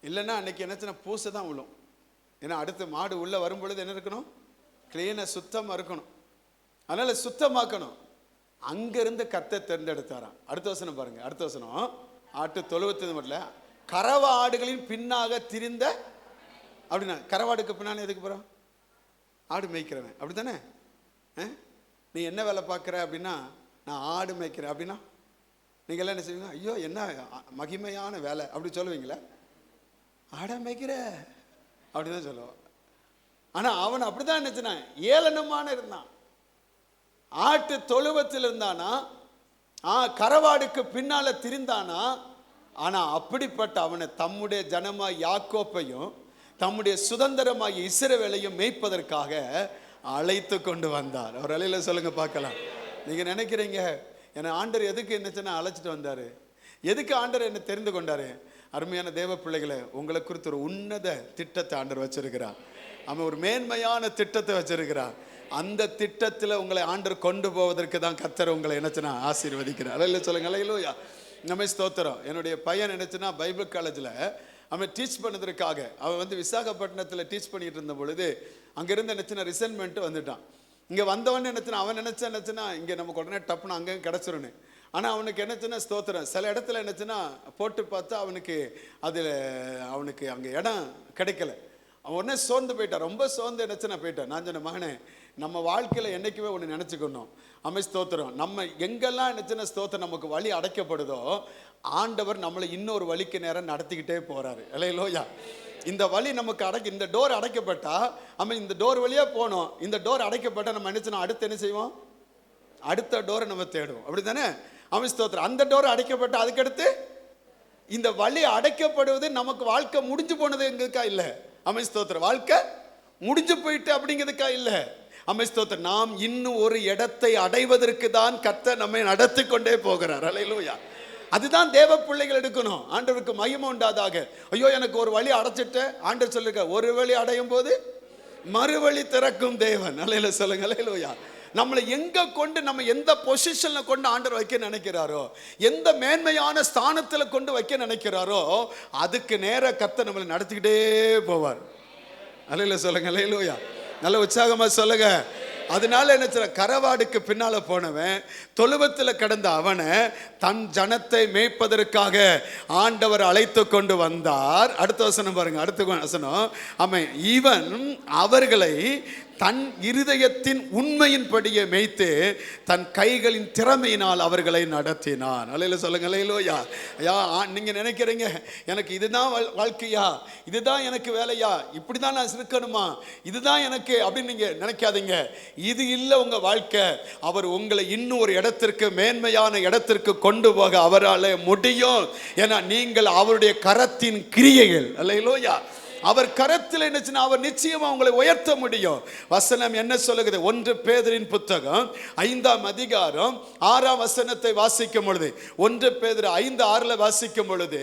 இல்லைன்னா அன்னைக்கு என்னச்சுன்னா பூசை தான் விழும். ஏன்னா அடுத்து மாடு உள்ளே வரும்பொழுது என்ன இருக்கணும்? க்ளீனாக சுத்தமாக இருக்கணும். அதனால் சுத்தமாக்கணும். அங்கேருந்து கர்த்தர் தேர்ந்தெடுத்தாராம். அடுத்த வசனம் பாருங்க. அடுத்த வசனம், ஆட்டு தொழுவத்து மட்டும் இல்லை, கறவ ஆடுகளின் பின்னாக திரிந்த அப்படின்னா, கறவாடுக்கு பின்னாலே எதுக்கு போகிறோம்? ஆடு மேய்க்கிறவன். அப்படி தானே? நீ என்ன வேலை பார்க்குற அப்படின்னா, நான் ஆடு மேய்க்கிறேன் அப்படின்னா நீங்கள் எல்லாம் என்ன செய்வீங்க? ஐயோ என்ன மகிமையான வேலை அப்படி சொல்லுவீங்களே. ஆடை மேய்க்கிற அப்படிதான் சொல்லுவான். ஆனால் அவன் அப்படிதான் நினைச்சுனா ஏளனமான இருந்தான். ஆட்டு தொழுவத்தில் இருந்தானா, கறவாடுக்கு பின்னால திரிந்தானா. ஆனா அப்படிப்பட்ட அவனை தம்முடைய ஜனமாய் யாக்கோப்பையும் தம்முடைய சுதந்திரமாய் இஸ்ரவேலையும் மேய்ப்பதற்காக அழைத்து கொண்டு வந்தார். அவர் அலையில சொல்லுங்க பார்க்கலாம். நீங்க நினைக்கிறீங்க என்னை ஆண்டவர் எதுக்கு என்னச்சுன்னா அழைச்சிட்டு வந்தாரு? எதுக்கு ஆண்டவர் என்னை தெரிந்து கொண்டாரு? அருமையான தேவ பிள்ளைகளை, உங்களை குறித்து ஒரு உன்னத திட்டத்தை ஆண்டவர் வச்சிருக்கிறார். அவன் ஒரு மேன்மையான திட்டத்தை வச்சிருக்கிறார். அந்த திட்டத்தில் உங்களை ஆண்டவர் கொண்டு போவதற்கு தான் கர்த்தர் உங்களை என்னச்சுன்னா ஆசீர்வதிக்கிறார். அலையில சொல்லுங்க. அலையிலோயா. நம்ம ஸ்தோத்திரம். என்னுடைய பையன் என்னச்சுன்னா பைபிள் காலேஜில் அவன் டீச் பண்ணதற்காக அவன் விசாகப்பட்டினத்தில் டீச் பண்ணிட்டு இருந்த பொழுது அங்கேருந்து என்னச்சுன்னா ரிசல்மெண்ட் வந்துட்டான். இங்கே வந்தவன் என்னச்சுன்னா அவன் என்னச்சுன்னா இங்கே நமக்கு உடனே டப்புன்னு அங்கேயும் கிடச்சிருன்னு. ஆனால் அவனுக்கு என்னச்சுன்னா ஸ்தோத்திரம், சில இடத்துல என்னச்சுன்னா போட்டு பார்த்தா அவனுக்கு அங்கே இடம் கிடைக்கல. அவன் உடனே சோர்ந்து போயிட்டான். ரொம்ப சோர்ந்து என்னச்சுன்னா போயிட்டான். நான் சொன்ன மகனே, நம்ம வாழ்க்கையில் என்றைக்குமே ஒன்று நினச்சிக்கணும். ஸ்தோத்திரம், நம்ம எங்கெல்லாம் என்னச்சுன்னா ஸ்தோத்திரம் நமக்கு வழி அடைக்கப்படுதோ ஆண்டவர் நம்மளை இன்னொரு வழிக்கு நேரம் நடத்திக்கிட்டே போறாரு. இல்லையிலோயா. இந்த வழி நமக்கு இந்த டோர் அடைக்கப்பட்டா இந்த டோர் வழியா போனோம். இந்த டோர் அடைக்கப்பட்டா நம்ம நினைச்சோம் அடுத்து என்ன செய்வோம்? அடுத்த டோரை நம்ம தேடுவோம். அப்படித்தானே? ஸ்தோத்திரம். அந்த டோர் அடைக்கப்பட்டா அதுக்கடுத்து இந்த வழி அடைக்கப்படுவது நமக்கு வாழ்க்கை முடிஞ்சு போனது எங்களுக்கா இல்லை. ஸ்தோத்திரம். வாழ்க்கை முடிஞ்சு போயிட்டு அப்படிங்கிறதுக்கா இல்லை. ஸ்தோத்திரம். நாம் இன்னும் ஒரு இடத்தை அடைவதற்கு தான் கர்த்தர் நம்மை நடத்தி கொண்டே போகிறார். அல்லேலூயா. அதுதான் தேவ பிள்ளைகள் எடுக்கணும். ஆண்டவருக்கு மகிமை உண்டாதாக. ஐயோ எனக்கு ஒரு வழி அடைச்சிட்டு ஆண்டவர் சொல்லுங்க, ஒரு வழி அடையும் போது மறுவழி திறக்கும் தேவன். அல்லேலூயா சொல்லுங்க. அல்லேலூயா. நம்மளை எங்க கொண்டு நம்ம எந்த பொசிஷன்ல கொண்டு ஆண்டவர் வைக்க நினைக்கிறாரோ, எந்த மேன்மையான ஸ்தானத்தில் கொண்டு வைக்க நினைக்கிறாரோ அதுக்கு நேர கர்த்தர் நம்மளை நடத்திக்கிட்டே போவார். அல்லேலூயா சொல்லுங்க. அல்லேலூயா. நல்ல உற்சாகமா சொல்லுங்க. அதனால என்ன, கறவாடுக்கு பின்னால போனவன் தொழுவத்தில் கிடந்த அவனை தன் ஜனத்தை மேய்ப்பதற்காக ஆண்டவர் அழைத்து கொண்டு வந்தார். அடுத்த வசனம் பாருங்க. அடுத்த வசனம், அவன் இவன் அவர்களை தன் இருதயத்தின் உண்மையின்படியே மேய்த்து தன் கைகளின் திறமையினால் அவர்களை நடத்தினான். அல்லேலூயா சொல்லுங்க. அல்லேலூயா. நீங்க நினைக்கிறீங்க எனக்கு இதுதான் வாழ்க்கையா, இதுதான் எனக்கு வேலையா, இப்படிதான் நான் இருக்கணுமா, இதுதான் எனக்கு அப்படின்னு நீங்க நினைக்காதீங்க. இது இல்லை உங்க வாழ்க்கை. அவர் உங்களை இன்னும் ஒரு இடத்திற்கு, மேன்மையான இடத்திற்கு கொண்டு போக அவரால் முடியும். ஏன்னா நீங்கள் அவருடைய கரத்தின் கிரியைகள். அல்லேலூயா. அவர் கரத்தில் என்னச்சுன்னா அவர் நிச்சயமா உங்களை உயர்த்த முடியும். வசனம் என்ன சொல்லுகிறது? 1 பேதுருவின் புத்தகம் 5ஆம் அதிகாரம் 6ஆம் வசனத்தை வாசிக்கும் பொழுது, 1 பேதுரு 5:6 வாசிக்கும் பொழுது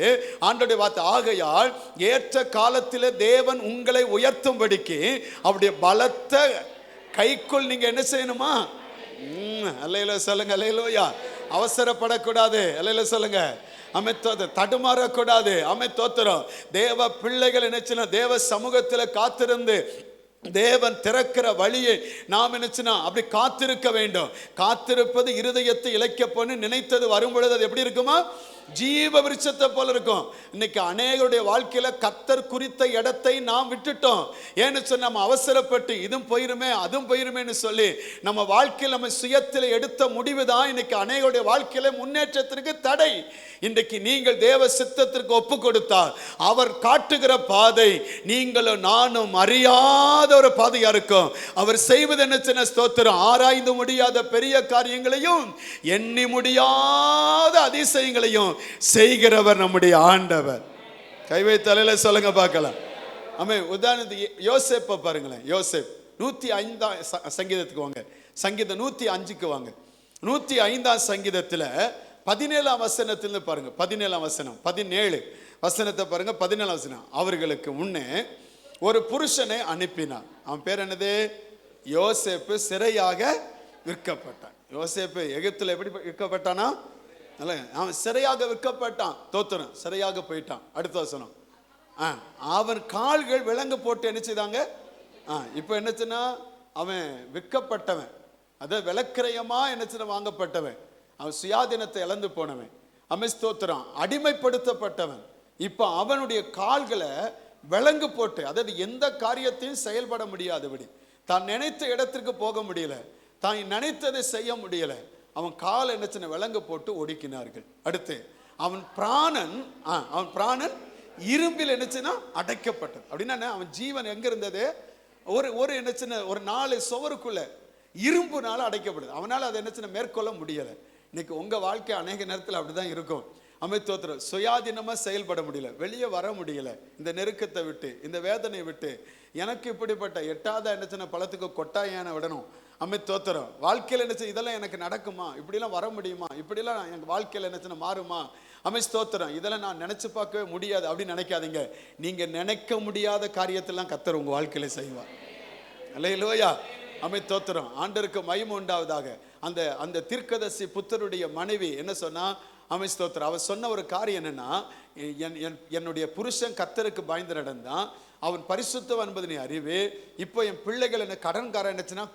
ஆண்டவருடைய வார்த்தை, ஆகையால் ஏற்ற காலத்தில் தேவன் உங்களை உயர்த்தும்படிக்கு அவருடைய பலத்த கைக்குள் நீங்க என்ன செய்யணுமா? அல்லேலூயா சொல்லுங்க. அல்லேலூயா. அவசரப்படக்கூடாது. அல்லேலூயா சொல்லுங்க. தடுமாறக்கூடாது. தோத்திரம். தேவ பிள்ளைகள் நினைச்சுனா தேவ சமூகத்தில் காத்திருந்து தேவன் திறக்கிற வழியை நாம் நினைச்சுனா அப்படி காத்திருக்க வேண்டும். காத்திருப்பது இருதயத்தை இளைக்க பண்ணி நினைத்தது வரும் பொழுது அது எப்படி இருக்குமா? ஜீவ விருட்சத்தை போல இருக்கும். இன்னைக்கு அநேகருடைய வாழ்க்கையில கர்த்தர் குறித்த இடத்தை நாம் விட்டுட்டோம். ஏன்னு சொன்ன நம்ம அவசரப்பட்டு இதுவும் போயிருமே அதுவும் போயிருமேன்னு சொல்லி நம்ம வாழ்க்கையில் நம்ம சுயத்தில் எடுத்த முடிவு தான் இன்னைக்கு அநேகருடைய வாழ்க்கையில முன்னேற்றத்திற்கு தடை. இன்றைக்கு நீங்கள் தேவ சித்தத்திற்கு ஒப்பு கொடுத்தால் அவர் காட்டுகிற பாதை நீங்களும் நானும் அறியாத ஒரு பாதையா இருக்கும். அவர் செய்வது என்ன சின்ன ஸ்தோத்திரம், ஆராய்ந்து முடியாத பெரிய காரியங்களையும் எண்ணி முடியாத அதிசயங்களையும் செய்கிறவர் நம்முடைய ஆண்டவர். கைவை தலையில சொல்லுங்க பார்க்கலாம். ஆமே. உதாரணத்துக்கு யோசேப்பை பாருங்களேன். யோசேப் 105 சங்கீதத்துக்கு வாங்க. சங்கீதம் 105க்கு வாங்க. 105 சங்கீதத்துல 17 வசனத்திலிருந்து பாருங்க. 17 வசனம் 17 வசனத்தை பாருங்க. 17 வசனம். அவர்களுக்கு முன்னே ஒரு புருஷனை அனுப்பினார். அவன் பேர் என்னது? யோசேப்பு. சிறையாக விற்கப்பட்டான். யோசேப்பு எகிப்துல எப்படி விற்கப்பட்டானா? அவன் சிறையாக விற்கப்பட்டான். தோத்திரம், சிறையாக போயிட்டான். அடுத்த வசனம். அவன் கால்கள் விலங்கு போட்டு என்ன செய்தாங்க? இப்ப என்னச்சுன்னா அவன் விற்கப்பட்டவன், அத விலக்கிரயமா என்னச்சுன்னா வாங்கப்பட்டவன். அவன் சுயாதீனத்தை இழந்து போனவன். ஸ்தோத்திரம், அடிமைப்படுத்தப்பட்டவன். இப்ப அவனுடைய கால்களை விலங்கு போட்டு, அதாவது எந்த காரியத்தையும் செயல்பட முடியாதபடி, தான் நினைத்த இடத்திற்கு போக முடியல, தான் நினைத்ததை செய்ய முடியல, அவன் கால் என்னச்சுன்னா விலங்கு போட்டு ஒடுக்கினார்கள். அடுத்து அவன் பிராணன் இரும்பில் என்னச்சுன்னா அடைக்கப்பட்டது. அப்படின்னா அவன் ஜீவன் எங்க இருந்தது? ஒரு என்னச்சுன்னா ஒரு 4 சுவருக்குள்ள இரும்புனால அடைக்கப்படுது. அவனால அதை என்னச்சுன்னா மேற்கொள்ள முடியல. இன்னைக்கு உங்க வாழ்க்கை அநேக நேரத்தில் அப்படிதான் இருக்கும். அமைத்தோத்திரம், சுயாதீனமா செயல்பட முடியல, வெளியே வர முடியல, இந்த நெருக்கத்தை விட்டு, இந்த வேதனையை விட்டு. எனக்கு இப்படிப்பட்ட 8வது என்னச்சுன்னா பழத்துக்கு கொட்டாயான விடணும். அமைத்தோத்திரம், வாழ்க்கையில் என்னச்சு இதெல்லாம் எனக்கு நடக்குமா? இப்படிலாம் வர முடியுமா? இப்படிலாம் எங்க வாழ்க்கையில் என்னச்சுன்னா மாறுமா? ஸ்தோத்திரம், இதெல்லாம் நான் நினைச்சு பார்க்கவே முடியாது அப்படின்னு நினைக்காதீங்க. நீங்க நினைக்க முடியாத காரியத்தெல்லாம் கர்த்தர் உங்க வாழ்க்கையில செய்வார். அல்லேலூயா. தோத்திரம், ஆண்டருக்கு மகிமை உண்டாவதாக. அந்த தீர்க்கதரிசி புத்தருடைய மனைவி என்ன சொன்னா? ஸ்தோத்திரம், அவர் சொன்ன ஒரு காரியம் என்னன்னா, என்னுடைய புருஷன் கர்த்தருக்கு பயந்து நடந்தான், அவன் பரிசுத்தவன் என்பது நீ அறிவு. இப்போ என் பிள்ளைகள் என்ன கடன்காரன் என்னச்சுன்னா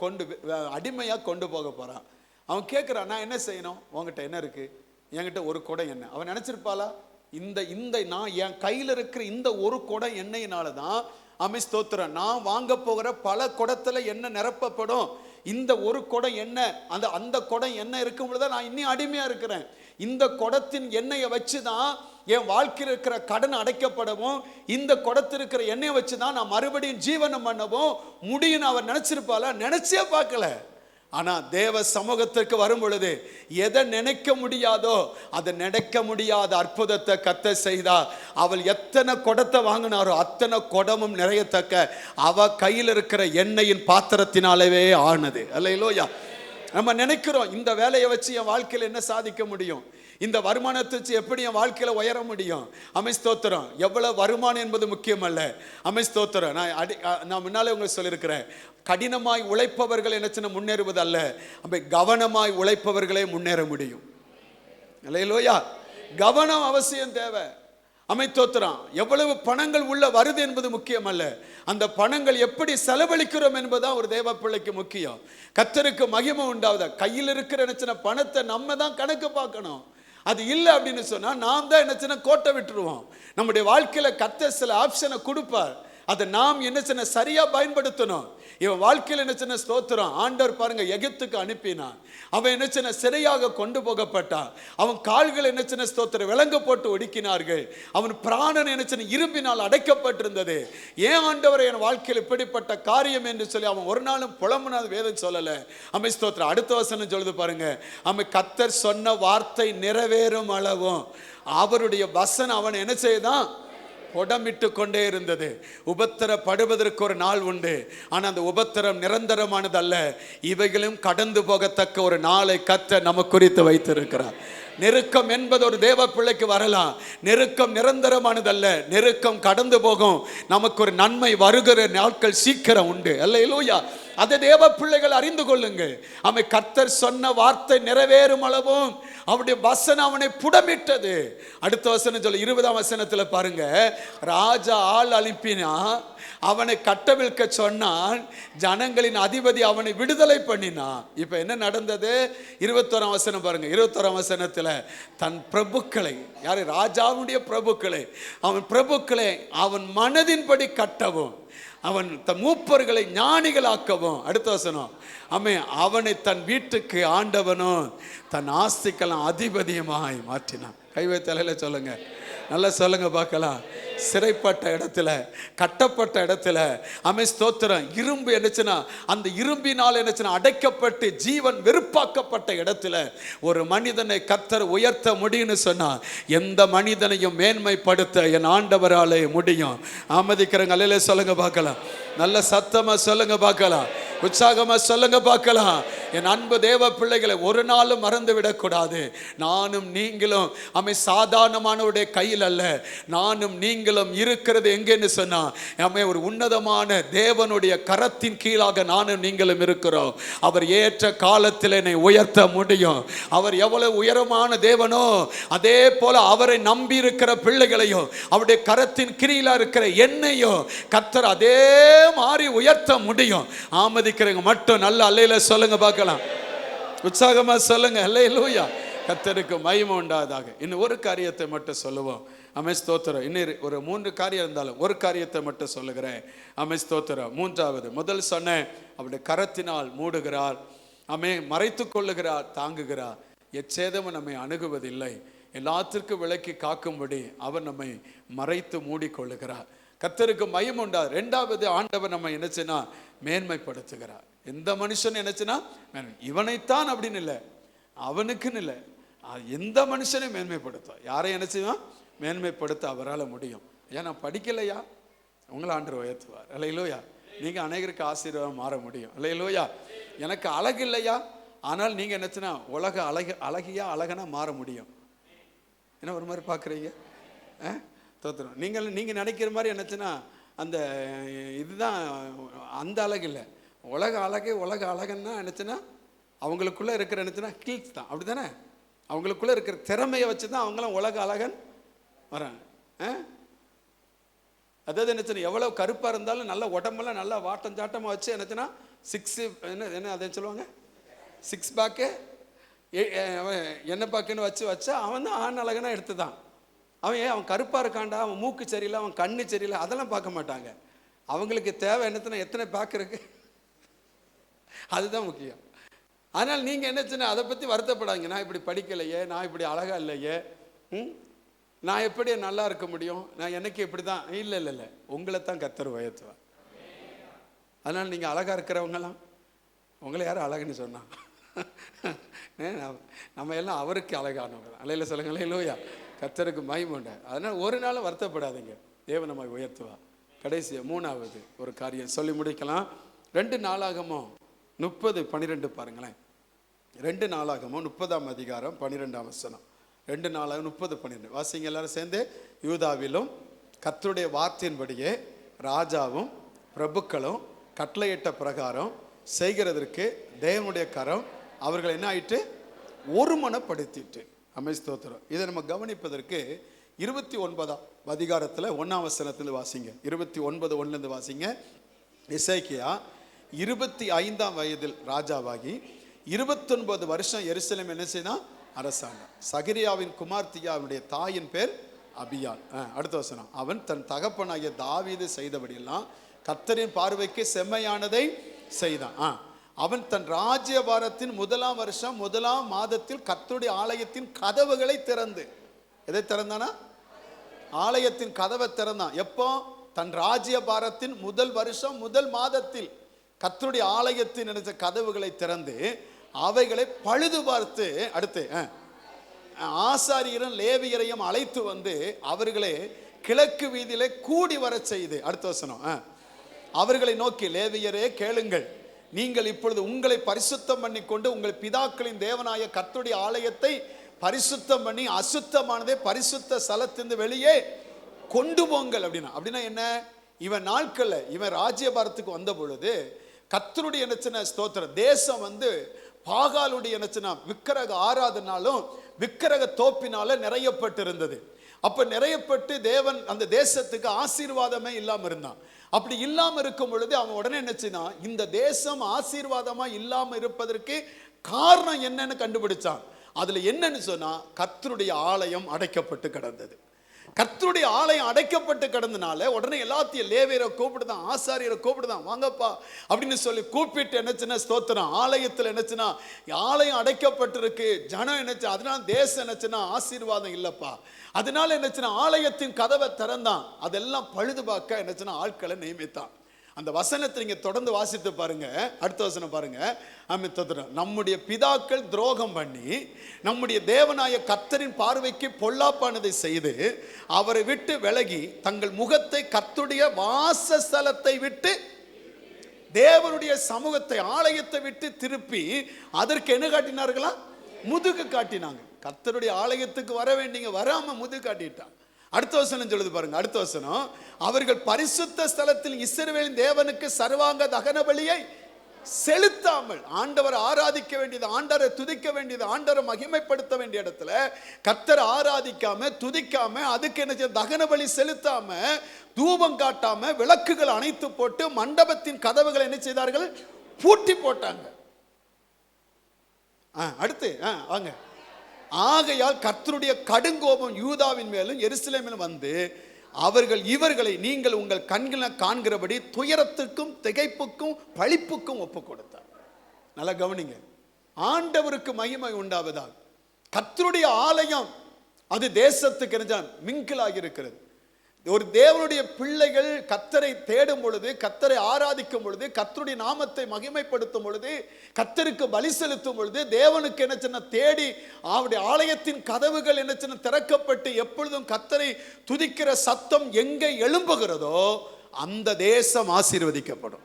அடிமையா கொண்டு போக போறான். அவன் கேட்கிறான், நான் என்ன செய்யணும்? உங்ககிட்ட என்ன இருக்கு? என்கிட்ட ஒரு குடம் என்ன. அவன் நினைச்சிருப்பாளா? இந்த நான் என் கையில் இருக்கிற இந்த ஒரு குடம் எண்ணெயினாலதான் ஸ்தோத்திரம் நான் வாங்க போகிற பல குடத்துல என்ன நிரப்பப்படும். இந்த ஒரு குடம் என்ன, அந்த குடம் என்ன இருக்கும் பொழுது நான் இன்னும் அடிமையா இருக்கிறேன். இந்த குடத்தின் எண்ணெயை வச்சுதான் என் வாழ்க்கையில் இருக்கிற கடன் அடைக்கப்படவும், இந்த குடத்தில் இருக்கிற எண்ணெயை வச்சுதான் நான் மறுபடியும் ஜீவனம் பண்ணவும் முடியும். அவர் நினைச்சிருப்பாளா? நினைச்சே பார்க்கல. ஆனா தேவ சமூகத்திற்கு வரும் பொழுது எதை நினைக்க முடியாதோ அதை நினைக்க முடியாத அற்புதத்தை கர்த்தர் செய்தார். அவள் எத்தனை குடத்தை வாங்கினாரோ அத்தனை குடமும் நிறையத்தக்க அவ கையில் இருக்கிற எண்ணெயின் பாத்திரத்தினாலவே ஆனது. அல்லேலூயா. நம்ம நினைக்கிறோம், இந்த வேலையை வச்சு என் வாழ்க்கையில் என்ன சாதிக்க முடியும், இந்த வருமானத்தை வச்சு எப்படி என் வாழ்க்கையில உயர முடியும். ஸ்தோத்திரம், எவ்வளவு வருமானம் என்பது முக்கியம் அல்ல. ஸ்தோத்திரம், நான் முன்னாலே உங்களுக்கு சொல்லியிருக்கிறேன், கடினமாய் உழைப்பவர்கள் என்ன முன்னேறுவது அல்ல, கவனமாய் உழைப்பவர்களே முன்னேற முடியும். அல்லேலூயா. கவனம் அவசியம் தேவை. தோத்திரம், எவ்வளவு பணங்கள் உள்ள வருது என்பது முக்கியம் அல்ல, அந்த பணங்கள் எப்படி செலவழிக்கிறோம் என்பதுதான் ஒரு தேவ பிள்ளைக்கு முக்கியம். கர்த்தருக்கு மகிமை உண்டாவதா. கையில் இருக்கிற பணத்தை நம்ம தான் கணக்கு பார்க்கணும். அது இல்லை அப்படின்னு சொன்னா நாம் தான் என்ன கோட்டை விட்டுருவோம். நம்முடைய வாழ்க்கையில கர்த்தர் சில ஆப்ஷனை கொடுப்பார், அதை நாம் என்ன சரியா பயன்படுத்தணும். இவன் வாழ்க்கையில் என்ன ஸ்தோத்திரம், ஆண்டவர் பாருங்க எகிப்துக்கு அனுப்பினான். அவன் என்ன சிறையாக கொண்டு போகப்பட்டான். அவன் கால்கள் என்ன ஸ்தோத்திரம் விலங்கு போட்டு ஒடுக்கினார்கள். அவன் பிராணன் என்ன இரும்பினால் அடைக்கப்பட்டிருந்தது. ஏன் ஆண்டவர் என் வாழ்க்கையில் இப்படிப்பட்ட காரியம் என்று சொல்லி அவன் ஒரு நாளும் புலம்புனாது வேதம் சொல்லல. ஸ்தோத்திரம், அடுத்த வசனம் சொல்லுது பாருங்க, கர்த்தர் சொன்ன வார்த்தை நிறைவேறும் அளவும் அவருடைய வசனம் அவன் என்ன செய்தான்? புடமிட்டு கொண்டே இருந்தது. உபத்திரப்படுவதற்கு ஒரு நாள் உண்டு, ஆனா அந்த உபத்திரம் நிரந்தரமானது அல்ல. இவைகளும் கடந்து போகத்தக்க ஒரு நாளை கர்த்தர் நமக்கு குறித்து வைத்திருக்கிறார். நெருக்கம் என்பது ஒரு தேவ பிள்ளைக்கு வரலாம், நெருக்கம் நிரந்தரமானதல்ல, நெருக்கம் கடந்து போகும். நமக்கு ஒரு நன்மை வருகிற நாட்கள் சீக்கிரம் உண்டு. அல்லேலூயா. அதை தேவ பிள்ளைகள் அறிந்து கொள்ளுங்கள். அவன் கர்த்தர் சொன்ன வார்த்தை நிறைவேறும் அளவும் அவருடைய வசனம் அவனை புடமிட்டது. அடுத்த வசனம் சொல்ல 20ஆம் வசனத்துல பாருங்க, ராஜா ஆள் அனுப்பினா அவனை கட்டவிழ்க்க சொன்னான், ஜனங்களின் அதிபதி அவனை விடுதலை பண்ணினான். இப்ப என்ன நடந்தது? 21ஆம் வசனம் பாருங்க. 21ஆம் வசனத்துல தன் பிரபுக்களை, யாரு? ராஜாவுடைய பிரபுக்களை, அவன் பிரபுக்களை அவன் மனதின்படி கட்டவும், அவன் தன் மூப்பர்களை ஞானிகளாக்கவும். அடுத்த வசனம், அவனை தன் வீட்டுக்கு ஆண்டவனும் தன் ஆஸ்திக்கெல்லாம் அதிபதியுமாய் மாற்றினான். கைவை தலையில சொல்லுங்க, நல்லா சொல்லுங்க பார்க்கலாம். சிறைப்பட்ட இடத்துல, கட்டப்பட்ட இடத்துல, ஸ்தோத்திரம், இரும்பு என்னச்சுன்னா, அந்த இரும்பினால் என்னச்சுன்னா அடைக்கப்பட்டு ஜீவன் வெறுப்பாக்கப்பட்ட இடத்துல ஒரு மனிதனை கர்த்தர் உயர்த்த முடியும்னு சொன்னா, எந்த மனிதனையும் மேன்மைப்படுத்த என் ஆண்டவராலே முடியும். ஆமதிக்கிறங்க அல்லையில சொல்லுங்க பார்க்கலாம். நல்ல சத்தமா சொல்லுங்க பார்க்கலாம், உற்சாகமா சொல்லுங்க பார்க்கலாம். என் அன்பு தேவ பிள்ளைகளை ஒரு நாளும் மறந்து விடக்கூடாது. நானும் நீங்களும் சாதாரணமானவருடைய கையில் அல்ல, நானும் நீங்களும் இருக்கிறது எங்கன்னு சொன்னா ஒரு உன்னதமான தேவனுடைய கரத்தின் கீழாக நானும் நீங்களும் இருக்கிறோம். அவர் ஏற்ற காலத்தில் என்னை உயர்த்த முடியும். அவர் எவ்வளவு உயரமான தேவனோ அதே போல அவரை நம்பி இருக்கிற பிள்ளைகளையும் அவருடைய கரத்தின் கீழா இருக்கிற என்னையும் கர்த்தர் அதே மாதிரி உயர்த்த முடியும். ஆமதிக்கிறவங்க மட்டும் நல்ல அல்லையில சொல்லுங்க பார்க்கலாம், உற்சாகமா சொல்லுங்க அல்லேலூயா. கர்த்தருக்கு மகிமை உண்டாதாக. இன்னும் ஒரு காரியத்தை மட்டும் சொல்லுவோம். ஸ்தோத்திரம். இன்னும் ஒரு 3 காரியம் இருந்தாலும் ஒரு காரியத்தை மட்டும் சொல்லுகிறேன். ஸ்தோத்திரம். 3வது, முதல் சொன்னேன், அவருடைய கரத்தினால் மூடுகிறார், மறைத்து கொள்ளுகிறார், தாங்குகிறார். எச்சேதமும் நம்மை அணுகுவதில்லை. எல்லாத்திற்கும் விலக்கி காக்கும்படி அவர் நம்மை மறைத்து மூடிக்கொள்ளுகிறார். கர்த்தருக்கு மகிமை உண்டாது. 2வது, ஆண்டவர் நம்ம என்னச்சுன்னா மேன்மைப்படுத்துகிறார். எந்த மனுஷன் என்னச்சுன்னா இவனைத்தான் அப்படின்னு இல்லை, அவனுக்குன்னு இல்லை, எந்த மனுஷனையும் மேன்மைப்படுத்தும். யாரை என்னச்சுன்னா மேன்மைப்படுத்த அவரால் முடியும். ஏன் நான் படிக்கலையா, உங்களை ஆண்டவர் உயர்த்துவார். அல்லேலூயா. நீங்கள் அநேகருக்கு ஆசீர்வாதம் மாற முடியும். அல்லேலூயா. எனக்கு அழகு இல்லையா, ஆனால் நீங்கள் என்னச்சுன்னா உலக அழகியா அழகனா மாற முடியும். என்ன ஒரு மாதிரி பார்க்குறீங்க? தோத்துறோம். நீங்கள் நினைக்கிற மாதிரி என்னச்சுன்னா அந்த இதுதான் அந்த அழகு இல்லை. உலக அழகன்னா என்னச்சுன்னா அவங்களுக்குள்ளே இருக்கிற என்னச்சுன்னா கில்ஸ் தான், அப்படி தானே? அவங்களுக்குள்ளே இருக்கிற திறமையை வச்சு தான் அவங்களாம் உலக அழகன் வராங்க. அதாவது என்னச்சுன்னா எவ்வளோ கருப்பாக இருந்தாலும் நல்ல உடம்பெல்லாம் நல்லா வாட்டம் சாட்டமாக வச்சு என்னச்சுன்னா என்ன அதை சொல்லுவாங்க, 6 பேக்கு என்ன பாக்குன்னு வச்சா அவன் தான் ஆண் அழகனா எடுத்து தான். அவன் கருப்பாக இருக்காண்டா, அவன் மூக்கு சரியில்லை, அவன் கண்ணு சரியில்லை, அதெல்லாம் பார்க்க மாட்டாங்க. அவங்களுக்கு தேவை என்னத்துனா எத்தனை பேக் இருக்கு, அதுதான் முக்கியம். அதனால் நீங்கள் என்னச்சுன்னா அதை பற்றி வருத்தப்படாங்க. நான் இப்படி படிக்கலையே, நான் இப்படி அழகா இல்லையே, நான் எப்படி நல்லா இருக்க முடியும், நான் எனக்கு இப்படி தான். இல்லை, உங்களை தான் கர்த்தர் உயர்த்துவார். அதனால் நீங்கள் அழகாக இருக்கிறவங்களாம் உங்களை யாரும் அழகுன்னு சொன்னா நம்ம எல்லாம் அவருக்கு அழகானவங்க தான். அலையில சொல்லுங்க அல்லேலூயா. கர்த்தருக்கு மகிமை உண்டு. அதனால் ஒரு நாளும் வருத்தப்படாதீங்க, தேவன் நம்மை உயர்த்துவா. கடைசியாக 3வது ஒரு காரியம் சொல்லி முடிக்கலாம். 2 நாளாகமோ 30:12 பாருங்களேன். 2 நாளாகமோ 30ஆம் அதிகாரம் 12ஆம் வசனம். 2 நாளாகம் 30:12 வாசிங்க எல்லாரும் சேர்ந்து. யூதாவிலும் கர்த்தருடைய வார்த்தையின்படியே ராஜாவும் பிரபுக்களும் கட்டளையிட்ட பிரகாரம் செய்கிறதற்கு தேவனுடைய கரம் அவர்கள் என்ன ஆயிட்டு ஒருமனப்படுத்திட்டு. ஸ்தோத்திரம். இதை நம்ம கவனிப்பதற்கு 29ஆம் அதிகாரத்தில் 1ஆம் வசனத்திலிருந்து வாசிங்க. 29:1 வாசிங்க. எசேக்கியா 25ஆம் வயதில் ராஜாவாகி 29 வருஷம் எருசலேம் என்ன செய்தான் அரசாங்கம். சகரியாவின் குமார்த்தியாவுடைய தாயின் பேர் அபியாள். அடுத்த வசனம். அவன் தன் தகப்பனாகிய தாவீது செய்தபடியெல்லாம் கர்த்தரின் பார்வைக்கு செம்மையானதை செய்தான். அவன் தன் ராஜ்யபாரத்தின் 1ஆம் வருஷம் 1ஆம் மாதத்தில் கர்த்தருடைய ஆலயத்தின் கதவுகளை திறந்து, எதை திறந்தானா? ஆலயத்தின் கதவை திறந்தான். எப்போ? தன் ராஜ்யபாரத்தின் 1 வருஷம் 1 மாதத்தில் கர்த்தருடைய ஆலயத்தின் நினைச்ச கதவுகளை திறந்து அவைகளை பழுது பார்த்து, அடுத்து ஆசாரியரும் லேவியரையும் அழைத்து வந்து அவர்களை கிழக்கு வீதியிலே கூடி வர செய்து. அடுத்த வசனம். அவர்களை நோக்கி, லேவியரே கேளுங்கள், நீங்கள் இப்பொழுது உங்களை பரிசுத்தம் பண்ணி கொண்டு உங்கள் பிதாக்களின் தேவனாய கர்த்தருடைய ஆலயத்தை பரிசுத்தம் பண்ணி அசுத்தமானதை பரிசுத்த ஸ்தலத்திலிருந்து வெளியே கொண்டு போங்கள் அப்படின்னா என்ன? இவன் நாட்கள்ல இவன் ராஜ்யபாரத்துக்கு வந்த பொழுது கர்த்தருடைய என்னச்சுன்னா ஸ்தோத்திரம் தேசம் வந்து பாகாலுடைய என்னச்சுன்னா விக்கிரக ஆராதனாலும் விக்கிரக தோப்பினால நிறையப்பட்டு இருந்தது. அப்ப நிறையப்பட்டு தேவன் அந்த தேசத்துக்கு ஆசீர்வாதமே இல்லாம இருந்தான். அப்படி இல்லாம இருக்கும் பொழுது அவன் உடனே என்னச்சுன்னா இந்த தேசம் ஆசீர்வாதமா இல்லாம இருப்பதற்கு காரணம் என்னன்னு கண்டுபிடிச்சான். அதுல என்னன்னு சொன்னா கர்த்தருடைய ஆலயம் அடைக்கப்பட்டு கிடந்தது. கர்த்தருடைய ஆலயம் அடைக்கப்பட்டு கிடந்தனால உடனே எல்லாத்தையும் லேவியரை கூப்பிடுதான், ஆசாரியரை கூப்பிடுதான், வாங்கப்பா அப்படின்னு சொல்லி கூப்பிட்டு என்னச்சுன்னா ஸ்தோத்திரம் ஆலயத்தில் என்னச்சுன்னா ஆலயம் அடைக்கப்பட்டிருக்கு, ஜனம் என்னச்சு, அதனால தேசம் என்னச்சுன்னா ஆசீர்வாதம் இல்லப்பா, அதனால என்னச்சுன்னா ஆலயத்தின் கதவை திறந்தான். அதெல்லாம் பழுது பார்க்க என்னச்சுன்னா ஆட்களை நியமித்தான். அந்த வசனத்தை நீங்க தொடர்ந்து வாசித்து பாருங்க. அடுத்த வசனம் பாருங்க. நம்முடைய பிதாக்கள் துரோகம் பண்ணி நம்முடைய தேவனாய கர்த்தரின் பார்வைக்கு பொல்லாப்பானதை செய்து அவரை விட்டு விலகி தங்கள் முகத்தை கர்த்தருடைய வாசஸ்தலத்தை விட்டு தேவனுடைய சமூகத்தை ஆலயத்தை விட்டு திருப்பி அதற்கு என்ன காட்டினார்களா? முதுகு காட்டினாங்க. கர்த்தருடைய ஆலயத்துக்கு வர வேண்டிங்க, வராம முதுகு காட்டிட்டான். அடுத்த வசனம் சொல்லுது பாருங்க. அடுத்த வசனம், அவர்கள் பரிசுத்த ஸ்தலத்தில் இஸ்ரவேலின் தேவனுக்கு சர்வாங்க தகன பலியை செலுத்தாமல், ஆண்டவர் ஆராதிக்க வேண்டியது, ஆண்டவரை துதிக்க வேண்டியது, ஆண்டவரை மகிமைப்படுத்த வேண்டிய இடத்துல கர்த்தரை ஆராதிக்காம துதிக்காம அதுக்கு என்ன தகன பலி செலுத்தாம தூபம் காட்டாம விளக்குகள் அணைத்து போட்டு மண்டபத்தின் கதவுகளை என்ன செய்தார்கள்? பூட்டி போட்டாங்க. அடுத்து வாங்க. ஆகையால் கர்த்தருடைய கடுங்கோபம் யூதாவின் மேலும் எருசலேமிலும் வந்து அவர்கள் இவர்களை நீங்கள் உங்கள் கண்களை காண்கிறபடி துயரத்துக்கும் திகைப்புக்கும் பழிப்புக்கும் ஒப்பு கொடுத்தார். நல்லா கவனிங்க. ஆண்டவருக்கு மகிமை உண்டாவதால் கர்த்தருடைய ஆலயம் அது தேசத்துக்கு மிங்கிலாகி இருக்கிறது. ஒரு தேவனுடைய பிள்ளைகள் கர்த்தரை தேடும் பொழுது, கர்த்தரை ஆராதிக்கும் பொழுது, கர்த்தருடைய நாமத்தை மகிமைப்படுத்தும் பொழுது, கர்த்தருக்கு பலி செலுத்தும் பொழுது தேவனுக்கு என்ன சின்ன தேடி அவருடைய ஆலயத்தின் கதவுகள் என்ன சின்ன திறக்கப்பட்டு எப்பொழுதும் கர்த்தரை துதிக்கிற சத்தம் எங்கே எழும்புகிறதோ அந்த தேசம் ஆசீர்வதிக்கப்படும்.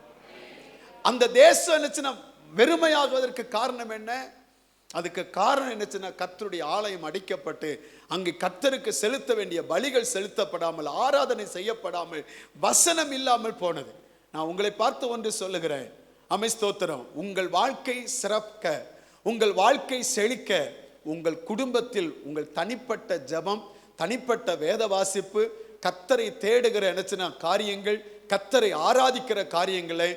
அந்த தேசம் என்ன சின்ன வெறுமையாகுவதற்கு காரணம் என்ன? அதுக்கு காரணம் என்னச்சுன்னா கர்த்தருடைய ஆலயம் அடிக்கப்பட்டு அங்கு கர்த்தருக்கு செலுத்த வேண்டிய பலிகள் செலுத்தப்படாமல், ஆராதனை செய்யப்படாமல், வசனம் இல்லாமல் போனது. நான் உங்களை பார்த்து ஒன்று சொல்லுகிறேன். ஸ்தோத்திரம். உங்கள் வாழ்க்கை சிறக்க, உங்கள் வாழ்க்கை செழிக்க, உங்கள் குடும்பத்தில் உங்கள் தனிப்பட்ட ஜெபம், தனிப்பட்ட வேத வாசிப்பு, கர்த்தரை தேடுகிற என்னச்சுன்னா காரியங்கள், கர்த்தரை ஆராதிக்கிற காரியங்களை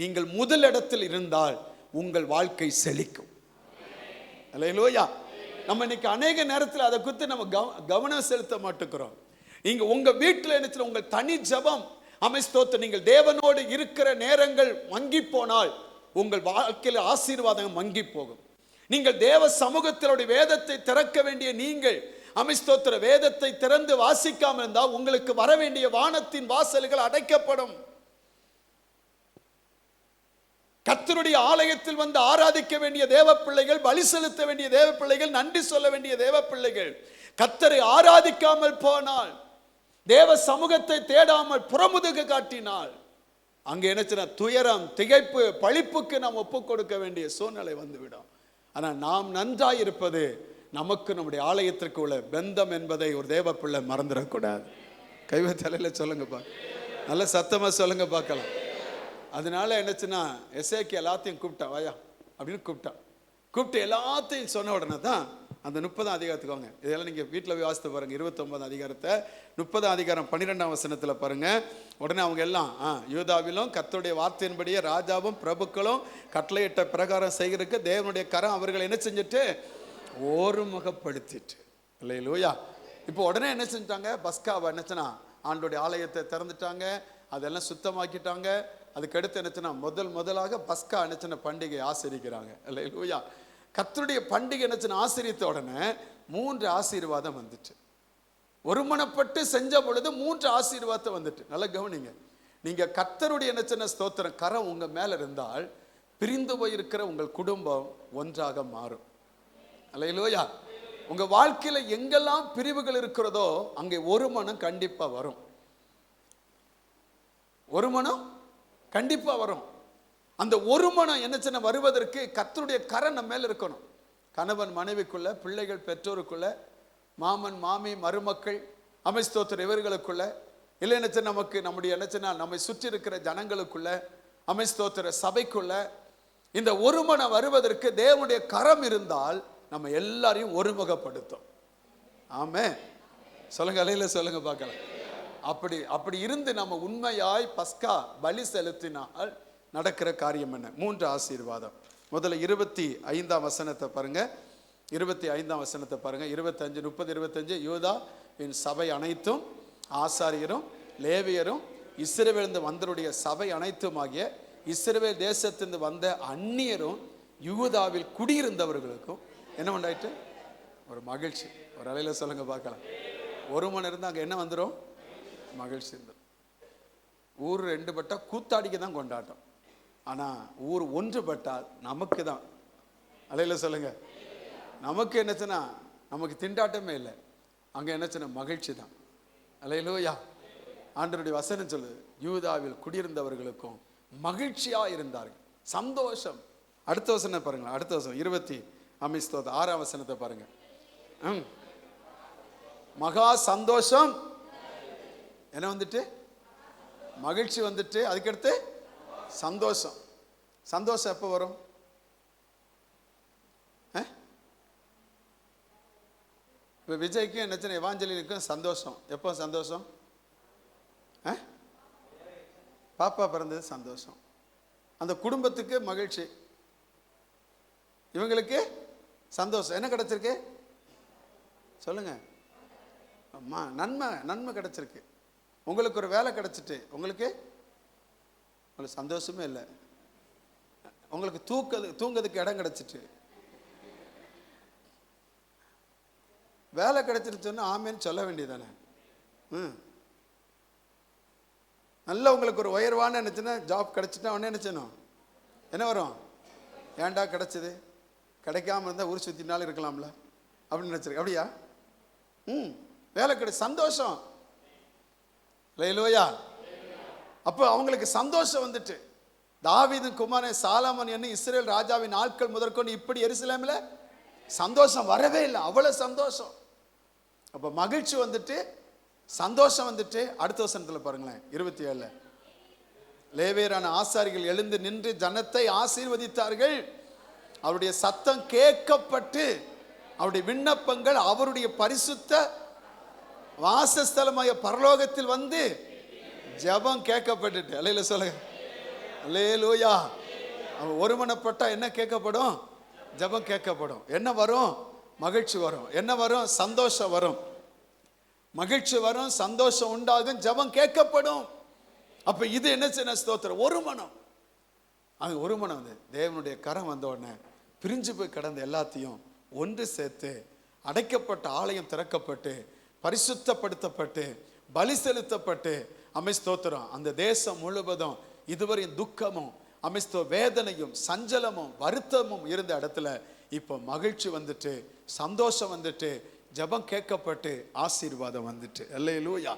நீங்கள் முதலிடத்தில் இருந்தால் உங்கள் வாழ்க்கை செழிக்கும். அல்லேலூயா. நம்ம இன்னைக்கு அநேக நேரத்தில் அதை குறித்து நம்ம கவனம் செலுத்த மாட்டேங்கிறோம். நீங்க உங்க வீட்டில் என்ன உங்கள் தனி ஜெபம் ஸ்தோத்திரம், நீங்கள் தேவனோடு இருக்கிற நேரங்கள் மங்கி போனால் உங்கள் வாழ்க்கையில் ஆசீர்வாதம் மங்கி போகும். நீங்கள் தேவ சமூகத்தினுடைய வேதத்தை திறக்க வேண்டிய நீங்கள் ஸ்தோத்திர வேதத்தை திறந்து வாசிக்காமல் இருந்தால் உங்களுக்கு வர வேண்டிய வானத்தின் வாசல்கள் அடைக்கப்படும். கர்த்தருடைய ஆலயத்தில் வந்து ஆராதிக்க வேண்டிய தேவ பிள்ளைகள், பலி செலுத்த வேண்டிய தேவ பிள்ளைகள், நன்றி சொல்ல வேண்டிய தேவ பிள்ளைகள் கர்த்தரை ஆராதிக்காமல் போனால், தேவ சமூகத்தை தேடாமல் புறமுதுகு காட்டினால் அங்கே என்ன துயரம், திகைப்பு, பழிப்புக்கு நாம் ஒப்பு கொடுக்க வேண்டிய சூழ்நிலை வந்துவிடும். ஆனால் நாம் நன்றாய் இருப்பது நமக்கு நம்முடைய ஆலயத்திற்கு உள்ள பந்தம் என்பதை ஒரு தேவ பிள்ளை மறந்துடக்கூடாது. கைவ தலையில சொல்லுங்க பார்க்க, நல்ல சத்தமா சொல்லுங்க பார்க்கலாம். அதனால என்னச்சுன்னா எசேக்கியா எல்லாத்தையும் கூப்பிட்டா, வாயா அப்படின்னு கூப்பிட்டு எல்லாத்தையும் சொன்ன உடனே தான் அந்த 30ஆம் அதிகாரத்துக்கு வாங்க. இதெல்லாம் நீங்கள் வீட்டில் போய் வாசித்து பாருங்கள். 29ஆம் அதிகாரத்தை 30ஆம் அதிகாரம் 12ஆம் வசனத்தில் பாருங்கள். உடனே அவங்க எல்லாம் யூதாவிலும் கர்த்தருடைய வார்த்தையின்படியே ராஜாவும் பிரபுக்களும் கட்டளையிட்ட பிரகாரம் செய்கிறதுக்கு தேவனுடைய கரம் அவர்கள் என்ன செஞ்சுட்டு ஓருமுகப்படுத்திட்டு. இல்லையா? இப்போ உடனே என்ன செஞ்சிட்டாங்க? பஸ்காவை என்னச்சுன்னா ஆண்டோடைய ஆலயத்தை திறந்துட்டாங்க, அதெல்லாம் சுத்தமாக்கிட்டாங்க. அதுக்கடுத்து என்னச்சுன்னா முதலாக பஸ்கா என்னச்சுன்னா பண்டிகை ஆசரிக்கிறாங்க. இல்லையா? கர்த்தருடைய பண்டிகை என்னச்சுன்னா ஆசரித்த உடனே 3 ஆசீர்வாதம் வந்துட்டு, ஒருமனப்பட்டு செஞ்ச பொழுது 3 ஆசீர்வாதத்தை வந்துட்டு. நல்லா கவனிங்க. நீங்க கர்த்தருடைய என்னச்சுன்னா ஸ்தோத்திரம் கரம் உங்க மேல இருந்தால் பிரிந்து போயிருக்கிற உங்கள் குடும்பம் ஒன்றாக மாறும். அல்லேலூயா. உங்க வாழ்க்கையில எங்கெல்லாம் பிரிவுகள் இருக்கிறதோ அங்கே ஒரு மனம் கண்டிப்பா வரும். ஒரு மனம் கண்டிப்பா வரும். அந்த ஒரு மனம் என்ன வருவதற்கு கர்த்தருடைய கரம் நம்ம மேல இருக்கணும். கணவன் மனைவிக்குள்ள, பிள்ளைகள் பெற்றோருக்குள்ள, மாமன் மாமி மருமக்கள் ஸ்தோத்திரம் இவர்களுக்குள்ள, இல்லை நமக்கு நம்முடைய நம்மை சுற்றி இருக்கிற ஜனங்களுக்குள்ள ஸ்தோத்திர சபைக்குள்ள இந்த ஒருமனம் வருவதற்கு தேவனுடைய கரம் இருந்தால் நம்ம எல்லாரையும் ஒருமுகப்படுத்தும். ஆமென். சொல்லுங்க, அலையில சொல்லுங்க பார்க்கலாம். அப்படி இருந்து நம்ம உண்மையாய் பஸ்கா பலி செலுத்தினால் நடக்கிற காரியம் என்ன? 3 ஆசீர்வாதம். முதல்ல 25ஆம் வசனத்தை பாருங்க. 25ஆம் வசனத்தை பாருங்க. 25, 30, 25. யூதா என் சபை அனைத்தும் ஆசாரியரும் லேவியரும் இஸ்ரவேலிருந்து வந்தருடைய சபை அனைத்தும் ஆகிய இஸ்ரவேல் தேசத்திலிருந்து வந்த அந்நியரும் யூதாவில் குடியிருந்தவர்களுக்கும் என்ன உண்டாயிட்டு? ஒரு மகிழ்ச்சி. ஒரு அலையில சொல்லுங்க பார்க்கலாம். ஒரு மணி இருந்தால் அங்கே என்ன வந்துடும்? மகிழ்ச்சி இருந்தது. ஊர் 2 பட்டா கூத்தாடிக்கு தான் கொண்டாட்டம். ஆனால் ஊர் ஒன்றுபட்டால் நமக்கு தான். அலையில சொல்லுங்க. நமக்கு என்னச்சுன்னா நமக்கு திண்டாட்டமே இல்லை. அங்கே என்னச்சுன்னா மகிழ்ச்சி தான். அல்லேலூயா. ஆண்டவருடைய வசனம் சொல்லுது, யூதாவில் குடியிருந்தவர்களுக்கும் மகிழ்ச்சியா இருந்தார்கள், சந்தோஷம். அடுத்த வசனம் பாருங்களேன். அடுத்த வசனம் 26ஆம் வசனத்தை பாருங்க. மகா சந்தோஷம் என்ன வந்துட்டு? மகிழ்ச்சி வந்துட்டு. அதுக்கடுத்து சந்தோஷம். சந்தோஷம் எப்போ வரும்? இப்போ விஜய்க்கும் என்ன எவாஞ்சலிக்கும் சந்தோஷம் எப்போ? சந்தோஷம் பாப்பா பிறந்தது சந்தோஷம். அந்த குடும்பத்துக்கு மகிழ்ச்சி, இவங்களுக்கு சந்தோஷம். என்ன கிடைச்சிருக்கு சொல்லுங்க? அம்மா நன்மை கிடைச்சிருக்கு. உங்களுக்கு ஒரு வேலை கிடைச்சிட்டு உங்களுக்கு சந்தோஷமே இல்லை. உங்களுக்கு தூங்கிறதுக்கு இடம் கிடைச்சிட்டு, வேலை கிடைச்சிருச்சுன்னா ஆமேன்னு சொல்ல வேண்டியதானே? நல்ல உங்களுக்கு ஒரு உயர்வான நினச்சுன்னா ஜாப் கிடைச்சிட்டா உடனே நினச்சணும் என்ன வரும்? ஏன்டா கிடைச்சது, கிடைக்காம இருந்தால் ஊர் சுற்றினாலும் இருக்கலாம்ல அப்படின்னு நினச்சிருக்கு. அப்படியா? வேலை சந்தோஷம். லேலூயா. அப்போ அவங்களுக்கு சந்தோஷம் வந்துட்டு. தாவீதின் குமாரன் சாலமோன் என்ன இஸ்ரேல் ராஜாவின் நாட்கள் முதற்கொண்டு இப்படி எருசலேமில் சந்தோஷம் வரவே இல்லை. அவ்வளோ சந்தோஷம். அப்போ மகிழ்ச்சி வந்துட்டு, சந்தோஷம் வந்துட்டு. அடுத்த வசனத்தில் பாருங்களேன் 27. லேவியரான ஆசாரிகள் எழுந்து நின்று ஜனத்தை ஆசீர்வதித்தார்கள். அவருடைய சத்தம் கேட்கப்பட்டு அவருடைய விண்ணப்பங்கள் அவருடைய பரிசுத்த வாசஸ்தலமாய பரலோகத்தில் வந்து ஜெபம் கேட்கப்பட்டுட்டு. அல்லேலூயா சொல்லுங்க. அல்லேலூயா. அவன் ஒருமனப்பட்டா என்ன கேட்கப்படும்? ஜெபம் கேட்கப்படும். என்ன வரும்? மகிழ்ச்சி வரும். என்ன வரும்? சந்தோஷம் வரும். மகிழ்ச்சி வரும், சந்தோஷம் உண்டாகும், ஜெபம் கேட்கப்படும். அப்ப இது என்ன செய்ய? ஸ்தோத்திரம். ஒரு மனம். அங்க ஒரு மனம் வந்து தேவனுடைய கரம் வந்த உடனே பிரிஞ்சு போய் கிடந்த எல்லாத்தையும் ஒன்று சேர்த்து அடைக்கப்பட்ட ஆலயம் திறக்கப்பட்டு பரிசுத்தப்படுத்தப்பட்டு பலி செலுத்தப்பட்டு ஸ்தோத்திரம். அந்த தேசம் முழுவதும் இதுவரையும் துக்கமும் வேதனையும் சஞ்சலமும் வருத்தமும் இருந்த இடத்துல இப்போ மகிழ்ச்சி வந்துட்டு, சந்தோஷம் வந்துட்டு, ஜெபம் கேட்கப்பட்டு ஆசீர்வாதம் வந்துட்டு. அல்லேலூயா.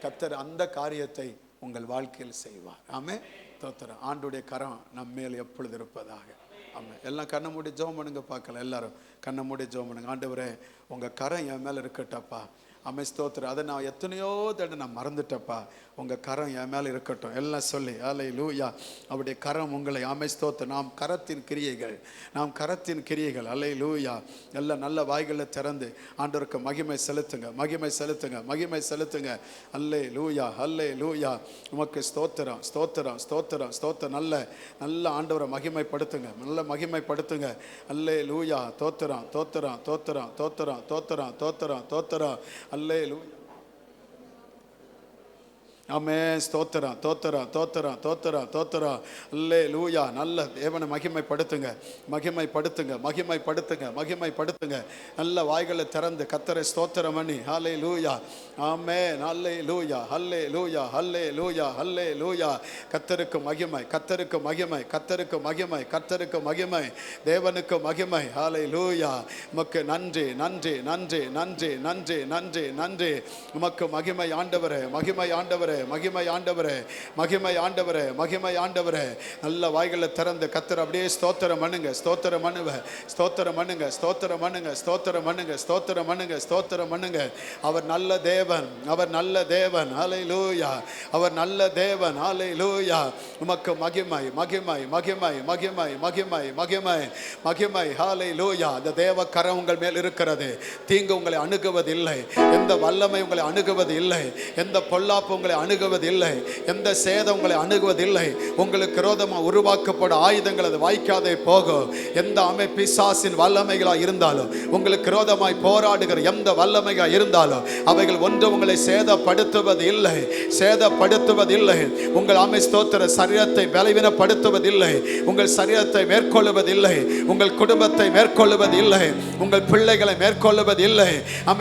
கர்த்தர் அந்த காரியத்தை உங்கள் வாழ்க்கையில் செய்வார். ஆமென். ஸ்தோத்திரம். ஆண்டுடைய கரம் நம்ம மேல் எப்பொழுது இருப்பதாக. ஆமாம். எல்லாம் கண்ணை மூடி ஜெபம் பண்ணுங்க பார்க்கலாம். எல்லாரும் கண்ணை மூடி ஜெபம் பண்ணுங்க. ஆண்டவரே, உங்கள் கரம் என் மேலே இருக்கட்டப்பா. ஸ்தோத்திரம். அதை நான் எத்தனையோ தடவை நான் மறந்துட்டப்பா. உங்கள் கரம் என் மேலே இருக்கட்டும். எல்லாம் சொல்லி அல்லேலூயா. அவருடைய கரம் உங்களை ஸ்தோத்திரம். நாம் கரத்தின் கிரியைகள் அல்லேலூயா. எல்லாம் நல்ல வாய்களில் திறந்து ஆண்டவருக்கு மகிமை செலுத்துங்க. அல்லேலூயா. உமக்கு ஸ்தோத்திரம். நல்ல ஆண்டவரை மகிமைப்படுத்துங்க. அல்லேலூயா. தோத்திரம். அல்லேலூயா. ஆமென். ஸ்தோத்திரம். அல்லேலூயா. நல்ல தேவனை மகிமைப்படுத்துங்க. நல்ல வாய்களை திறந்து கர்த்தரை ஸ்தோத்திரம் பண்ணி ஹல்லேலூயா. ஆமென். ஹல்லேலூயா. கர்த்தருக்கு மகிமை. தேவனுக்கு மகிமை. ஹல்லேலூயா. உமக்கு நன்றி. உமக்கு மகிமை ஆண்டவரே. மகிமை ஆண்டவரே, மகிமை ஆண்டவரே, மகிமை ஆண்டவரே. நல்ல வாய்களை திறந்து கர்த்தர் அப்படியே ஸ்தோத்திரம் பண்ணுங்க, ஸ்தோத்திரம் பண்ணுங்க, ஸ்தோத்திரம் பண்ணுங்க, ஸ்தோத்திரம் பண்ணுங்க, ஸ்தோத்திரம் பண்ணுங்க, ஸ்தோத்திரம் பண்ணுங்க, ஸ்தோத்திரம் பண்ணுங்க. அவர் நல்ல தேவன், அவர் நல்ல தேவன். ஹல்லேலூயா, அவர் நல்ல தேவன். ஹல்லேலூயா. உமக்கு மகிமை, மகிமை, மகிமை, மகிமை, மகிமை, மகிமை, மகிமை. ஹல்லேலூயா. அந்த தேவ கரம் உங்கள் மேல் இருக்கிறது. தீங்கு உங்களை அணுகுவதில்லை, எந்த வல்லமை உங்களை அணுகுவதில்லை, எந்த பொல்லாப்பு உங்களை அணுகுவதில்லை, எந்த சேதம் உங்களை அணுகுவதில்லை. உங்களுக்கு விரோதமாக உருவாக்கப்படும் ஆயுதங்கள் அது வாய்க்காதே போகும். எந்த பிசாசின் வல்லமைகளா இருந்தாலும், உங்களுக்கு விரோதமாய் போராடுகிற எந்த வல்லமைகளா இருந்தாலும், அவைகள் ஒன்று உங்களை சேதப்படுத்துவது இல்லை, சேதப்படுத்துவதில்லை. உங்கள் ஸ்தோத்திர சரீரத்தை பலவீனப்படுத்துவதில்லை, உங்கள் சரீரத்தை மேற்கொள்வதில்லை, உங்கள் குடும்பத்தை மேற்கொள்வதில்லை, உங்கள் பிள்ளைகளை மேற்கொள்வதில்லை.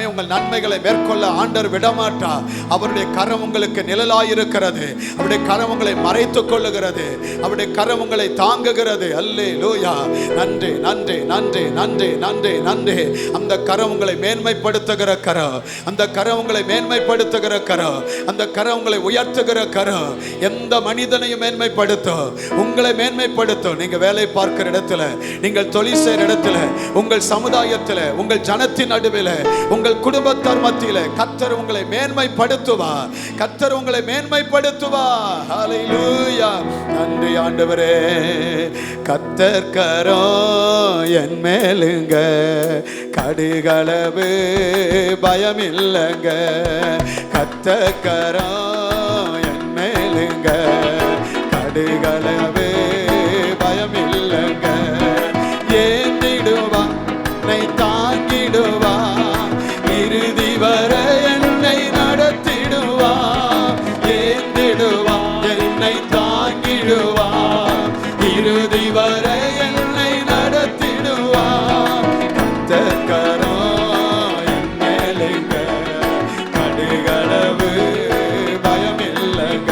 உங்கள் நன்மைகளை மேற்கொள்ள ஆண்டவர் விடமாட்டா. அவருடைய கரம் உங்களுக்கு நிழலாயிருக்கிறது, அவருடைய கரம் உங்களை மறைத்துக் கொள்ளுகிறது, அவருடைய கரம் உங்களை தாங்குகிறது. அல்லேலூயா. நன்றி, நன்றி, நன்றி, நன்றி, நன்றி, நன்றி. அந்த கரம் உங்களை மேன்மைப்படுத்துகிற கரம், அந்த கரம் உங்களை மேன்மைப்படுத்துகிற கரம், அந்த கரம் உங்களை உயர்த்துகிற கரம். எந்த மனிதனையும் மேன்மைப்படுத்தும், உங்களை மேன்மைப்படுத்தும். நீங்க வேலை பார்க்கிற இடத்துல, நீங்கள் தொழில் செய்கிற இடத்துல, உங்கள் சமுதாயத்தில், உங்கள் ஜனத்தின் நடுவில், உங்கள் குடும்பத்தார் மத்தியில் கர்த்தர் உங்களை மேன்மைப்படுத்துவார், கர்த்தர் உங்களை மேன்மைப்படுத்துவார். ஹல்லேலூயா. நன்றி ஆண்டவரே. கர்த்தர் கரம் என் மேலுங்க, கடுகளவு பயம் இல்லைங்க. கர்த்தர் கரம் என் மேலுங்க, கடுகளவு பயம் இல்லைங்க. ஏந்திடுவா, என்னை தாங்கிடுவா, இறுதி வரை என்னை நடத்திடுவா. ஏந்திடுவா, என்னை தாங்கிடுவா, இறுதி வரை என்னை நடத்திடுவா. கர்த்தர் கரம் என் மேலுங்க, கடுகளவு பயம் இல்லைங்க.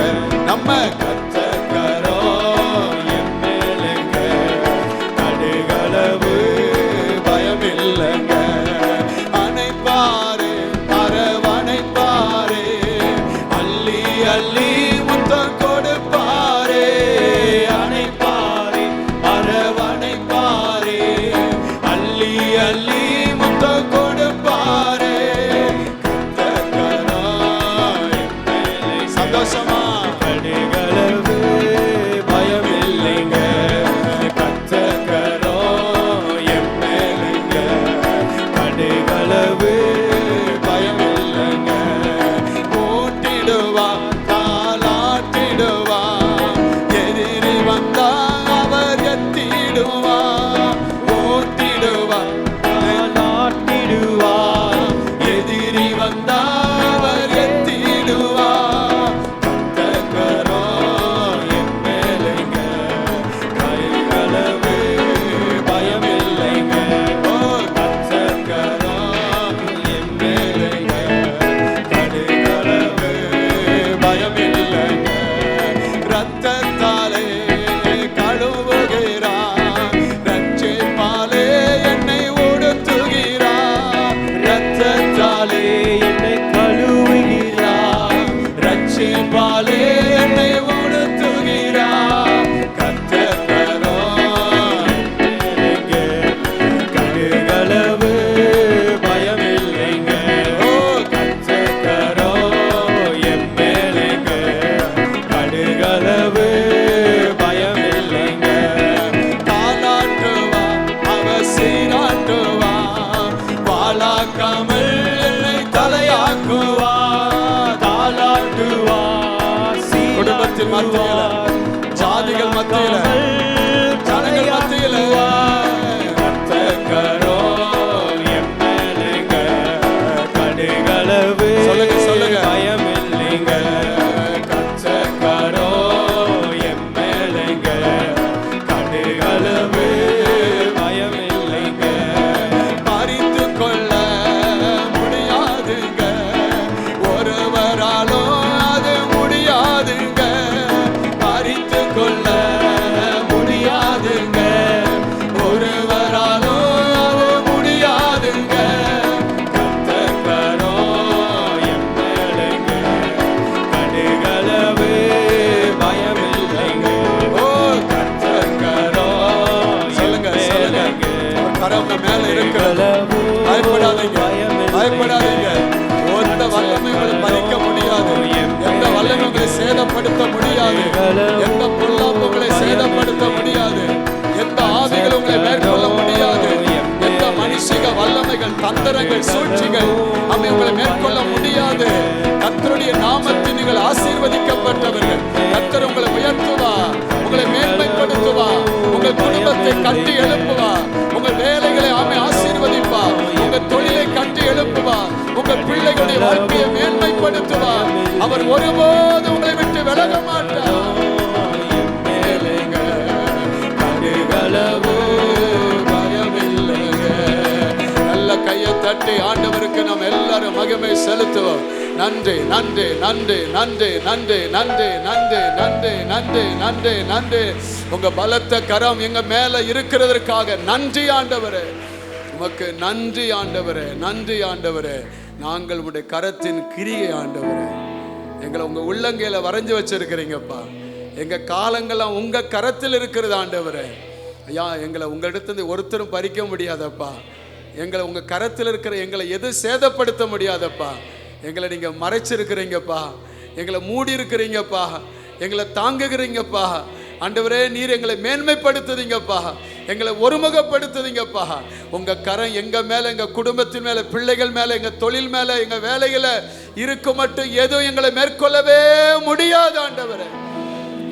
நம்ம கர்த்தர் கரம் என் மேலுங்க, கடுகளவு பயம் இல்லைங்க. அணைப்பாரு, அரவணைப்பாரு, அள்ளி அள்ளி முத்தம் கொடுப்பாரு. அணைப்பாரு, அரவணைப்பாரு, அள்ளி அள்ளி முத்தம் கொடுப்பாரு. கர்த்தர் கரம் என் மேலே சந்தோஷமா, கடுகளவு பயம் இல்லைங்க. கர்த்தர் கரம் என் மேலேங்க, கடுகளவு பயம் இல்லைங்க. ஓட்டிடுவா, தாளாட்டிடுவா, எதிரி வந்தா அவர் எத்திடுவா. ஓட்டிடுவா, தாளாட்டிடுவா, எதிரி வந்தா அவர் எத்திடுவா. கர்த்தர் கரம் என் மேலேங்க, கடுகளவு பயம் இல்லைங்க. ஓ கர்த்தர் கரம் என் மேலேங்க, கடுகளவு பயம் இல்லைங்க. ரத்தத்தாலே கழுவுகிறார், ரட்சிப்பாலே என்னை உடுத்துகிறார். ரத்தத்தாலே என்னை கழுவுகிறார், ரட்சிப்பாலே என்னை உடுத்துகிறார். கர்த்தர் கரம் என் மேலேங்க, கடுகளவு பயம் இல்லைங்க. ஓ கர்த்தர் கரம் என் மேலேங்க, கடுகளவு பயம் இல்லைங்க. தாலாட்டுவா, அவ சீராட்டுவா, வாழாக்காமல் என்னை தலையாக்குவா. தாலாட்டுவா, குடும்பத்தின் மத்தியில, ஜாதிகள் மத்தியில, ஜனங்கள் மத்தியில. கர்த்தர் கரம் என் மேலேங்க, கடுகளவு சொல்லுங்க, சொல்லுங்க, பயம் இல்லைங்க. கர்த்தர் கரம் என் மேலேங்க, கடுகளவு பயம் இல்லைங்க. பறித்து கொள்ள முடியாதுங்க, ஒருவராலும் அது முடியாதுங்க. பறித்து கொள்ள முடியாதுங்க, ஒருவராலும் அது முடியாதுங்க. கர்த்தர் கரம் என் மேலேங்க, கடுகளவு திட்டங்கள் சூழ்ச்சிகள் அவை உங்களை மேற்கொள்ள முடியாது. கர்த்தருடைய நாமத்தில் நீங்கள் ஆசீர்வதிக்கப்பட்டவர்கள். கர்த்தர் உங்களை உயர்த்துவார், உங்களை மேன்மைப்படுத்துவார், உங்கள் குடும்பத்தை கட்டி எழுப்புவார், உங்கள் வேலைகளை ஆசீர்வதிப்பார், உங்கள் தொழிலை கட்டி எழுப்புவார், உங்கள் பிள்ளைகளுடைய வாழ்க்கையை மேன்மைப்படுத்துவார். அவர் ஒருபோது உங்களை விட்டு விலக மாட்டார். நல்ல கையை தட்டி ஆண்டவருக்கு நாம் எல்லாரும் மகிமை செலுத்துவோம். நன்றி நன்றி நன்றி நன்றி நன்றி நன்றி நன்றி நன்றி நன்றி நன்றி நன்றி. உங்க பலத்த கரம் எங்க மேல இருக்கிறதற்காக நன்றி ஆண்டவரே. உமக்கு நன்றி ஆண்டவரே, நன்றி ஆண்டவரே. நாங்கள் உங்களுடைய கரத்தின் கிரியை ஆண்டவரே. எங்களை உங்க உள்ளங்கையில வரைஞ்சு வச்சிருக்கிறீங்கப்பா. எங்க காலங்கள்லாம் உங்க கரத்தில் இருக்கிறது ஆண்டவரே. ஐயா, எங்களை உங்களிடத்திலிருந்து ஒருத்தரும் பறிக்க முடியாதப்பா. எங்களை உங்க கரத்தில் இருக்கிற எங்களை எது சேதப்படுத்த முடியாதப்பா. எங்களை நீங்க மறைச்சிருக்கிறீங்கப்பா, எங்களை மூடி இருக்கிறீங்கப்பா, எங்களை தாங்குகிறீங்கப்பா ஆண்டவரே. நீர் எங்களை மேன்மைப்படுத்துறீங்கப்பா, எங்களை ஒருமுகப்படுத்துறீங்கப்பா. உங்க கரம் எங்க மேல, எங்க குடும்பத்தின் மேல, பிள்ளைகள் மேல, எங்க தொழில் மேல, எங்க வேலைகளை இருக்க மட்டும் எதுவும் எங்களை மேற்கொள்ளவே முடியாது ஆண்டவரே.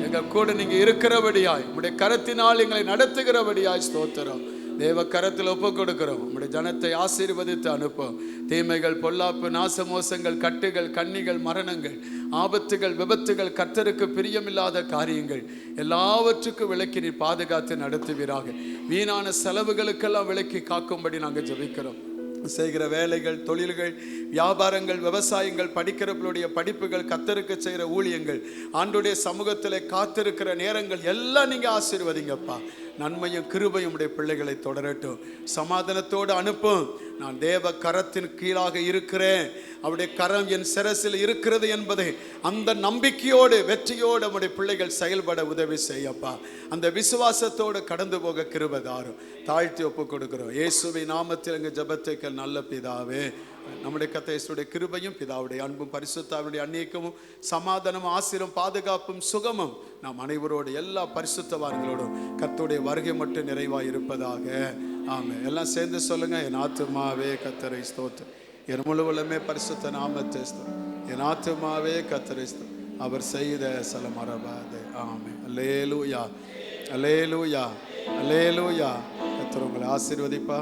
எங்க கூட நீங்க இருக்கிறபடியாய், உங்களுடைய கரத்தினால் எங்களை நடத்துகிறபடியாய் ஸ்தோத்திரம். தேவ கரத்தில் ஒப்பு கொடுக்கிறோம். உங்களுடைய ஜனத்தை ஆசீர்வதித்து அனுப்பும். தீமைகள், பொல்லாப்பு, நாசமோசங்கள், கட்டுகள், கண்ணிகள், மரணங்கள், ஆபத்துகள், விபத்துகள், கர்த்தருக்கு பிரியமில்லாத காரியங்கள் எல்லாவற்றுக்கும் விலக்கி நீர் பாதுகாத்து நடத்துவீராக. வீணான செலவுகளுக்கெல்லாம் விலக்கி காக்கும்படி நாங்கள் ஜெபிக்கிறோம். செய்கிற வேலைகள், தொழில்கள், வியாபாரங்கள், விவசாயங்கள், படிக்கிறவர்களுடைய படிப்புகள், கர்த்தருக்கு செய்கிற ஊழியங்கள், ஆண்டுடைய சமூகத்தில் காத்திருக்கிற நேரங்கள் எல்லாம் நீங்க ஆசீர்வதிங்கப்பா. நன்மையும் கிருபையும் உடைய பிள்ளைகளை தொடரட்டும். சமாதானத்தோடு அனுப்பும். நான் தேவ கரத்தின் கீழாக இருக்கிறேன், அவருடைய கரம் என் சிரசில் இருக்கிறது என்பதை அந்த நம்பிக்கையோடு வெற்றியோடு நம்முடைய பிள்ளைகள் செயல்பட உதவி செய்யப்பா. அந்த விசுவாசத்தோடு கடந்து போக கிருபை தாரும். தாழ்த்தி ஒப்பு கொடுக்கிறோம் இயேசுவின் நாமத்தில் எங்கள் ஜெபத்தை நல்ல பிதாவே. நம்முடைய கர்த்தருடைய கிருபையும் பிதாவுடைய அன்பும் பரிசுத்தாவுடைய அந்நியக்கமும் சமாதானமும் ஆசீரும் பாதுகாப்பும் சுகமும் நாம் அனைவரோடு எல்லா பரிசுத்தவான்களோடும் கர்த்தருடைய வருகை மட்டும் நிறைவாக இருப்பதாக. ஆமென். எல்லாம் சேர்ந்து சொல்லுங்க. என் ஆத்துமாவே கர்த்தரை ஸ்தோத்திரம், என் முழுவலுமே பரிசுத்த நாமத்தை ஸ்தோத்திரம், என் ஆத்துமாவே கர்த்தரை ஸ்தோத்திரம், அவர் செய்த சில மறவாது. ஆமென். அல்லேலூயா, அல்லேலூயா, அல்லேலூயா. கர்த்தர் உங்களை ஆசீர்வதிப்பார்.